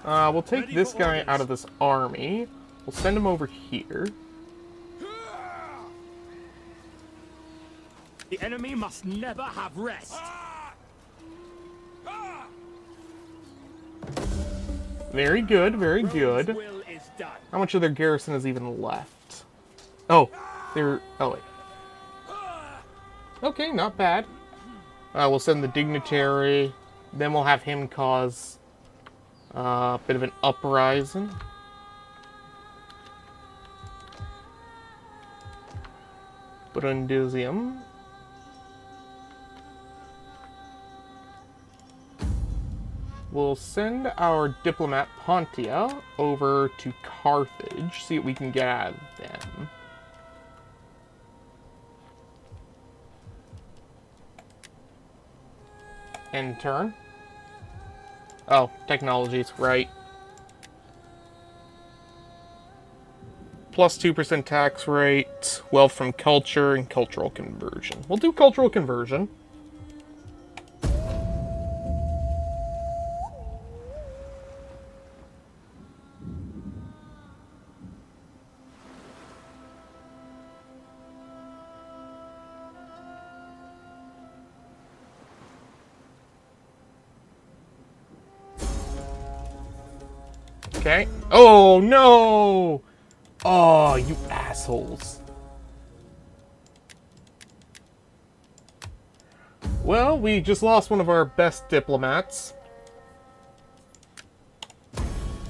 Speaker 1: We'll take this guy out of this army. We'll send him over here.
Speaker 8: The enemy must never have rest.
Speaker 1: Very good, very good.
Speaker 8: Will is done.
Speaker 1: How much of their garrison is even left? Oh, they're... Oh, wait. Okay, not bad. We'll send the dignitary. Then we'll have him cause a bit of an uprising. Brundisium. We'll send our diplomat Pontia over to Carthage, see what we can get out of them. End turn. Oh, technologies, right. Plus 2% tax rate, wealth from culture, and cultural conversion. We'll do cultural conversion. Okay. Oh, no! Oh, you assholes. Well, we just lost one of our best diplomats.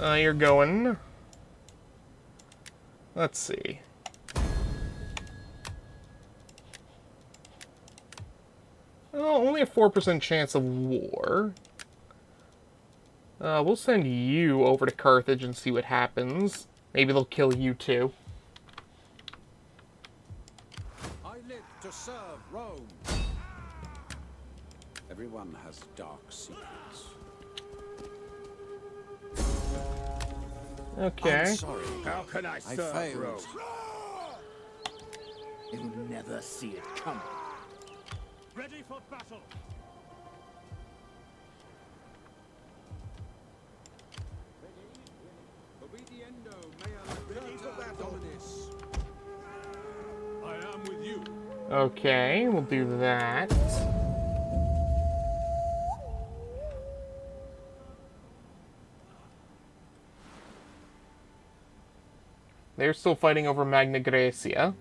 Speaker 1: You're going... Let's see. Oh, only a 4% chance of war. We'll send you over to Carthage and see what happens. Maybe they'll kill you too.
Speaker 7: I live to serve Rome. Everyone has dark secrets.
Speaker 1: Okay.
Speaker 7: I'm sorry.
Speaker 8: How can I serve Rome?
Speaker 7: You'll never see it coming.
Speaker 8: Ready for battle. I am with you.
Speaker 1: Okay, we'll do that. They're still fighting over Magna Graecia.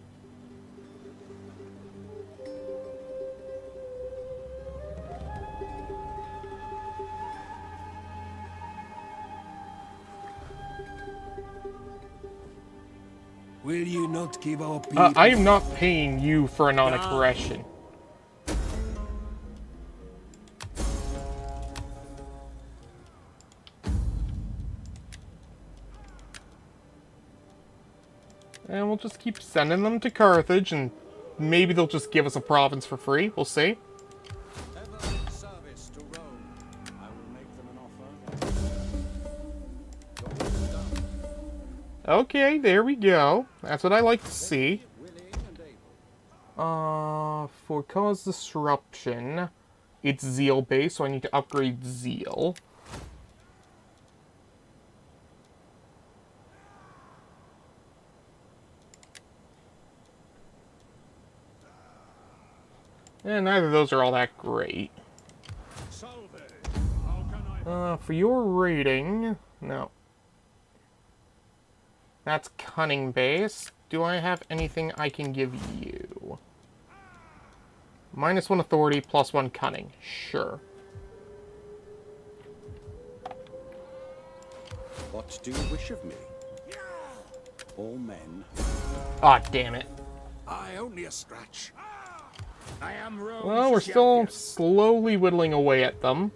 Speaker 9: Will you not give our people...
Speaker 1: I am not paying you for a non-aggression. And we'll just keep sending them to Carthage, and maybe they'll just give us a province for free. We'll see.
Speaker 7: Ever in service to Rome. I will make them an offer.
Speaker 1: Okay, there we go. That's what I like to see. For cause disruption, it's zeal based, so I need to upgrade zeal. And neither of those are all that great. For your rating, no. That's cunning based. Do I have anything I can give you? -1 authority, +1 cunning. Sure.
Speaker 7: What do you wish of me? All men.
Speaker 1: Ah, damn it.
Speaker 4: I only a scratch. I am Rome's
Speaker 1: well, we're still slowly whittling away at them.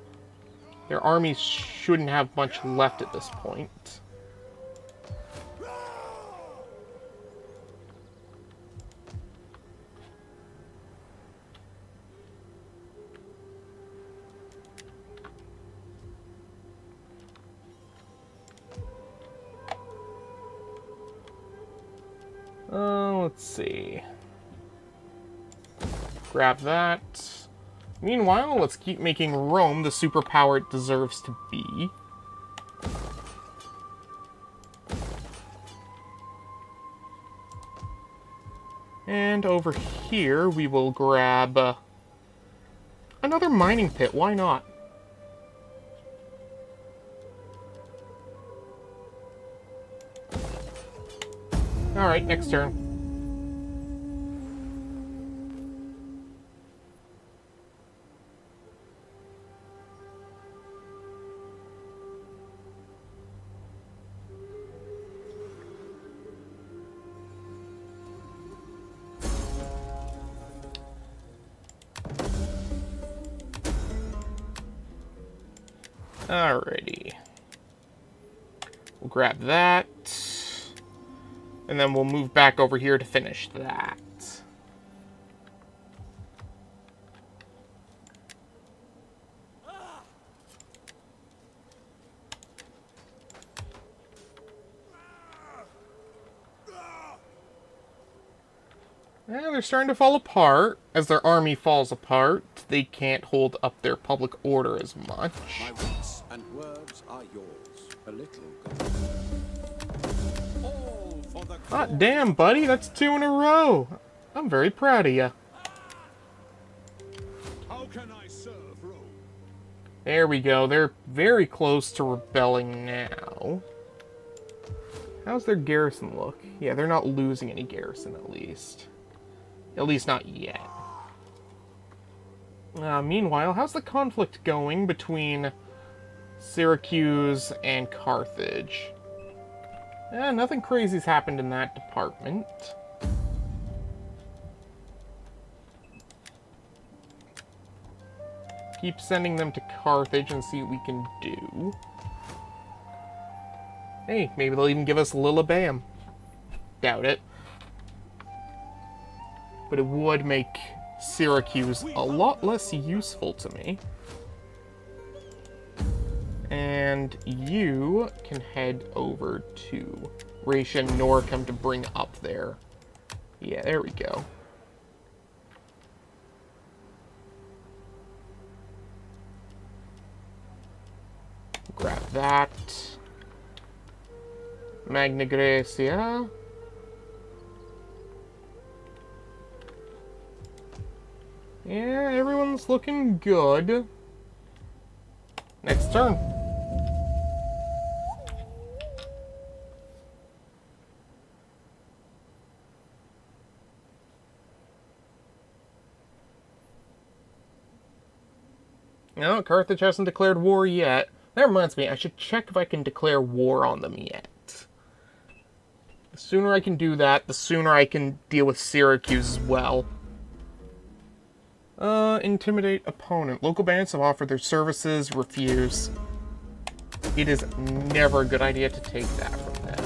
Speaker 1: Their armies shouldn't have much left at this point. Let's see. Grab that. Meanwhile, let's keep making Rome the superpower it deserves to be. And over here, we will grab another mining pit. Why not? Alright, next turn. Alrighty. We'll grab that. And then we'll move back over here to finish that. Yeah, they're starting to fall apart. As their army falls apart, they can't hold up their public order as much.
Speaker 7: My wits and words are yours. A little all for the
Speaker 1: Ah, damn, buddy, that's 2 in a row. I'm very proud of you.
Speaker 8: How can I serve Rome?
Speaker 1: There we go. They're very close to rebelling now. How's their garrison look? Yeah, they're not losing any garrison, at least. At least not yet. Meanwhile, how's the conflict going between Syracuse and Carthage? Nothing crazy's happened in that department. Keep sending them to Carthage and see what we can do. Hey, maybe they'll even give us Lilibam. Doubt it. But it would make Syracuse a lot less useful to me. And you can head over to Raetia and Noricum to bring up there. Yeah, there we go. Grab that. Magna Graecia. Yeah, everyone's looking good. Next turn. No, Carthage hasn't declared war yet. That reminds me, I should check if I can declare war on them yet. The sooner I can do that, the sooner I can deal with Syracuse as well. Intimidate opponent. Local bandits have offered their services. Refuse. It is never a good idea to take that from them.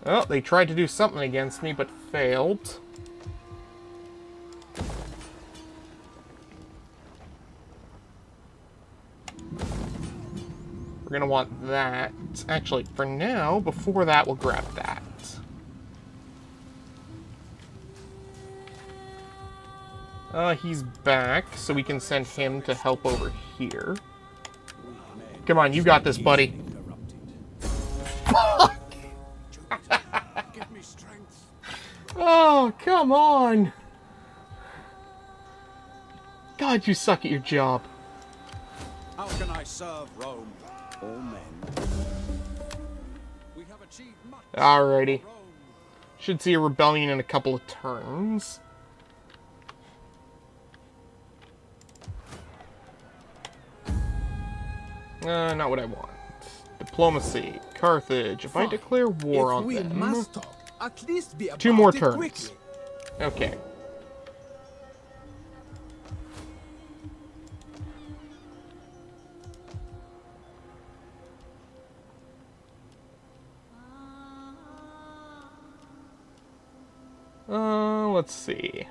Speaker 1: Well, they tried to do something against me, but failed. We're gonna want that. Actually, for now, before that, we'll grab that. He's back, so we can send him to help over here. Come on, you got this, buddy. Fuck!
Speaker 7: Give me strength.
Speaker 1: Oh, come on! God, you suck at your job.
Speaker 7: How can I serve Rome? All men. We have achieved much.
Speaker 1: Alrighty. Should see a rebellion in a couple of turns. Not what I want. Diplomacy. Carthage. If I declare war on them...
Speaker 9: must talk, at least be
Speaker 1: 2 more
Speaker 9: about it
Speaker 1: turns.
Speaker 9: quickly.
Speaker 1: Okay. Let's see.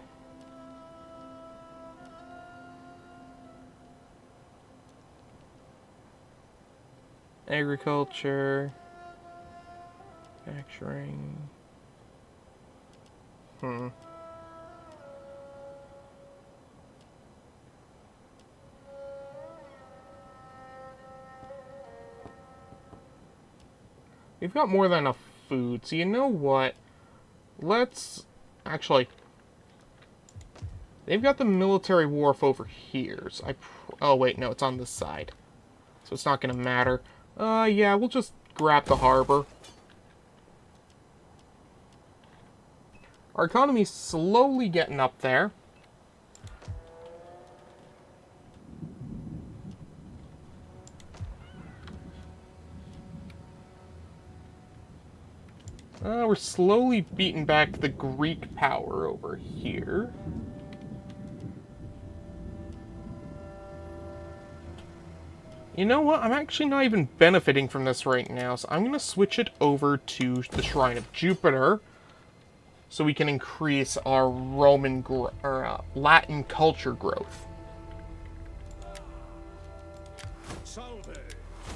Speaker 1: Agriculture. Manufacturing. We've got more than enough food, so you know what? Let's... Actually... They've got the military wharf over here, so oh wait, no, it's on this side. So it's not gonna matter. Yeah, we'll just grab the harbor. Our economy's slowly getting up there. We're slowly beating back the Greek power over here. You know what? I'm actually not even benefiting from this right now, so I'm going to switch it over to the Shrine of Jupiter so we can increase our Latin culture growth.
Speaker 8: Salve.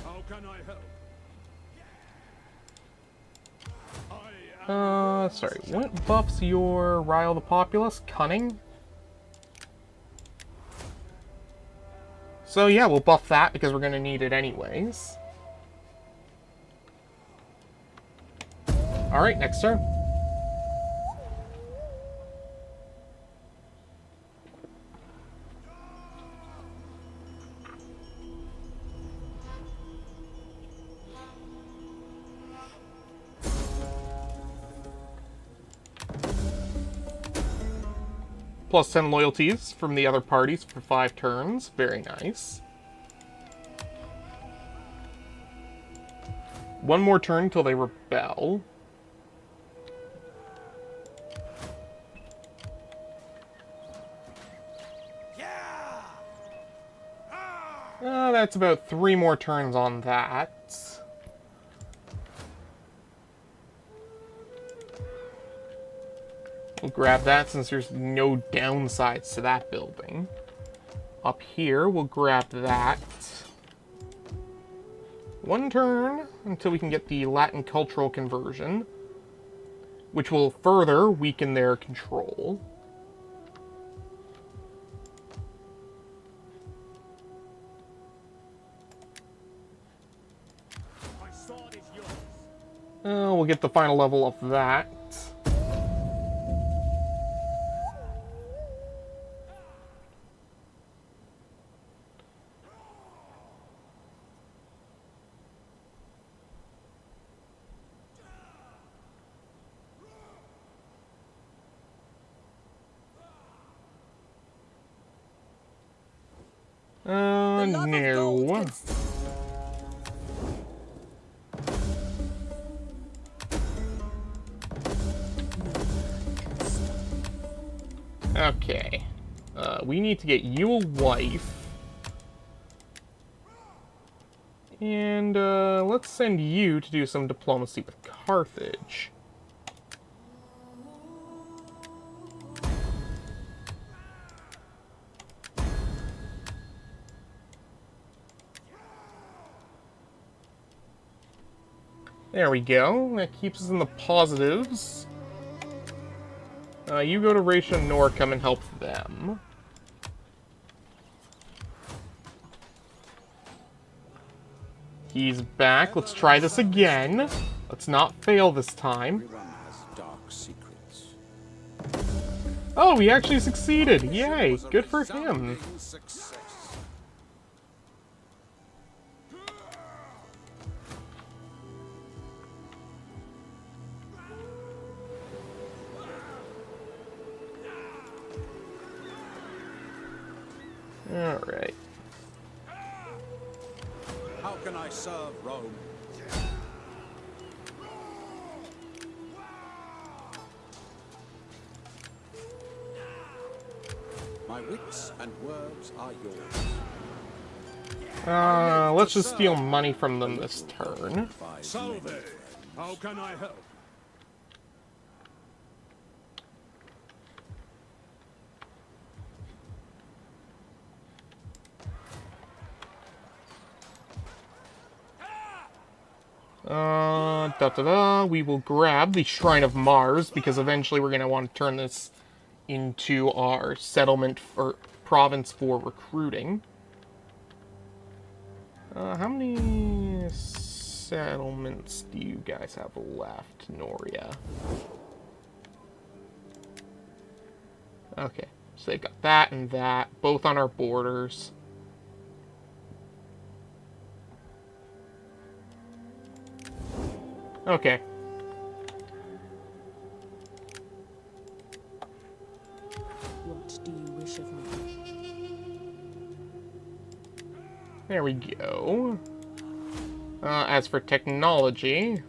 Speaker 8: How can I help?
Speaker 1: Sorry. What buffs your Rile the Populace? Cunning? So yeah, we'll buff that because we're going to need it anyways. Alright, next turn. Plus 10 loyalties from the other parties for 5 turns. Very nice. 1 more turn until they rebel. That's about 3 more turns on that. We'll grab that since there's no downsides to that building. Up here, we'll grab that. 1 turn until we can get the Latin cultural conversion, which will further weaken their control. We'll get the final level of that. No. Okay. We need to get you a wife. And, let's send you to do some diplomacy with Carthage. There we go. That keeps us in the positives. You go to Raisha Nor, come and help them. He's back. Let's try this again. Let's not fail this time.
Speaker 7: Everyone has dark secrets.
Speaker 1: Oh, he actually succeeded! Yay! Good for him.
Speaker 7: Success.
Speaker 1: Alright.
Speaker 7: How can I serve Rome? My wits and words are yours.
Speaker 1: Let's just steal money from them this turn.
Speaker 8: Salve! How can I help?
Speaker 1: We will grab the Shrine of Mars, because eventually we're going to want to turn this into our settlement for province for recruiting. How many settlements do you guys have left, Noria? Okay, so they've got that and that, both on our borders. Okay.
Speaker 3: What do you wish of me?
Speaker 1: There we go. As for technology,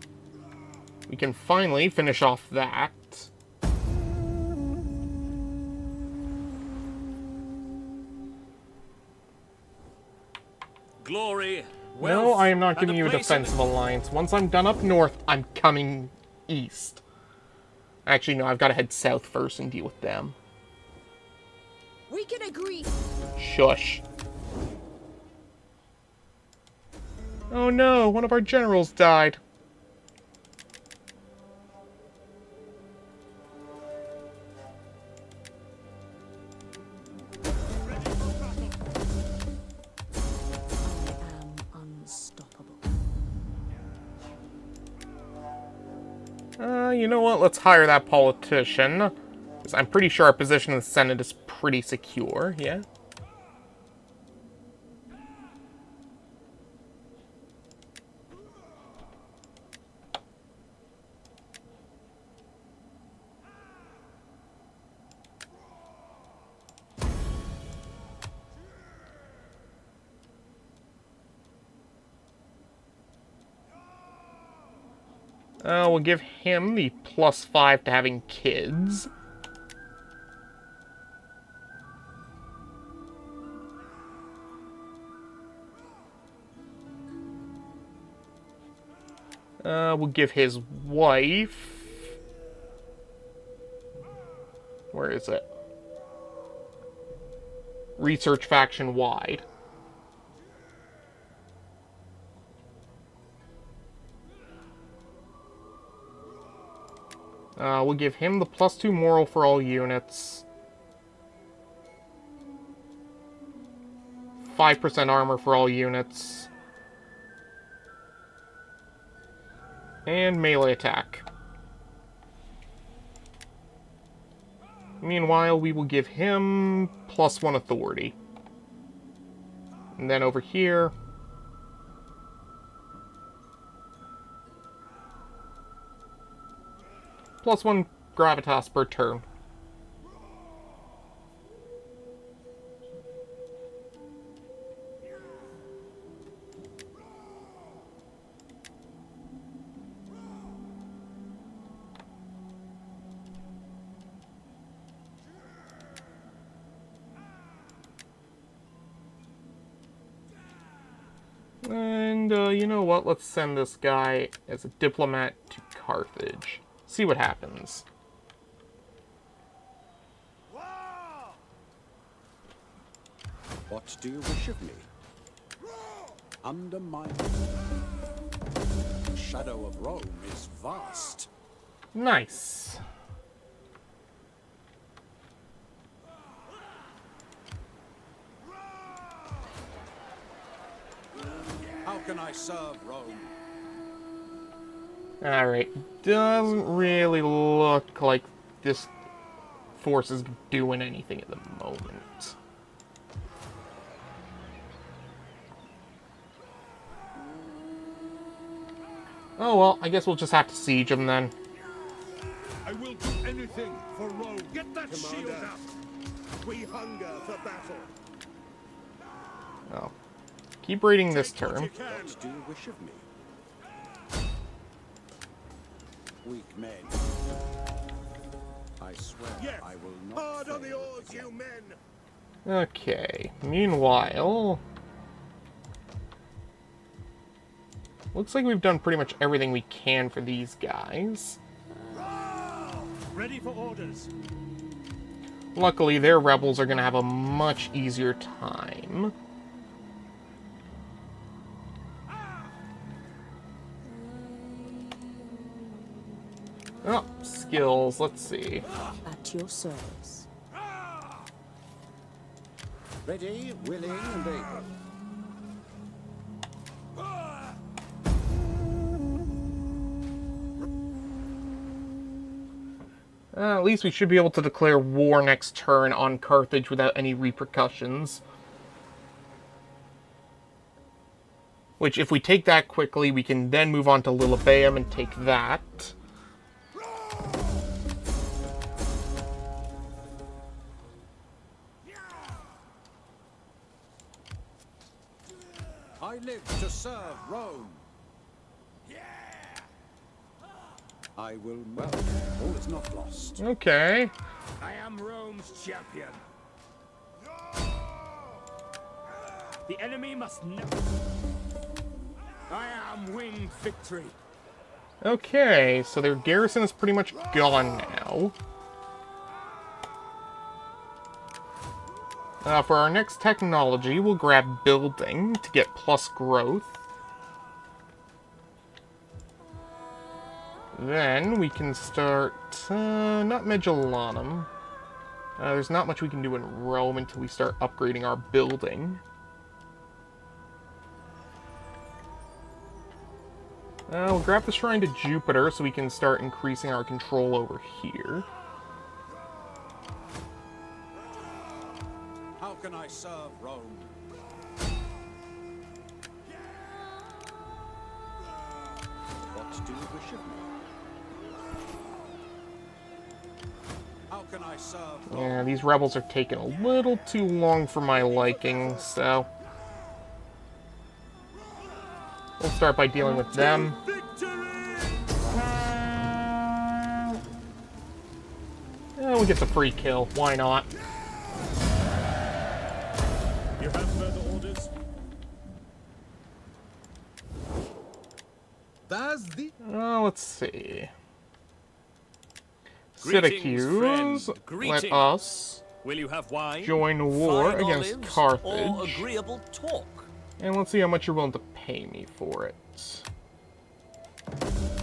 Speaker 1: we can finally finish off that.
Speaker 6: Glory.
Speaker 1: No, I am not giving you a defensive alliance. Once I'm done up north, I'm coming east. Actually, no, I've got to head south first and deal with them.
Speaker 10: We can agree.
Speaker 1: Shush. Oh no, one of our generals died. You know what? Let's hire that politician. Because I'm pretty sure our position in the Senate is pretty secure, yeah? We'll give him the +5 to having kids. We'll give his wife... Where is it? Research faction wide. We'll give him the +2 moral for all units. 5% armor for all units. And melee attack. Meanwhile, we will give him +1 authority. And then over here... +1 gravitas per turn. And, you know what? Let's send this guy as a diplomat to Carthage. See what happens.
Speaker 7: What do you wish of me? Under my shadow of Rome is vast.
Speaker 1: Nice.
Speaker 7: How can I serve Rome?
Speaker 1: Alright, doesn't really look like this force is doing anything at the moment. Oh well, I guess we'll just have to siege them then.
Speaker 8: I will do anything for Rome. Get that
Speaker 4: Commander,
Speaker 8: shield up.
Speaker 4: we hunger for battle.
Speaker 1: Oh. Keep reading this
Speaker 8: Take what
Speaker 1: term.
Speaker 8: you can.
Speaker 7: What do you wish of me? Weak men. I swear
Speaker 4: Yes,
Speaker 7: I will not
Speaker 4: hard on the
Speaker 7: fail
Speaker 4: oars,
Speaker 7: again.
Speaker 4: you men.
Speaker 1: Okay. Meanwhile, looks like we've done pretty much everything we can for these guys.
Speaker 8: Ready for orders.
Speaker 1: Luckily, their rebels are going to have a much easier time. Oh, skills. Let's see.
Speaker 3: At your service.
Speaker 7: Ready, willing, and able.
Speaker 1: At least we should be able to declare war next turn on Carthage without any repercussions. Which, if we take that quickly, we can then move on to Lilybaeum and take that.
Speaker 7: I live to serve Rome. I will, well, all is not lost.
Speaker 1: Okay.
Speaker 8: I am Rome's champion. The enemy must never. I am winged victory.
Speaker 1: Okay, so their garrison is pretty much gone now. For our next technology, we'll grab building to get plus growth. Then we can start, not Megellanum. There's not much we can do in Rome until we start upgrading our building. We'll grab the Shrine to Jupiter so we can start increasing our control over here.
Speaker 7: How can I serve Rome? What do you wish of me? How can I serve Rome?
Speaker 1: Yeah, these rebels are taking a little too long for my liking, so we'll start by dealing with them. We'll get the free kill. Why not?
Speaker 8: You have further orders?
Speaker 1: Let's see.
Speaker 6: Greetings,
Speaker 1: Syracuse,
Speaker 6: friend.
Speaker 1: let
Speaker 6: Greetings.
Speaker 1: us
Speaker 6: Will you have wine?
Speaker 1: join war
Speaker 6: Fine
Speaker 1: against
Speaker 6: olives,
Speaker 1: Carthage.
Speaker 6: or agreeable talk?
Speaker 1: And let's see how much you're willing to pay me for it.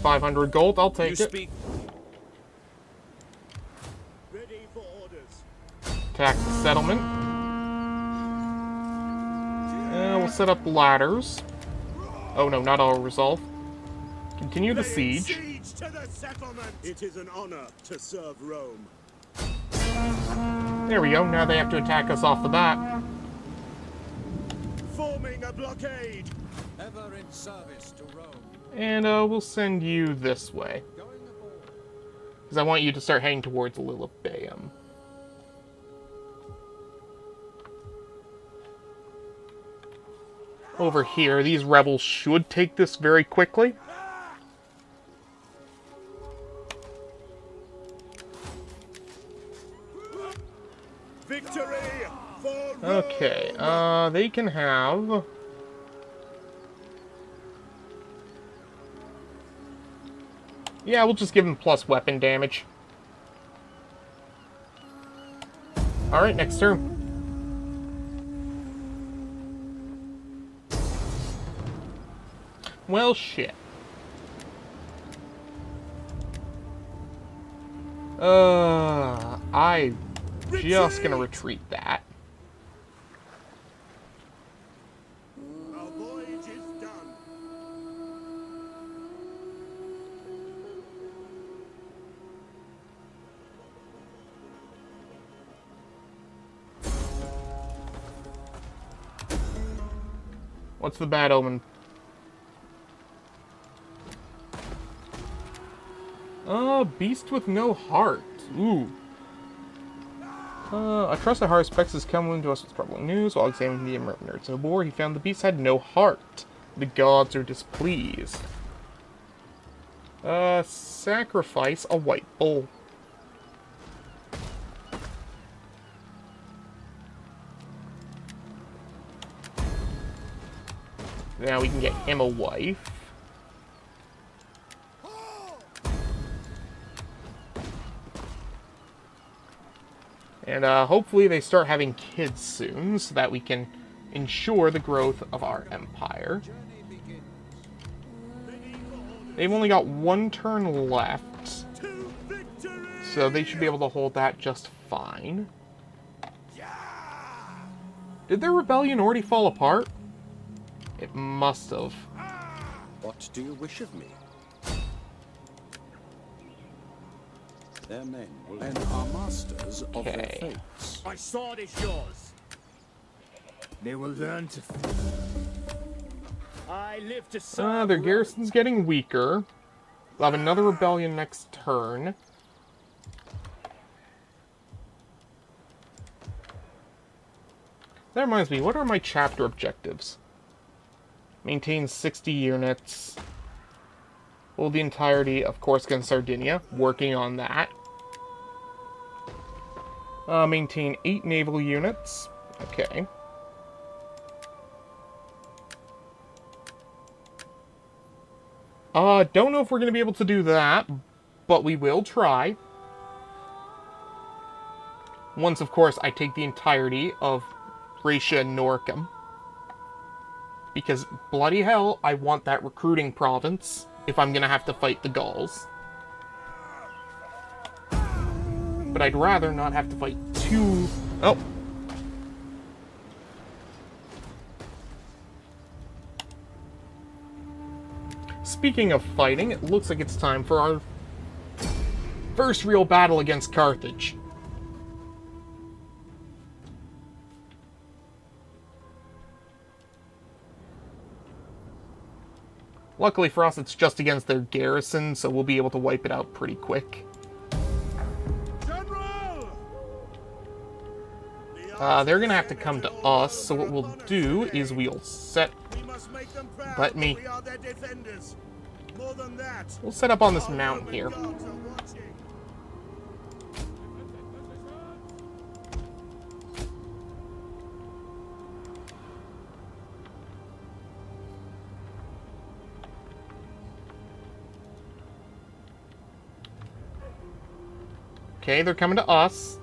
Speaker 1: 500 gold, I'll take
Speaker 6: You
Speaker 1: it.
Speaker 6: speak.
Speaker 4: Ready for orders.
Speaker 1: Attack the settlement. We'll set up ladders. Oh no, not all resolve. Continue the siege.
Speaker 4: Siege to the settlement. It is an honor to serve Rome.
Speaker 1: There we go, now they have to attack us off the bat.
Speaker 4: Forming a blockade.
Speaker 7: Ever in service to Rome.
Speaker 1: And we'll send you this way.
Speaker 7: Going aboard.
Speaker 1: Because I want you to start heading towards Lilybaeum. Over here, these rebels should take this very quickly.
Speaker 4: Victory for Rome.
Speaker 1: Okay, they can have... Yeah, we'll just give them plus weapon damage. Alright, next turn. Well, shit. I'm just gonna retreat that.
Speaker 4: Our voyage is done.
Speaker 1: What's the bad omen? Beast with no heart. Ooh. A trusted heart specs is coming to us with troubling news. While examining the nerds in the war, he found the beast had no heart. The gods are displeased. Sacrifice a white bull. Now we can get him a wife. And hopefully they start having kids soon, so that we can ensure the growth of our empire. They've only got one turn left, so they should be able to hold that just fine. Did their rebellion already fall apart? It must have.
Speaker 7: What do you wish of me? Their men will end our masters of their fates.
Speaker 8: My sword is yours. They will learn to. I live to serve.
Speaker 1: Their garrison's getting weaker. We'll have another rebellion next turn. That reminds me, what are my chapter objectives? Maintain 60 units. Hold the entirety of Corsica and Sardinia. Working on that. Maintain 8 naval units. Okay. Don't know if we're going to be able to do that, but we will try. Once, of course, I take the entirety of Thracia and Noricum. Because, bloody hell, I want that recruiting province if I'm going to have to fight the Gauls. But I'd rather not have to fight two... Oh. Speaking of fighting, it looks like it's time for our first real battle against Carthage. Luckily for us, it's just against their garrison, so we'll be able to wipe it out pretty quick. They're gonna have to come to us, so what we'll do is we'll set... Let me... We'll set up on this mountain here. Okay, they're coming to us.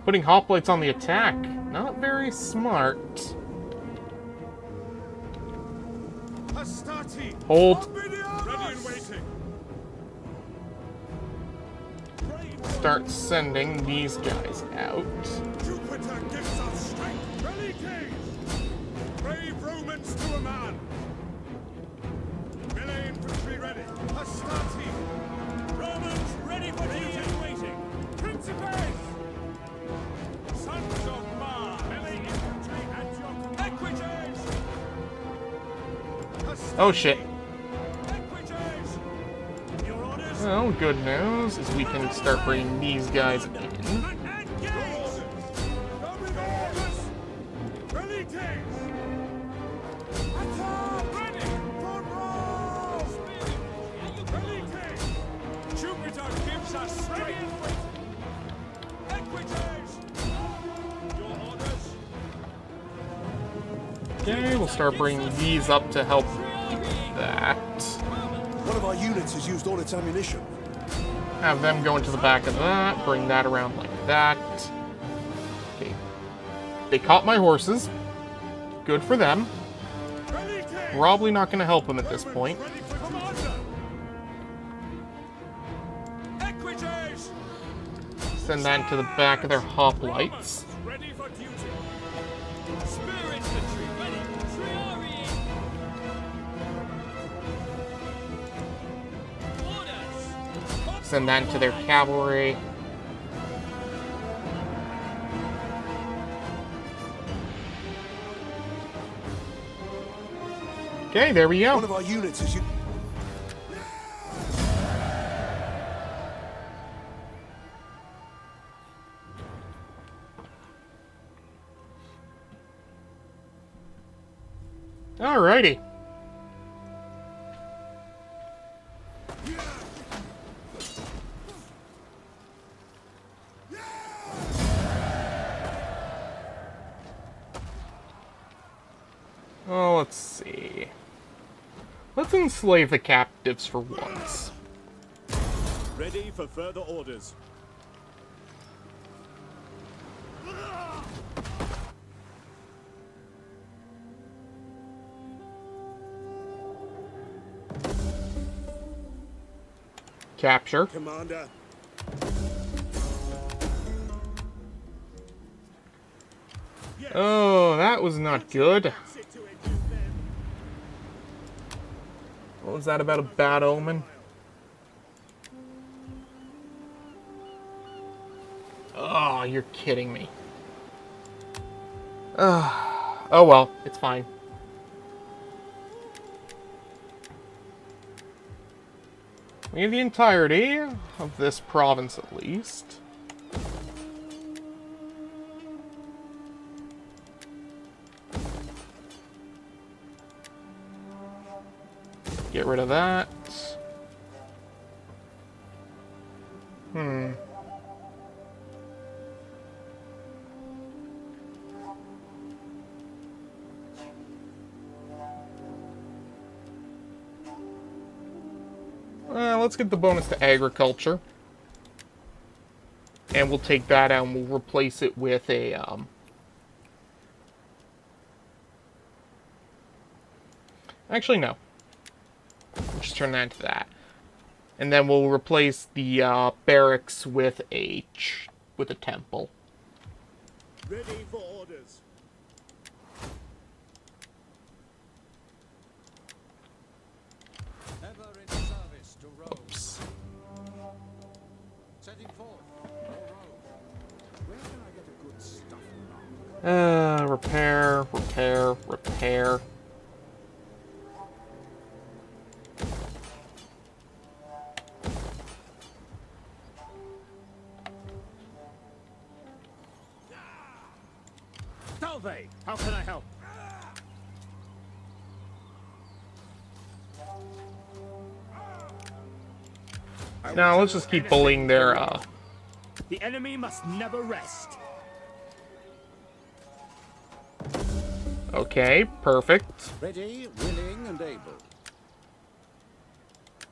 Speaker 1: Putting hoplites on the attack. Not very smart. Hold. Start sending these guys out.
Speaker 8: Jupiter gives us strength. Brave Romans to a man. Melee infantry ready. Hastati. Romans ready for duty and waiting. Principes. Sons of Mars. Melee infantry at your equities.
Speaker 1: Oh shit. Well, good news is we can start bringing these guys in. Okay, we'll start bringing these up to help that.
Speaker 5: One of our units has used all its ammunition.
Speaker 1: Have them go into the back of that, bring that around like that. Okay. They caught my horses. Good for them. Probably not going to help them at this point. Send that to the back of their hoplites. Send that to their cavalry. Okay, there we go.
Speaker 5: One of our units is
Speaker 1: Alrighty. Oh, let's see. Let's enslave the captives for once.
Speaker 8: Ready for further orders.
Speaker 1: Capture.
Speaker 8: Commander.
Speaker 1: Oh, that was not good. What was that about a bad omen? Oh, you're kidding me. Oh well, it's fine. We have the entirety of this province, at least. Get rid of that. Let's get the bonus to agriculture. And we'll take that out and we'll replace it with a, Actually, no. Just turn that into that. And then we'll replace the, barracks with a temple.
Speaker 8: Ready for orders.
Speaker 7: Ever in service to Rome.
Speaker 1: Oops.
Speaker 7: Setting forth for Rome. Where can I get a good stuff?
Speaker 1: Repair.
Speaker 8: Salve! How can I help?
Speaker 1: Now, let's just keep bullying their,
Speaker 8: The enemy must never rest.
Speaker 1: Okay, perfect.
Speaker 7: Ready, willing, and able.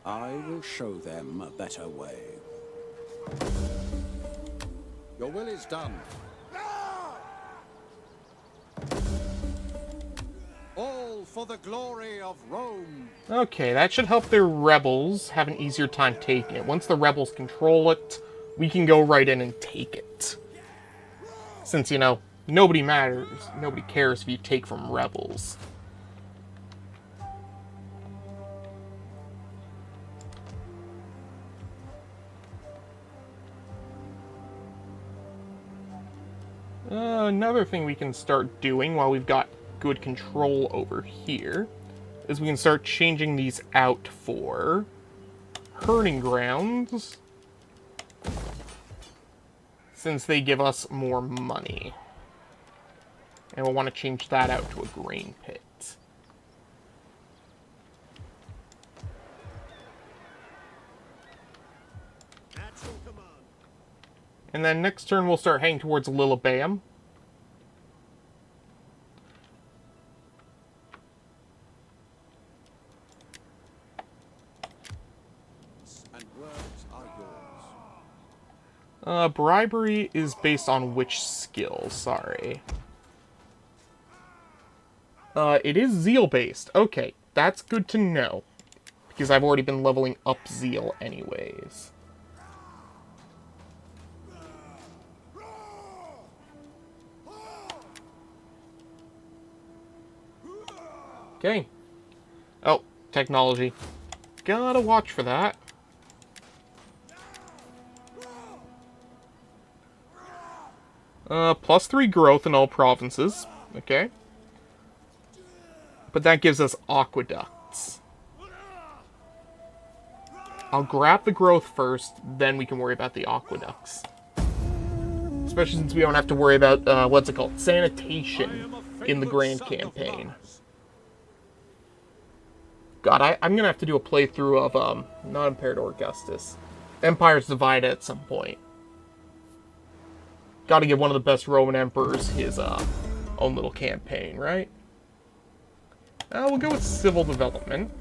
Speaker 7: I will show them a better way. Your will is done. All for the glory of Rome.
Speaker 1: Okay, that should help their rebels have an easier time taking it. Once the rebels control it, we can go right in and take it. Since, you know, nobody matters. Nobody cares if you take from rebels. Another thing we can start doing while we've got good control over here is we can start changing these out for herding grounds, since they give us more money. And we'll want to change that out to a grain pit. And then next turn we'll start heading towards Lillibeum.
Speaker 7: words are yours.
Speaker 1: Bribery is based on which skill? Sorry. It is zeal-based. Okay, that's good to know. Because I've already been leveling up zeal anyways. Okay. Oh, technology. Gotta watch for that. +3 growth in all provinces. Okay. But that gives us aqueducts. I'll grab the growth first, then we can worry about the aqueducts. Especially since we don't have to worry about, what's it called? Sanitation in the Grand Campaign. God, I'm gonna have to do a playthrough of, not Imperator Augustus. Empire's Divided at some point. Gotta give one of the best Roman emperors his, own little campaign, right? We'll go with civil development.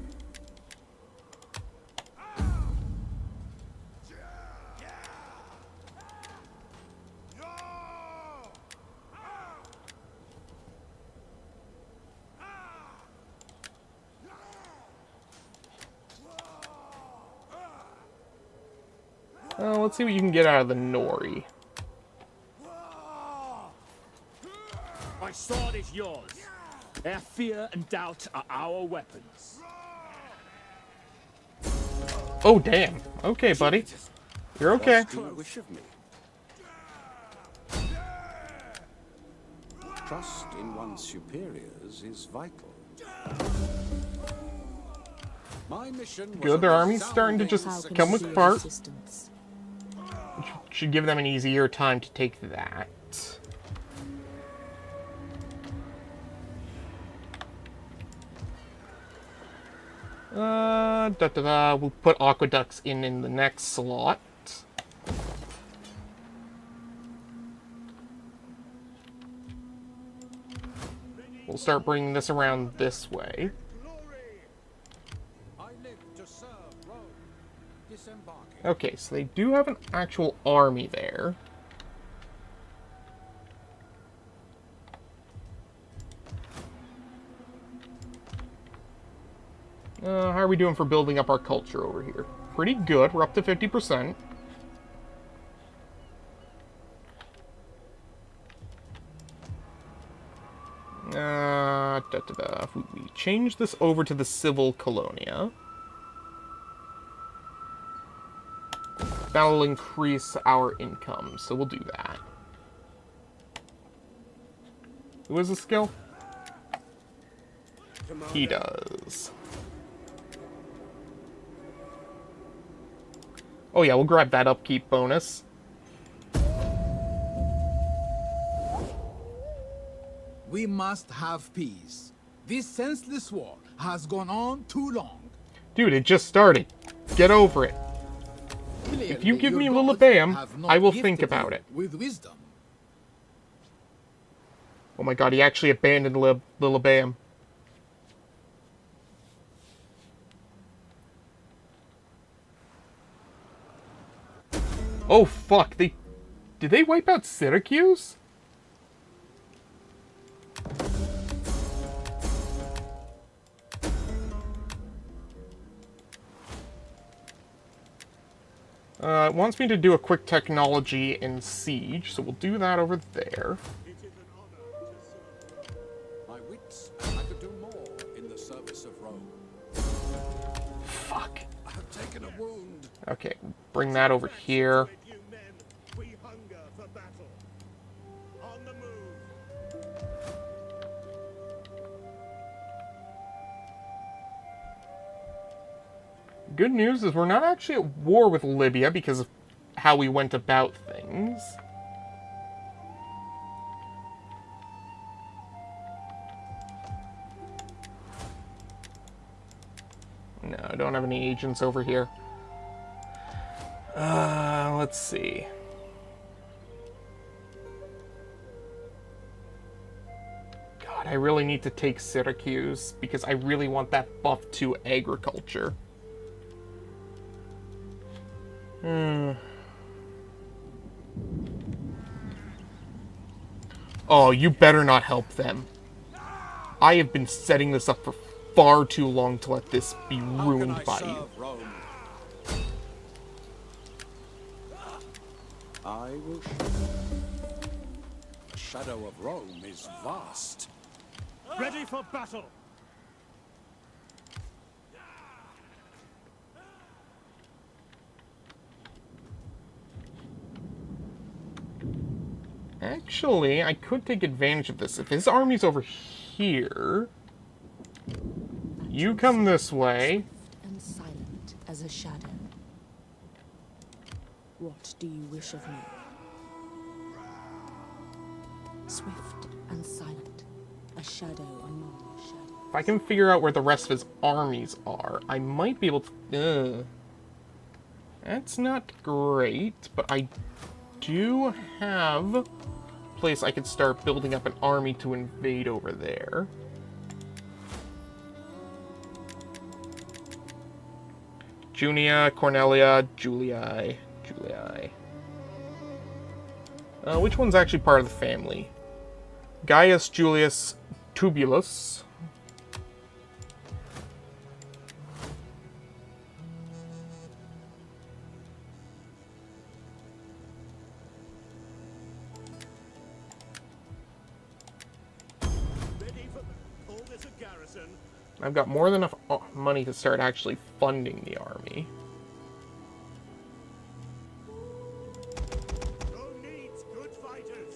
Speaker 1: Let's see what you can get out of the Nori.
Speaker 8: My sword is yours. Their fear and doubt are our weapons.
Speaker 1: Oh, damn. Okay, buddy. You're okay.
Speaker 7: What do you wish of me? Trust in one's superiors is vital. My mission was
Speaker 1: good, their army's starting to just come apart.
Speaker 3: Assistance?
Speaker 1: Which should give them an easier time to take that. We'll put aqueducts in the next slot. We'll start bringing this around this way. Okay, so they do have an actual army there. How are we doing for building up our culture over here? Pretty good. We're up to 50%. If we change this over to the Civil Colonia, that'll increase our income, so we'll do that. Who has a skill? He does. Oh yeah, we'll grab that upkeep bonus.
Speaker 11: We must have peace. This senseless war has gone on too long.
Speaker 1: Dude, it just started. Get over it.
Speaker 11: Clearly,
Speaker 1: if you give me
Speaker 11: your
Speaker 1: Lillibeum,
Speaker 11: gods have not
Speaker 1: I will
Speaker 11: gifted
Speaker 1: think about
Speaker 11: you
Speaker 1: it.
Speaker 11: with wisdom.
Speaker 1: Oh my god, he actually abandoned Lillibeum. Oh fuck, did they wipe out Syracuse? It wants me to do a quick technology in Siege, so we'll do that over there.
Speaker 7: My wits, I could do more in the service of Rome.
Speaker 1: Fuck.
Speaker 7: I have taken a wound.
Speaker 1: Okay, bring that over here.
Speaker 4: We hunger for battle. On the move.
Speaker 1: Good news is we're not actually at war with Libya because of how we went about things. No, I don't have any agents over here. Let's see. God, I really need to take Syracuse because I really want that buff to agriculture. Oh, you better not help them. I have been setting this up for far too long to let this be ruined by you.
Speaker 7: I will show you. The shadow of Rome is vast.
Speaker 8: Ready for battle!
Speaker 1: Actually, I could take advantage of this. If his army's over here, you come this way.
Speaker 3: And silent as a shadow. What do you wish of me? Swift and silent, a shadow among shadows.
Speaker 1: If I can figure out where the rest of his armies are, I might be able to... That's not great, but I do have a place I could start building up an army to invade over there. Junia, Cornelia, Julii. Which one's actually part of the family? Gaius Julius Tubulus. I've got more than enough money to start actually funding the army.
Speaker 4: Rome needs good fighters.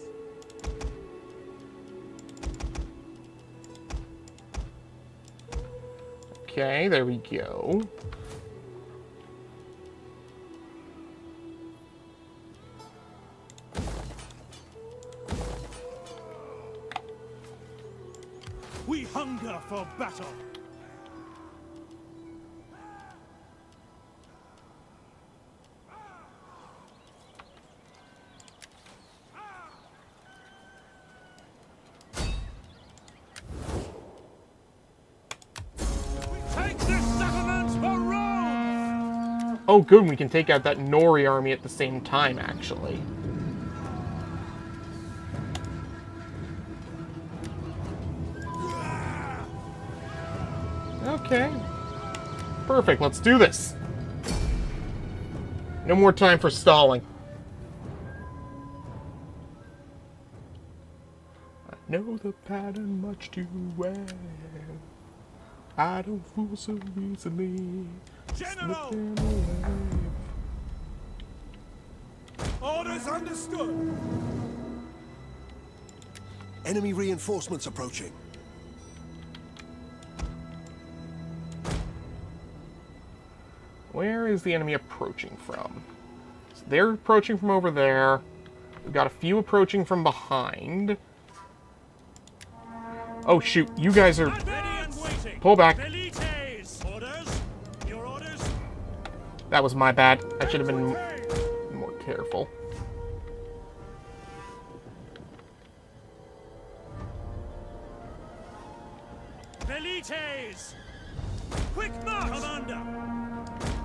Speaker 1: Okay, there we go.
Speaker 8: We hunger for battle.
Speaker 1: Oh, good, we can take out that Nori army at the same time, actually. Okay. Perfect, let's do this. No more time for stalling. I know the pattern much too well. I don't fool so easily.
Speaker 8: General! Orders understood!
Speaker 5: Enemy reinforcements approaching.
Speaker 1: Where is the enemy approaching from? So they're approaching from over there. We've got a few approaching from behind. Oh shoot, you guys are... Pull back. That was my bad. I should have been more careful.
Speaker 8: Velites! Quick march! Commander!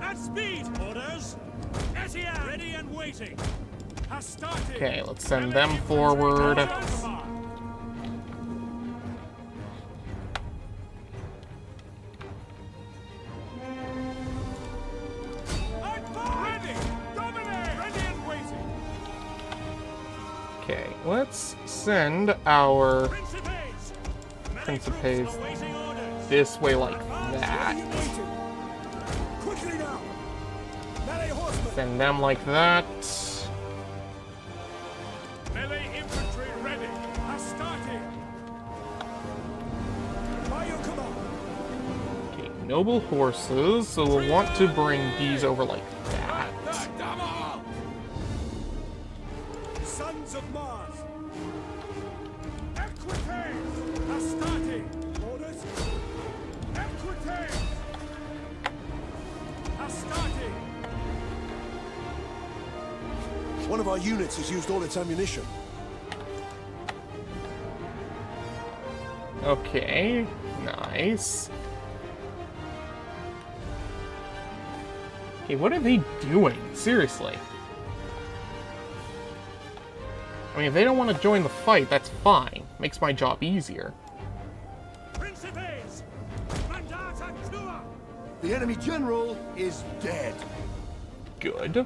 Speaker 8: At speed! Orders! Etienne! Ready and waiting! Hastati!
Speaker 1: Okay, let's send them forward. Okay, let's send our Principes this way like that. Send them like that.
Speaker 8: Melee infantry ready. Hastati!
Speaker 1: Okay, noble horses, so we'll want to bring these over like that.
Speaker 8: Sons of Mars! Equites! Hastati! Orders! Equites! Hastati!
Speaker 5: One of our units has used all its ammunition.
Speaker 1: Okay, nice. Okay, what are they doing? Seriously. I mean, if they don't want to join the fight, that's fine. Makes my job easier.
Speaker 5: The enemy general is dead.
Speaker 1: Good.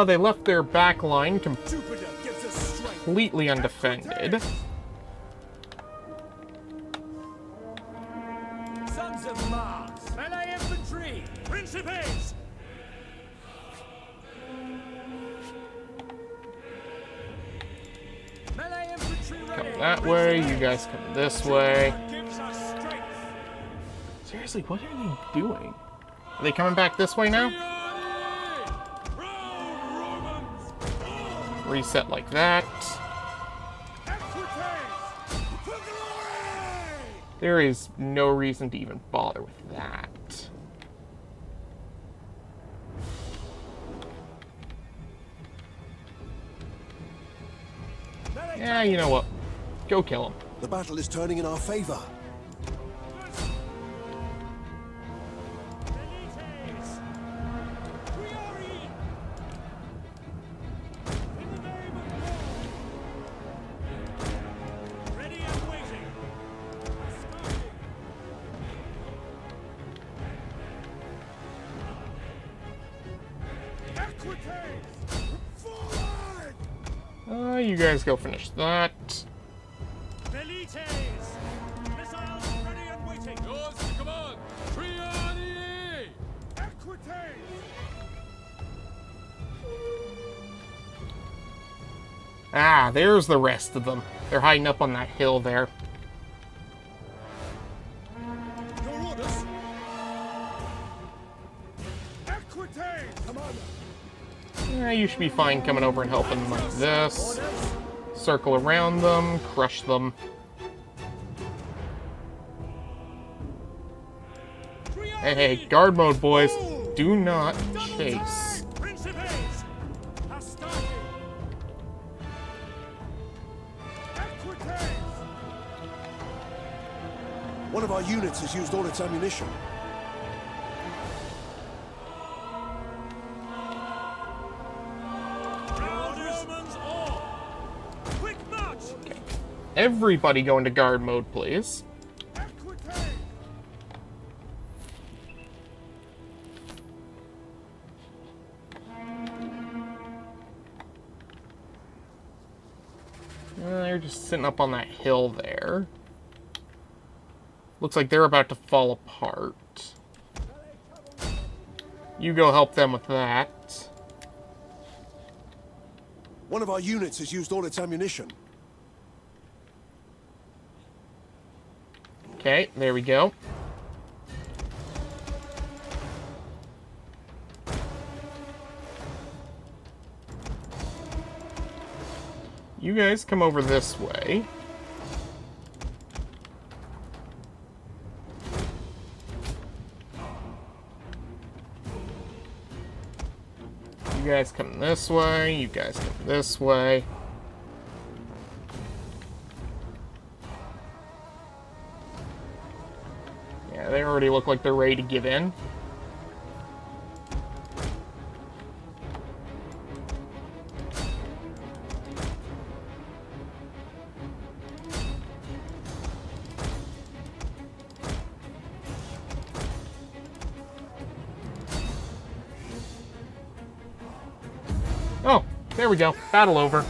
Speaker 1: They left their back line completely undefended.
Speaker 8: Sons of Mars, melee infantry, Principes! Melee infantry ready.
Speaker 1: Come that way, you guys come this way. Seriously, what are they doing? Are they coming back this way now? Reset like that. There is no reason to even bother with that. Yeah, you know what? Go kill him.
Speaker 5: The battle is turning in our favor.
Speaker 1: You guys go finish that.
Speaker 8: Missiles ready and waiting. Yours to command. Triani!
Speaker 1: Ah, there's the rest of them. They're hiding up on that hill there.
Speaker 8: Your orders. Come on.
Speaker 1: Yeah, you should be fine coming over and helping them like this. Circle around them, crush them. Hey, hey, guard mode, boys. Do not chase.
Speaker 5: One of our units has used all its ammunition.
Speaker 1: Everybody go into guard mode, please. They're just sitting up on that hill there. Looks like they're about to fall apart. You go help them with that.
Speaker 5: One of our units has used all its ammunition.
Speaker 1: Okay, there we go. You guys come over this way. You guys come this way. You guys come this way. Yeah, they already look like they're ready to give in. Oh, there we go. Battle over.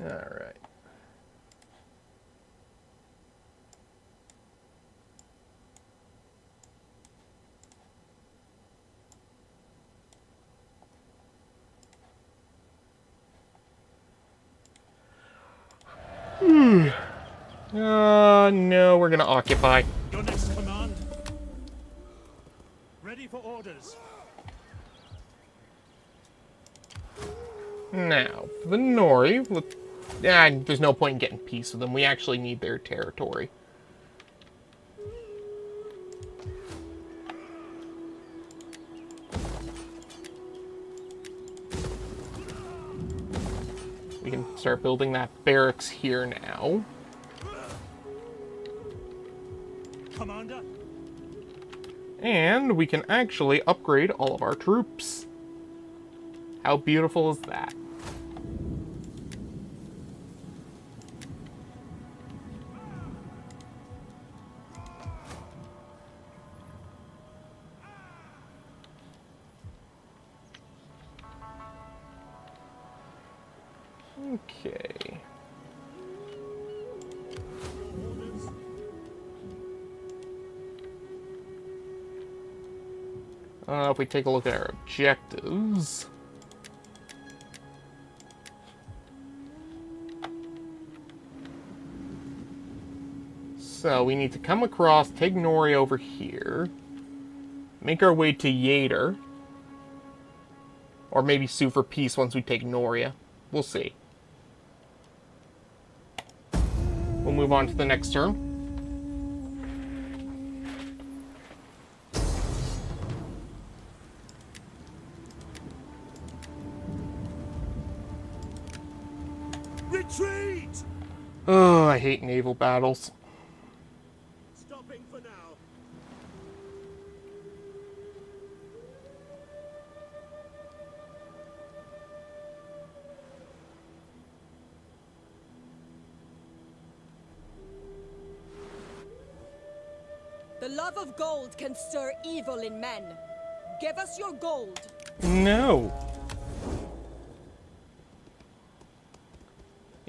Speaker 1: Alright. No, we're gonna occupy.
Speaker 8: Your next command. Ready for orders.
Speaker 1: Now, for the Nori, there's no point in getting peace with them. We actually need their territory. We can start building that barracks here now.
Speaker 8: Commander?
Speaker 1: And we can actually upgrade all of our troops. How beautiful is that? Okay. If we take a look at our objectives. So we need to come across, take Nori over here, make our way to Yater, or maybe sue for peace once we take Noria. We'll see. We'll move on to the next turn.
Speaker 4: Retreat!
Speaker 1: Oh, I hate naval battles.
Speaker 4: Stopping for now.
Speaker 10: The love of gold can stir evil in men. Give us your gold.
Speaker 1: No.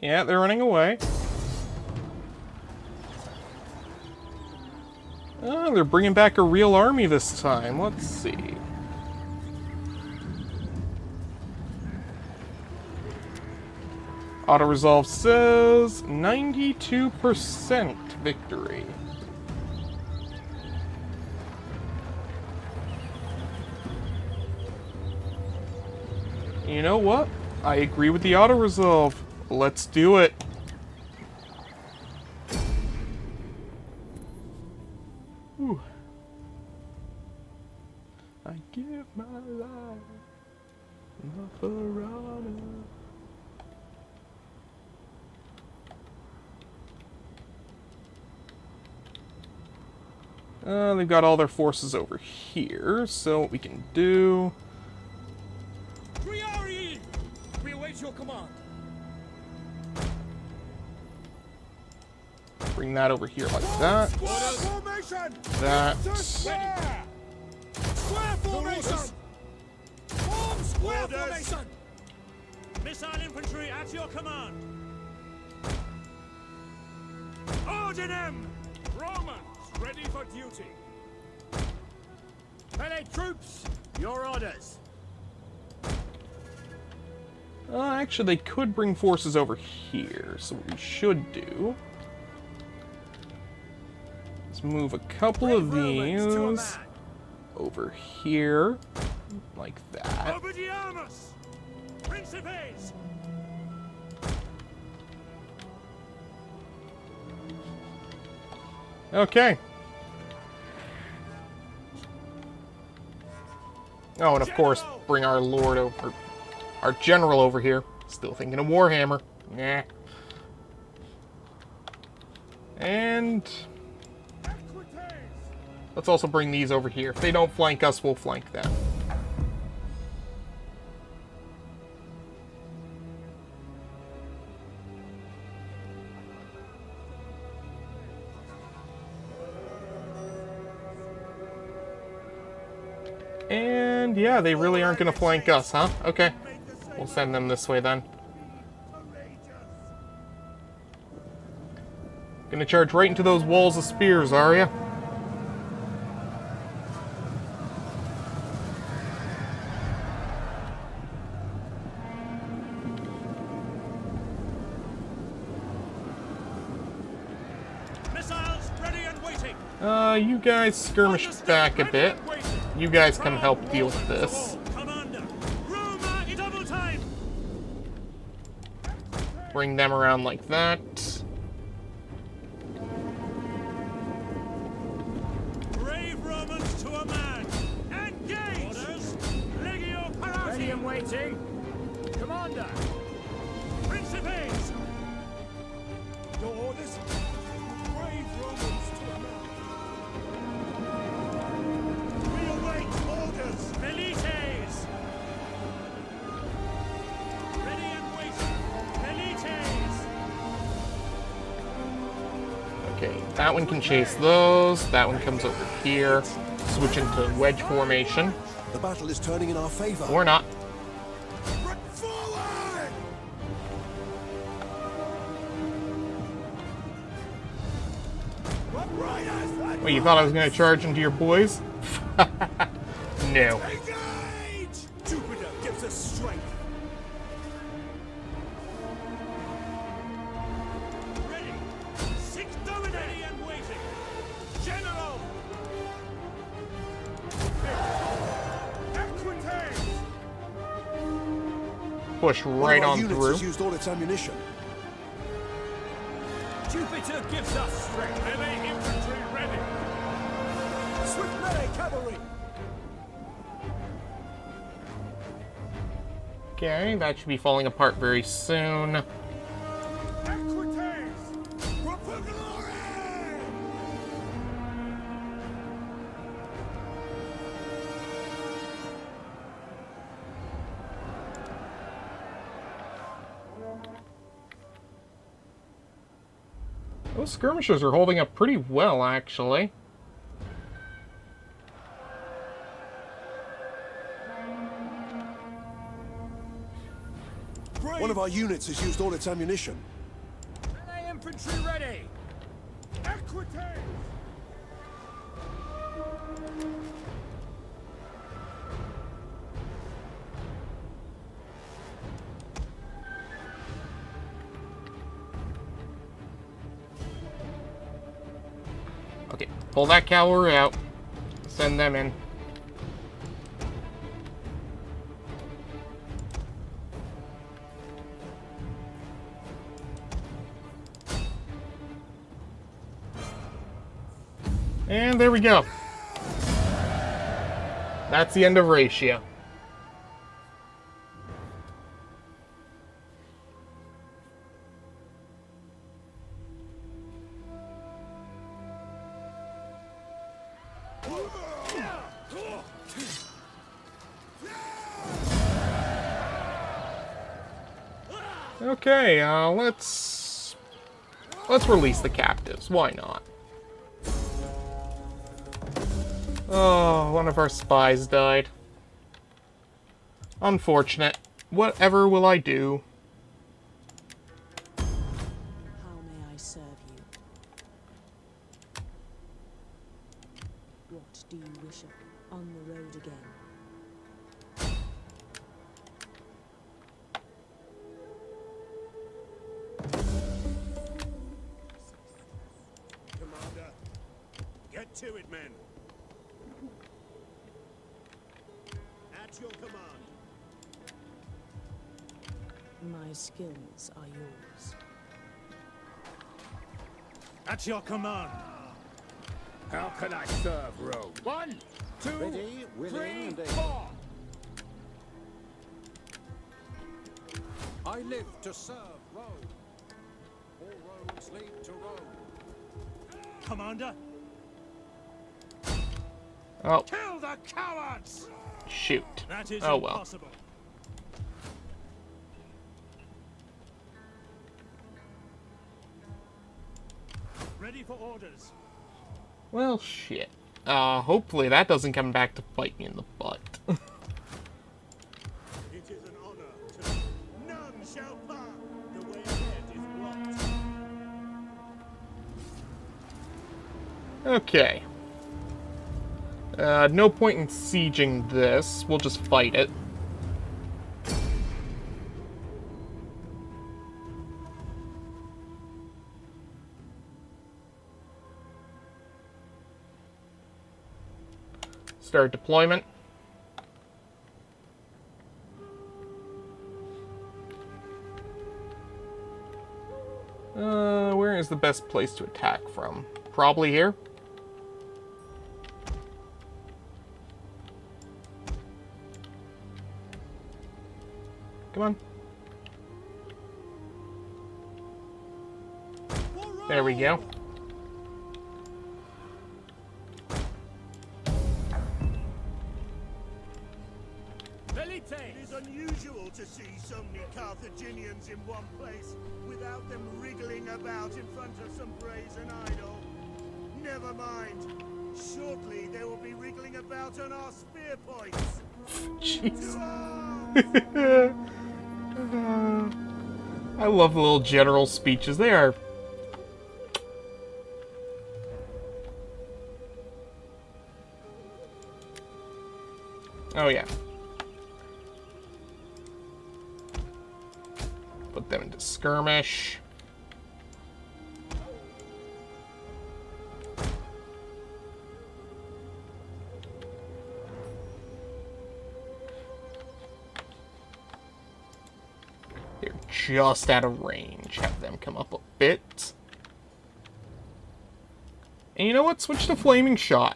Speaker 1: Yeah, they're running away. Oh, they're bringing back a real army this time. Let's see. Auto-resolve says 92% victory. You know what? I agree with the auto-resolve. Let's do it. Whew. I give my life, not for honor. They've got all their forces over here, so what we can do...
Speaker 8: Briari! We await your command.
Speaker 1: Bring that over here like that. That.
Speaker 8: Square formation! Form square formation! Missile infantry at your command. Ordinem! Romans ready for duty. Melee troops, your orders.
Speaker 1: Actually, they could bring forces over here, so what we should do... Let's move a couple of these over here, like that.
Speaker 8: Obediamus! Principes!
Speaker 1: Okay. Oh, and of course, bring our lord over, our general over here. Still thinking of Warhammer. Nah. And... let's also bring these over here. If they don't flank us, we'll flank them. And yeah, they really aren't going to flank us, huh? Okay. We'll send them this way then. Gonna charge right into those walls of spears, are ya?
Speaker 8: Missiles ready and waiting.
Speaker 1: You guys skirmish back a bit. You guys come help deal with this. Bring them around like that.
Speaker 8: Brave Romans to a man. Engage! Orders. Legio Parati. Ready and waiting. Commander. Principes.
Speaker 1: Okay, that one can chase those. That one comes over here. Switch into wedge formation.
Speaker 5: The battle is turning in our favor.
Speaker 1: Or not. Wait, you thought I was going to charge into your boys? No.
Speaker 8: Jupiter gives us strength. Ready. Six dominating and waiting. General. Equites.
Speaker 1: Push right on through.
Speaker 5: Has used all its ammunition.
Speaker 8: Jupiter gives us strength. Melee infantry ready. Swift melee cavalry.
Speaker 1: Okay, that should be falling apart very soon.
Speaker 8: Equites. For glory.
Speaker 1: Those skirmishers are holding up pretty well, actually.
Speaker 5: One of our units has used all its ammunition.
Speaker 8: Melee infantry ready. Equites.
Speaker 1: Okay, pull that cavalry out. Send them in. And there we go. That's the end of Ratio. Okay, let's release the captives. Why not? Oh, one of our spies died. Unfortunate. Whatever will I do?
Speaker 3: How may I serve you? What do you wish of me? On the road again.
Speaker 8: Commander, get to it, men. At your command.
Speaker 3: My skills are yours.
Speaker 8: At your command. How can I serve Rome? 1, 2,
Speaker 7: Ready, willing,
Speaker 8: 3,
Speaker 7: and able.
Speaker 8: 4.
Speaker 7: I live to serve Rome. All roads lead to Rome.
Speaker 8: Commander,
Speaker 1: Oh,
Speaker 8: kill the cowards!
Speaker 1: shoot.
Speaker 8: That is
Speaker 1: Oh well.
Speaker 8: impossible. Ready for orders.
Speaker 1: Well, shit. Hopefully that doesn't come back to bite me in the butt.
Speaker 8: It is an honor to... None shall pass. The way ahead is blocked.
Speaker 1: Okay. No point in sieging this. We'll just fight it. Start deployment. Where is the best place to attack from? Probably here. Come on. There we go.
Speaker 8: It is unusual
Speaker 4: to see so many Carthaginians in one place without them wriggling about in front of some brazen idol. Never mind. Shortly they will be wriggling about on our spear points.
Speaker 1: Jeez. I love the little general speeches. They are... Oh, yeah. Put them into skirmish. They're just out of range. Have them come up a bit. And you know what? Switch to Flaming Shot.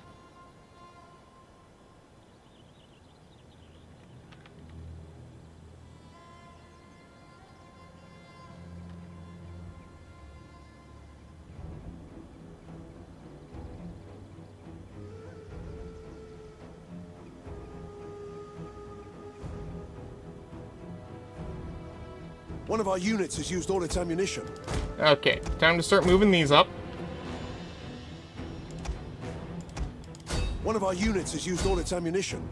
Speaker 5: One of our units has used all its ammunition.
Speaker 1: Okay, time to start moving these up.
Speaker 5: One of our units has used all its ammunition.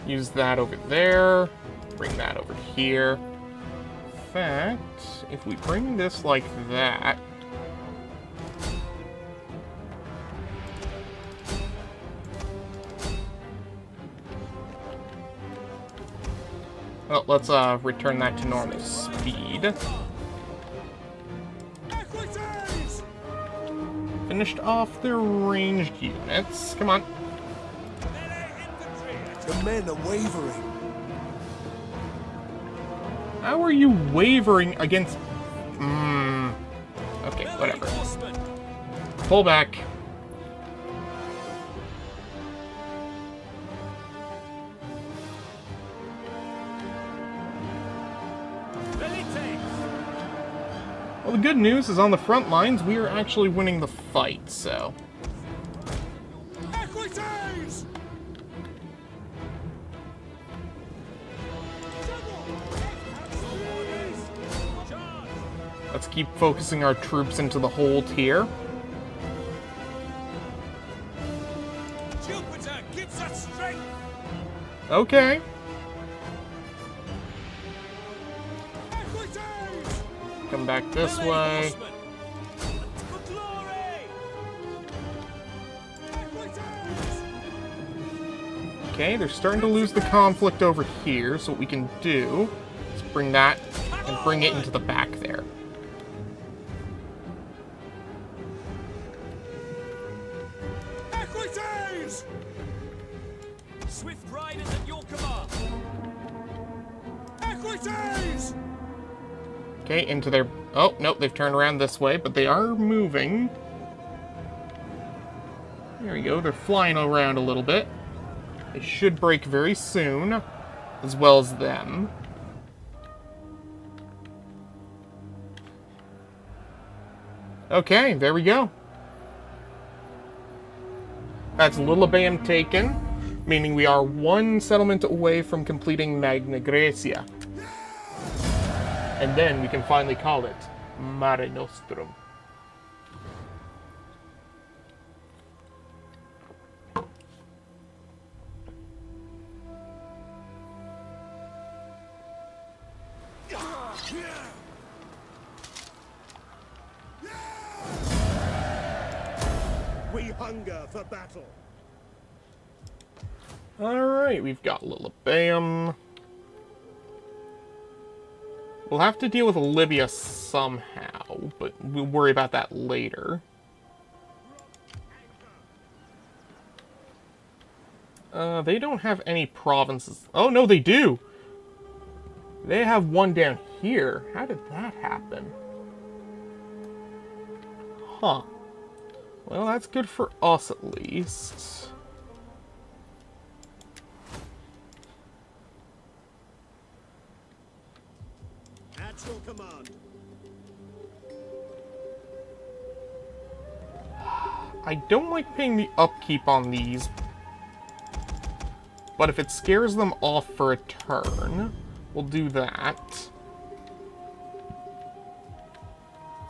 Speaker 1: Use that over there. Bring that over here. In fact, if we bring this like that... Well, let's return that to normal speed. Finished off their ranged units. Come on.
Speaker 5: The men are wavering.
Speaker 1: How are you wavering against... Okay, whatever. Pull back. Well, the good news is on the front lines, we are actually winning the fight, so... Let's keep focusing our troops into the hold here.
Speaker 8: Jupiter gives us strength.
Speaker 1: Okay. Come back this way. Okay, they're starting to lose the conflict over here, so what we can do is bring that and bring it into the back there.
Speaker 6: Swift riders at your command.
Speaker 1: Okay, into their... Oh, nope, they've turned around this way, but they are moving. There we go, they're flying around a little bit. They should break very soon, as well as them. Okay, there we go. That's Lilybæum taken, meaning we are one settlement away from completing Magna Graecia. And then we can finally call it Mare Nostrum.
Speaker 4: We hunger for battle.
Speaker 1: Alright, we've got Lilybæum. We'll have to deal with Libya somehow, but we'll worry about that later. They don't have any provinces. Oh, no, they do! They have one down here. How did that happen? Huh. Well, that's good for us, at least.
Speaker 4: At your command.
Speaker 1: I don't like paying the upkeep on these, but if it scares them off for a turn, we'll do that.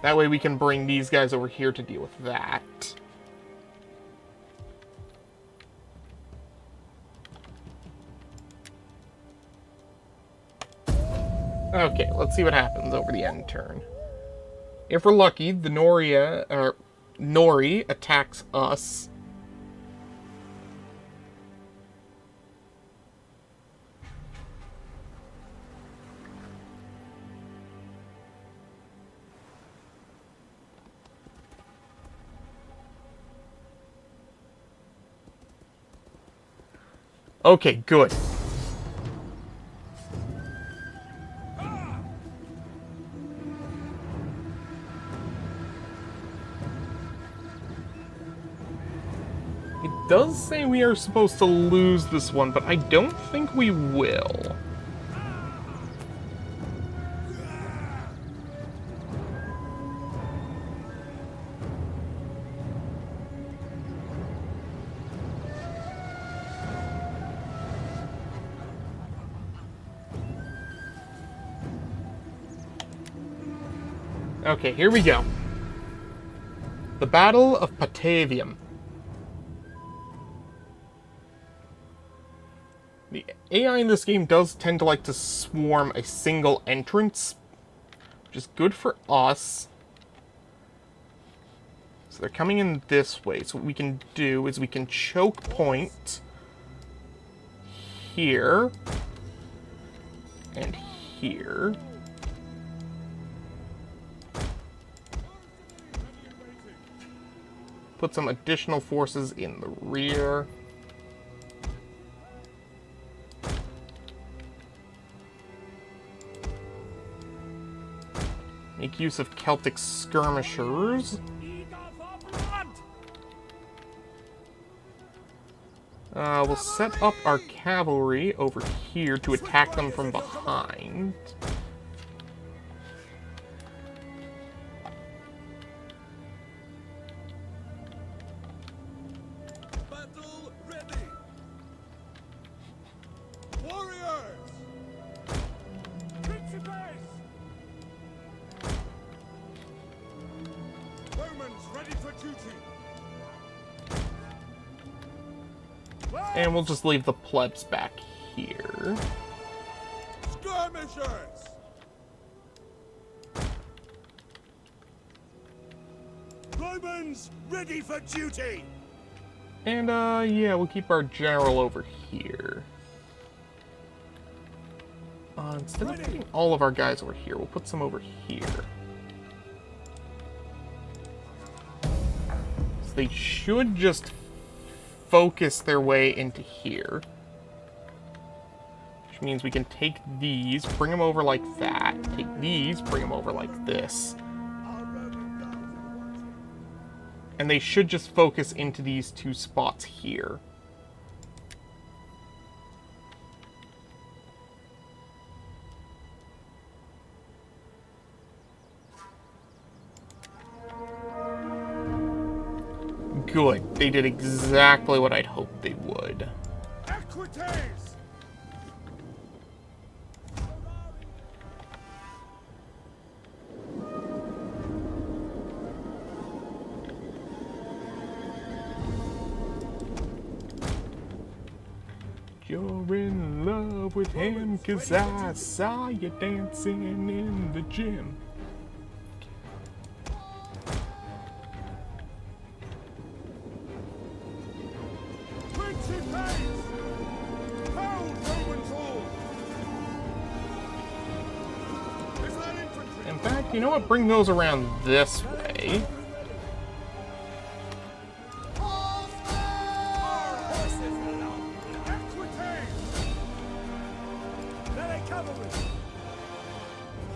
Speaker 1: That way we can bring these guys over here to deal with that. Okay, let's see what happens over the end turn. If we're lucky, the Nori attacks us. Okay, good. It does say we are supposed to lose this one, but I don't think we will. Okay, here we go. The Battle of Patavium. The AI in this game does tend to like to swarm a single entrance, which is good for us. So they're coming in this way. So what we can do is we can choke point here and here. Put some additional forces in the rear. Make use of Celtic skirmishers. We'll set up our cavalry over here to attack them from behind.
Speaker 8: Battle ready! Warriors! Principes! Romans ready for duty!
Speaker 1: And we'll just leave the plebs back here.
Speaker 8: Skirmishers! Romans ready for duty!
Speaker 1: And, yeah, we'll keep our general over here. Instead of putting all of our guys over here, we'll put some over here. So they should just focus their way into here. Which means we can take these, bring them over like that. Take these, bring them over like this. And they should just focus into these two spots here. Good. They did exactly what I'd hoped they would.
Speaker 8: Equites!
Speaker 1: You're in love with him 'cause I saw you dancing in the gym. In fact, you know what? Bring those around this way.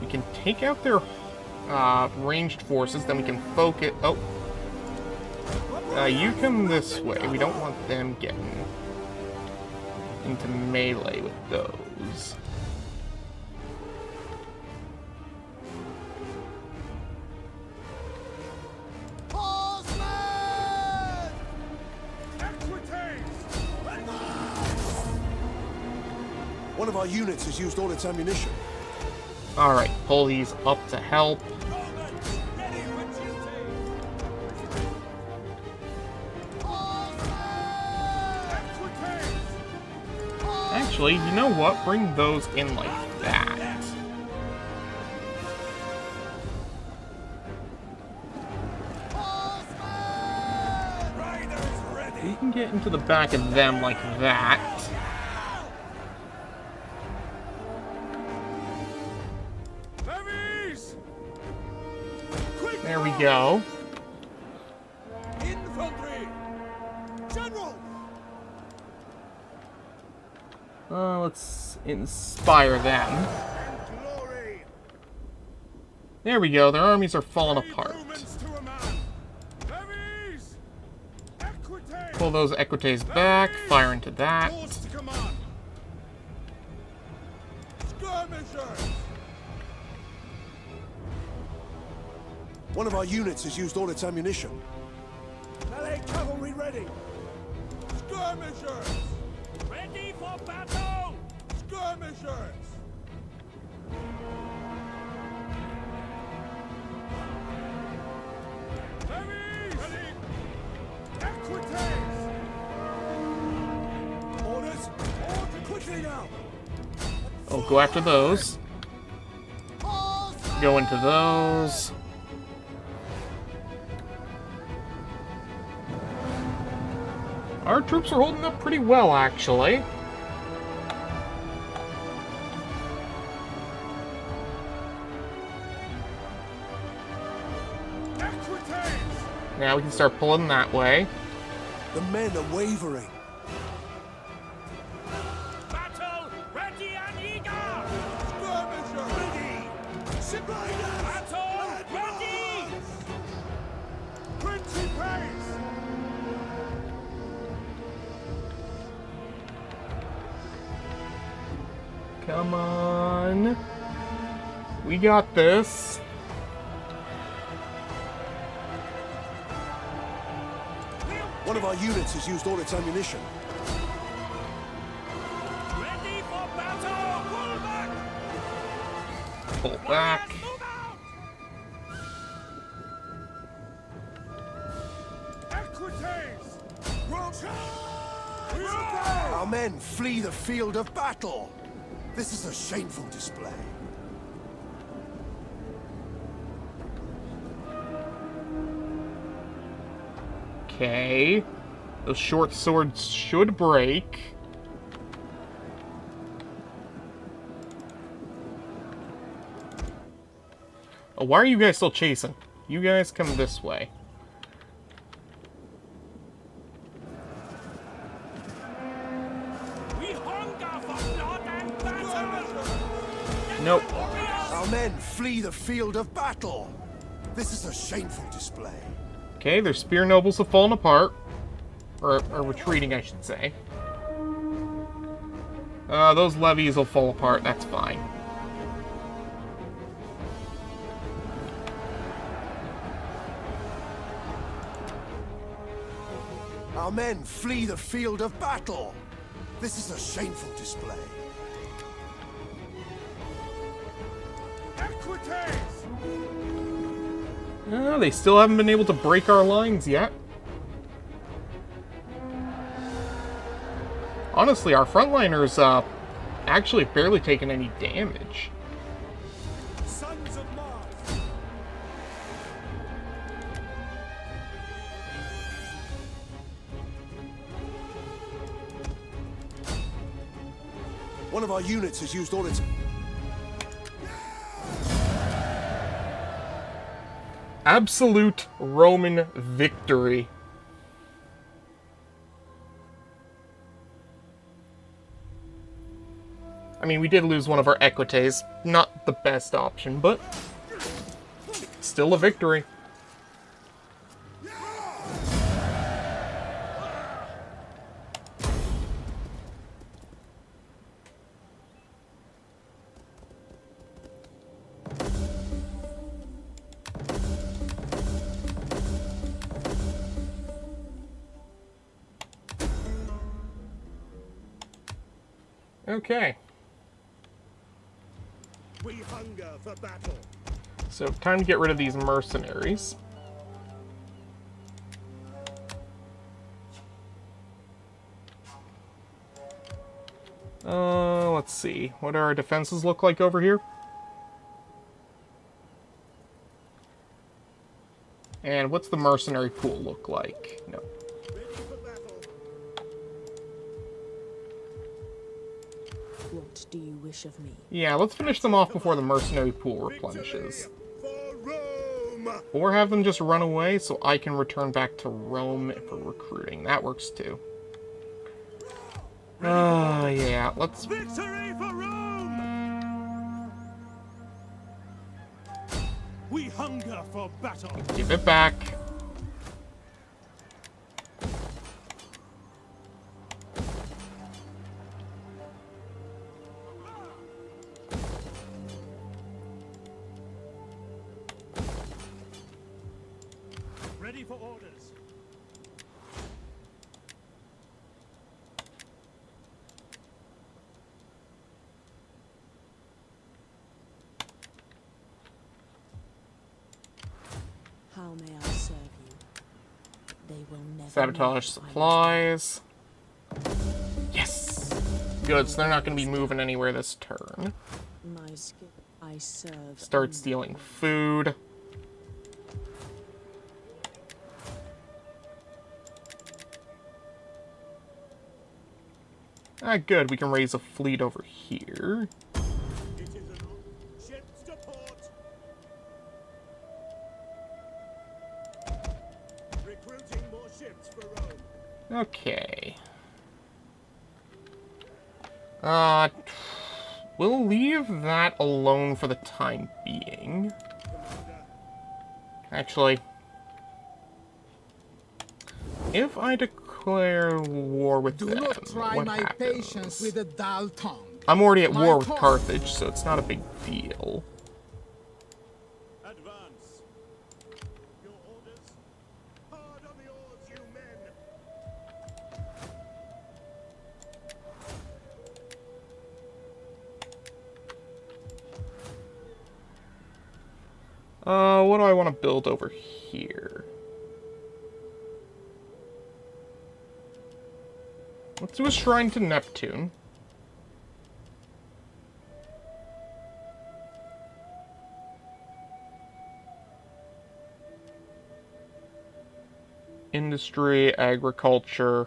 Speaker 1: We can take out their ranged forces, then we can focus. Oh. You come this way. We don't want them getting into melee with those.
Speaker 5: One of our units has used all its ammunition.
Speaker 1: Alright, pull these up to help. Actually, you know what? Bring those in like that. We can get into the back of them like that. There we go.
Speaker 4: Infantry! General!
Speaker 1: Let's inspire them. There we go, their armies are falling apart. Pull those Equites back, fire into that.
Speaker 5: One of our units has used all its ammunition.
Speaker 4: Melee cavalry ready! Skirmishers! Ready for battle! Skirmishers! Heavies! Ready! Equites! Orders! Order quickly now!
Speaker 1: Oh, go after those. Go into those. Our troops are holding up pretty well, actually. Now we can start pulling that way.
Speaker 5: The men are wavering.
Speaker 8: Battle ready and eager!
Speaker 4: Skirmisher ready! Shipriders!
Speaker 8: Battle ready!
Speaker 4: Principes!
Speaker 1: Come on. We got this.
Speaker 5: One of our units has used all its ammunition.
Speaker 8: Ready for battle! Pull back!
Speaker 1: Pull back.
Speaker 8: Move out! Equites!
Speaker 5: Our men flee the field of battle. This is a shameful display.
Speaker 1: Okay. Those short swords should break. Oh, why are you guys still chasing? You guys come this way.
Speaker 8: We hunger for blood and battle!
Speaker 1: Nope.
Speaker 5: Our men flee the field of battle. This is a shameful display.
Speaker 1: Okay, their spear nobles have fallen apart. Or retreating, I should say. Those levies will fall apart, that's fine.
Speaker 5: Our men flee the field of battle. This is a shameful display.
Speaker 4: Equites!
Speaker 1: They still haven't been able to break our lines yet. Honestly, our frontliners, actually barely taken any damage.
Speaker 4: Sons of Mars!
Speaker 5: One of our units has used all its...
Speaker 1: Absolute Roman victory. I mean, we did lose one of our Equites. Not the best option, but still a victory. Okay.
Speaker 4: We hunger for battle.
Speaker 1: So, time to get rid of these mercenaries. Let's see. What do our defenses look like over here? And what's the mercenary pool look like? No.
Speaker 3: What do you wish of me?
Speaker 1: Yeah, let's finish them off before the mercenary pool replenishes. Or have them just run away so I can return back to Rome for recruiting. That works too. Yeah, let's...
Speaker 4: Victory for Rome! We hunger for battle.
Speaker 1: Give it back.
Speaker 4: Ready for orders.
Speaker 3: How may I serve you? They will never
Speaker 1: Sabotage supplies. Yes! Good, so they're not going to be moving anywhere this turn.
Speaker 3: My skill. I serve.
Speaker 1: Start stealing food. Ah, good. We can raise a fleet over here.
Speaker 4: Ships to port. Recruiting more ships for Rome.
Speaker 1: Okay. We'll leave that alone for the time being. Actually, if I declare war with them,
Speaker 11: do not try
Speaker 1: what
Speaker 11: my
Speaker 1: happens?
Speaker 11: patience with a dull tongue.
Speaker 1: I'm already at
Speaker 11: My
Speaker 1: war with
Speaker 11: tongue.
Speaker 1: Carthage, so it's not a big deal.
Speaker 4: Advance. Your orders. Hard on the oars, you men.
Speaker 1: What do I want to build over here? Let's do a shrine to Neptune. Industry, agriculture,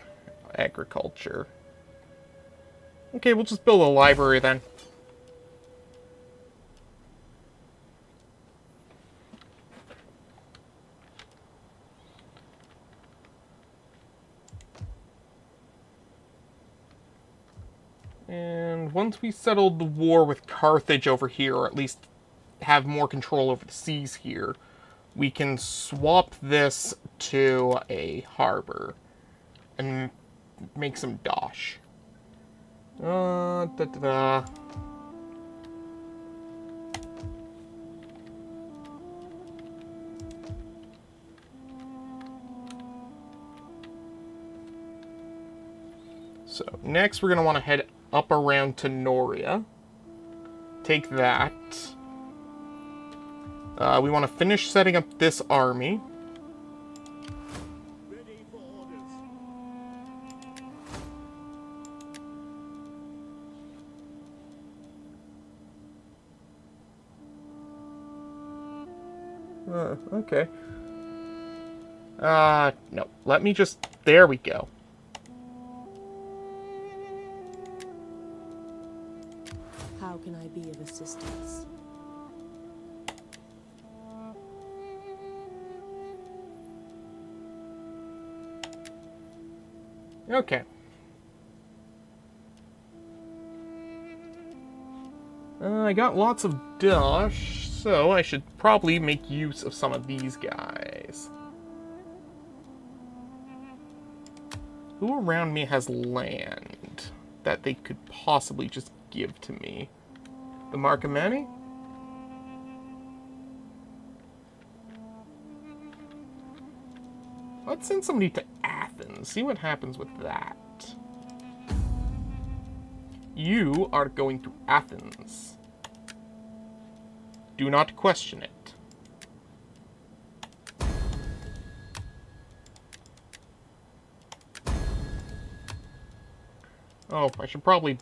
Speaker 1: agriculture. Okay, we'll just build a library then. And once we settled the war with Carthage over here, or at least have more control over the seas here, we can swap this to a harbor and make some dosh. So next we're going to want to head up around to Noria. Take that. We want to finish setting up this army.
Speaker 4: Ready for orders.
Speaker 1: Okay. No. Let me just... There we go.
Speaker 3: How can I be of assistance?
Speaker 1: Okay. I got lots of dosh, so I should probably make use of some of these guys. Who around me has land that they could possibly just give to me? The Marcomanni? Let's send somebody to Athens. See what happens with that. You are going to Athens. Do not question it. Oh, I should probably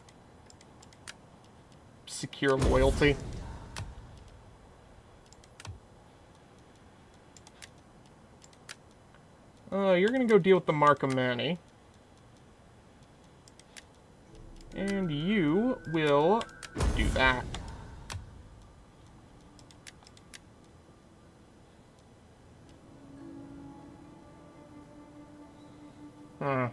Speaker 1: secure loyalty. You're gonna go deal with the Marcomanni. And you will do that. Huh.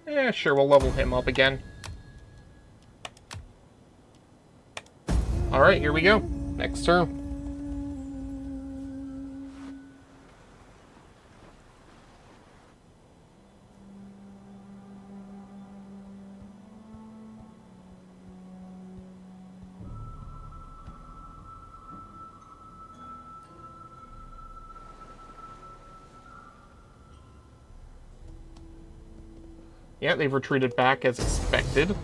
Speaker 1: Yeah, sure, we'll level him up again. Alright, here we go. Next turn. Yeah, they've retreated back as expected.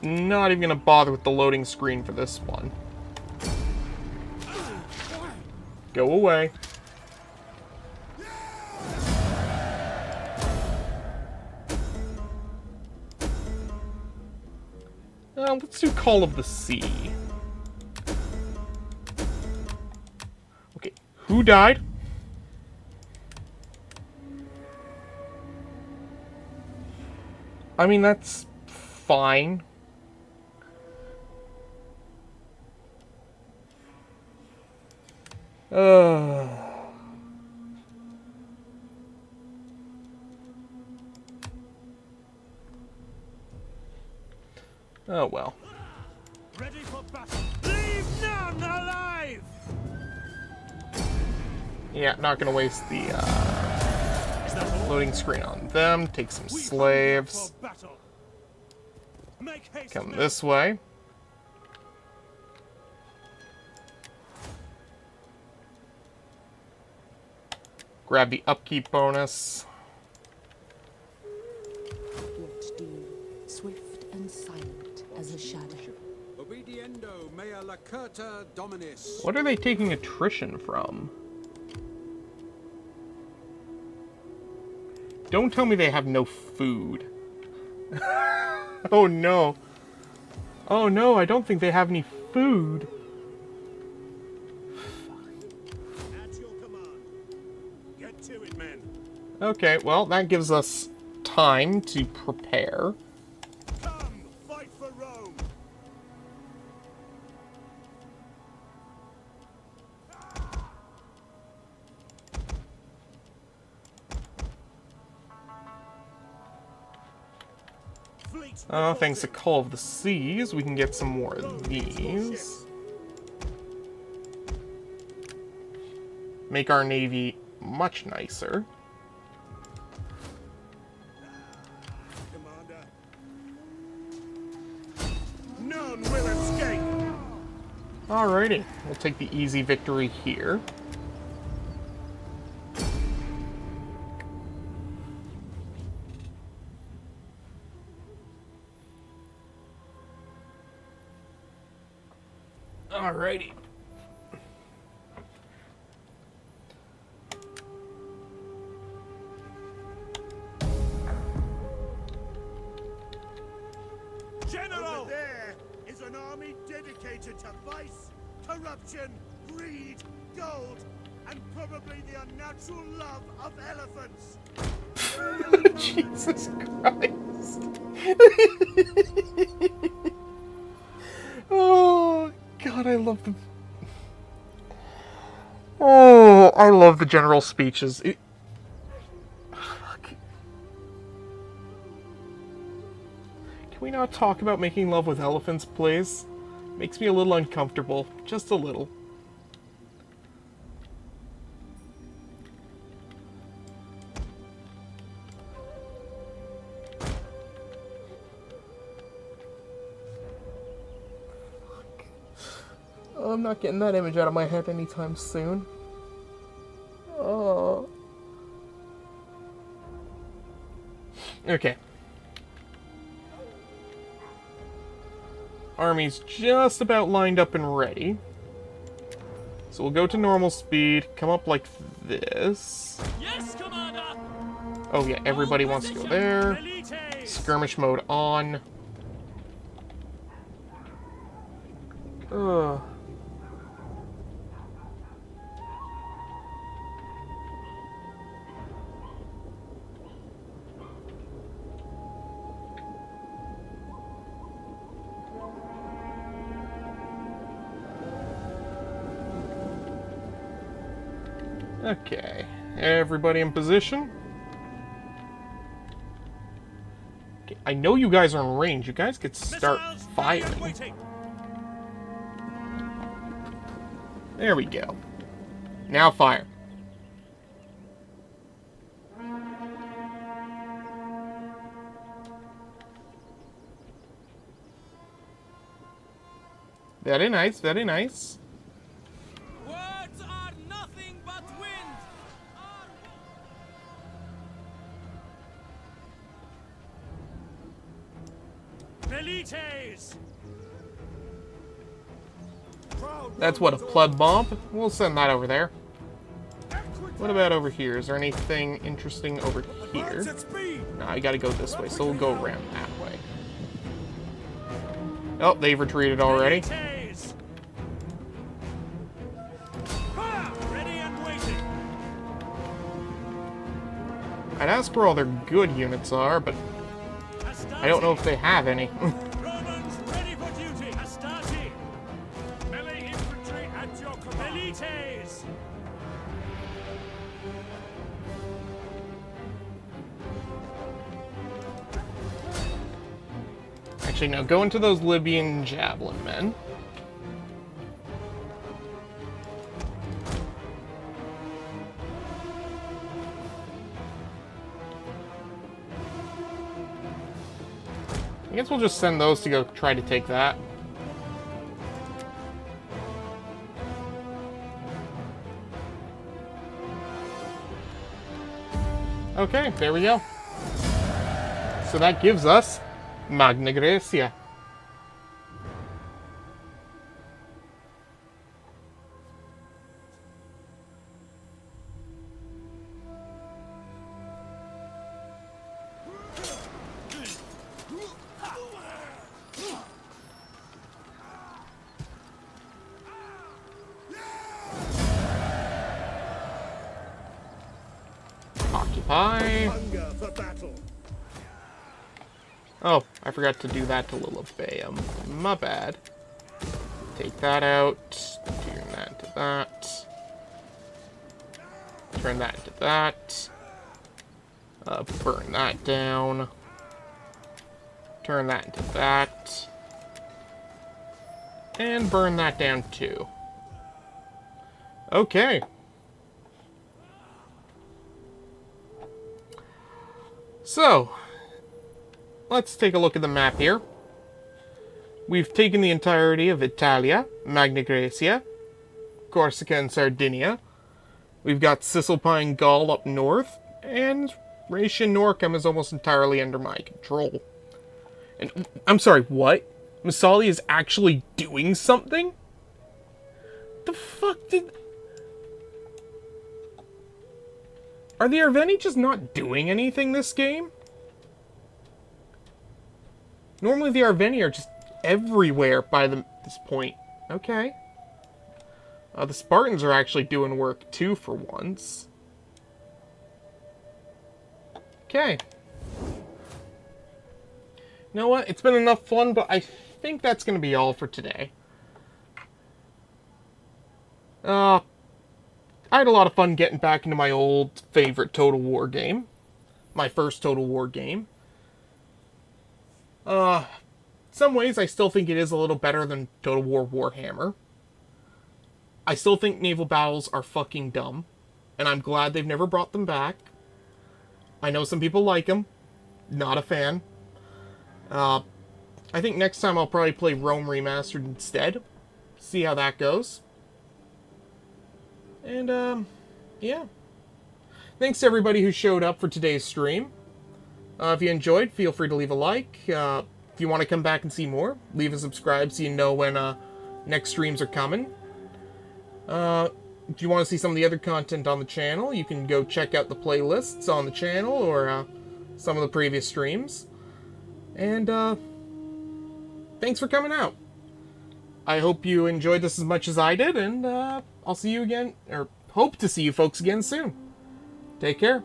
Speaker 1: Not even gonna bother with the loading screen for this one. Go away. Let's do Call of the Sea. Okay, who died? I mean, that's fine. Oh well.
Speaker 8: Ready for battle. Leave none alive.
Speaker 1: Yeah, not gonna waste the loading screen on them. Take some slaves. Come this way. Grab the upkeep bonus.
Speaker 3: What do you? Swift and silent as a shadow.
Speaker 7: Obediendo mea lacerta dominis.
Speaker 1: What are they taking attrition from? Don't tell me they have no food. Oh no. Oh no, I don't think they have any food.
Speaker 4: At your command. Get to it, men.
Speaker 1: Okay, well, that gives us time to prepare.
Speaker 4: Come, fight for Rome.
Speaker 1: Thanks to Call of the Seas, we can get some more of these. Make our navy much nicer.
Speaker 4: Commander. None will escape.
Speaker 1: Alrighty, we'll take the easy victory here. Alrighty.
Speaker 4: General! Over there is an army dedicated to vice, corruption, greed, gold, and probably the unnatural love of elephants.
Speaker 1: Jesus Christ. Oh, God, I love the... Oh, I love the general speeches. Fuck. Can we not talk about making love with elephants, please? Makes me a little uncomfortable. Just a little. Oh, I'm not getting that image out of my head anytime soon. Oh. Okay. Army's just about lined up and ready. So we'll go to normal speed, come up like this.
Speaker 8: Yes, Commander!
Speaker 1: Oh yeah, everybody wants to go there. Skirmish mode on. Ugh. Okay, everybody in position. Okay, I know you guys are in range. You guys could start firing. There we go. Now fire. Very nice, very nice.
Speaker 8: Words are nothing but wind. Velites!
Speaker 1: That's what, a pleb bomb? We'll send that over there. What about over here? Is there anything interesting over here? No, I gotta go this way, so we'll go around that way. Oh, they've retreated already. I'd ask where all their good units are, but I don't know if they have any.
Speaker 8: Romans ready for duty. Astati. Melee infantry at your command. Velites!
Speaker 1: Actually, no, go into those Libyan javelin men. I guess we'll just send those to go try to take that. Okay, there we go. So that gives us Magna Graecia. Occupy. Oh, I forgot to do that to Lilibeum. My bad. Take that out. Turn that into that. Turn that into that. Burn that down. Turn that into that. And burn that down too. Okay. So, let's take a look at the map here. We've taken the entirety of Italia, Magna Graecia, Corsica and Sardinia. We've got Cisalpine Gaul up north, and Raetia Noricum is almost entirely under my control. And, I'm sorry, what? Massalia is actually doing something? The fuck did... Are the Arveni just not doing anything this game? Normally the Arveni are just everywhere by this point. Okay. The Spartans are actually doing work too for once. Okay. You know what? It's been enough fun, but I think that's going to be all for today. I had a lot of fun getting back into my old favorite Total War game. My first Total War game. Some ways I still think it is a little better than Total War Warhammer. I still think naval battles are fucking dumb. And I'm glad they've never brought them back. I know some people like them. Not a fan. I think next time I'll probably play Rome Remastered instead. see how that goes. And, yeah. Thanks to everybody who showed up for today's stream. If you enjoyed, feel free to leave a like. If you want to come back and see more, leave a subscribe so you know when next streams are coming. If you want to see some of the other content on the channel, you can go check out the playlists on the channel or some of the previous streams. And thanks for coming out. I hope you enjoyed this as much as I did, and I'll see you again, or hope to see you folks again soon. Take care.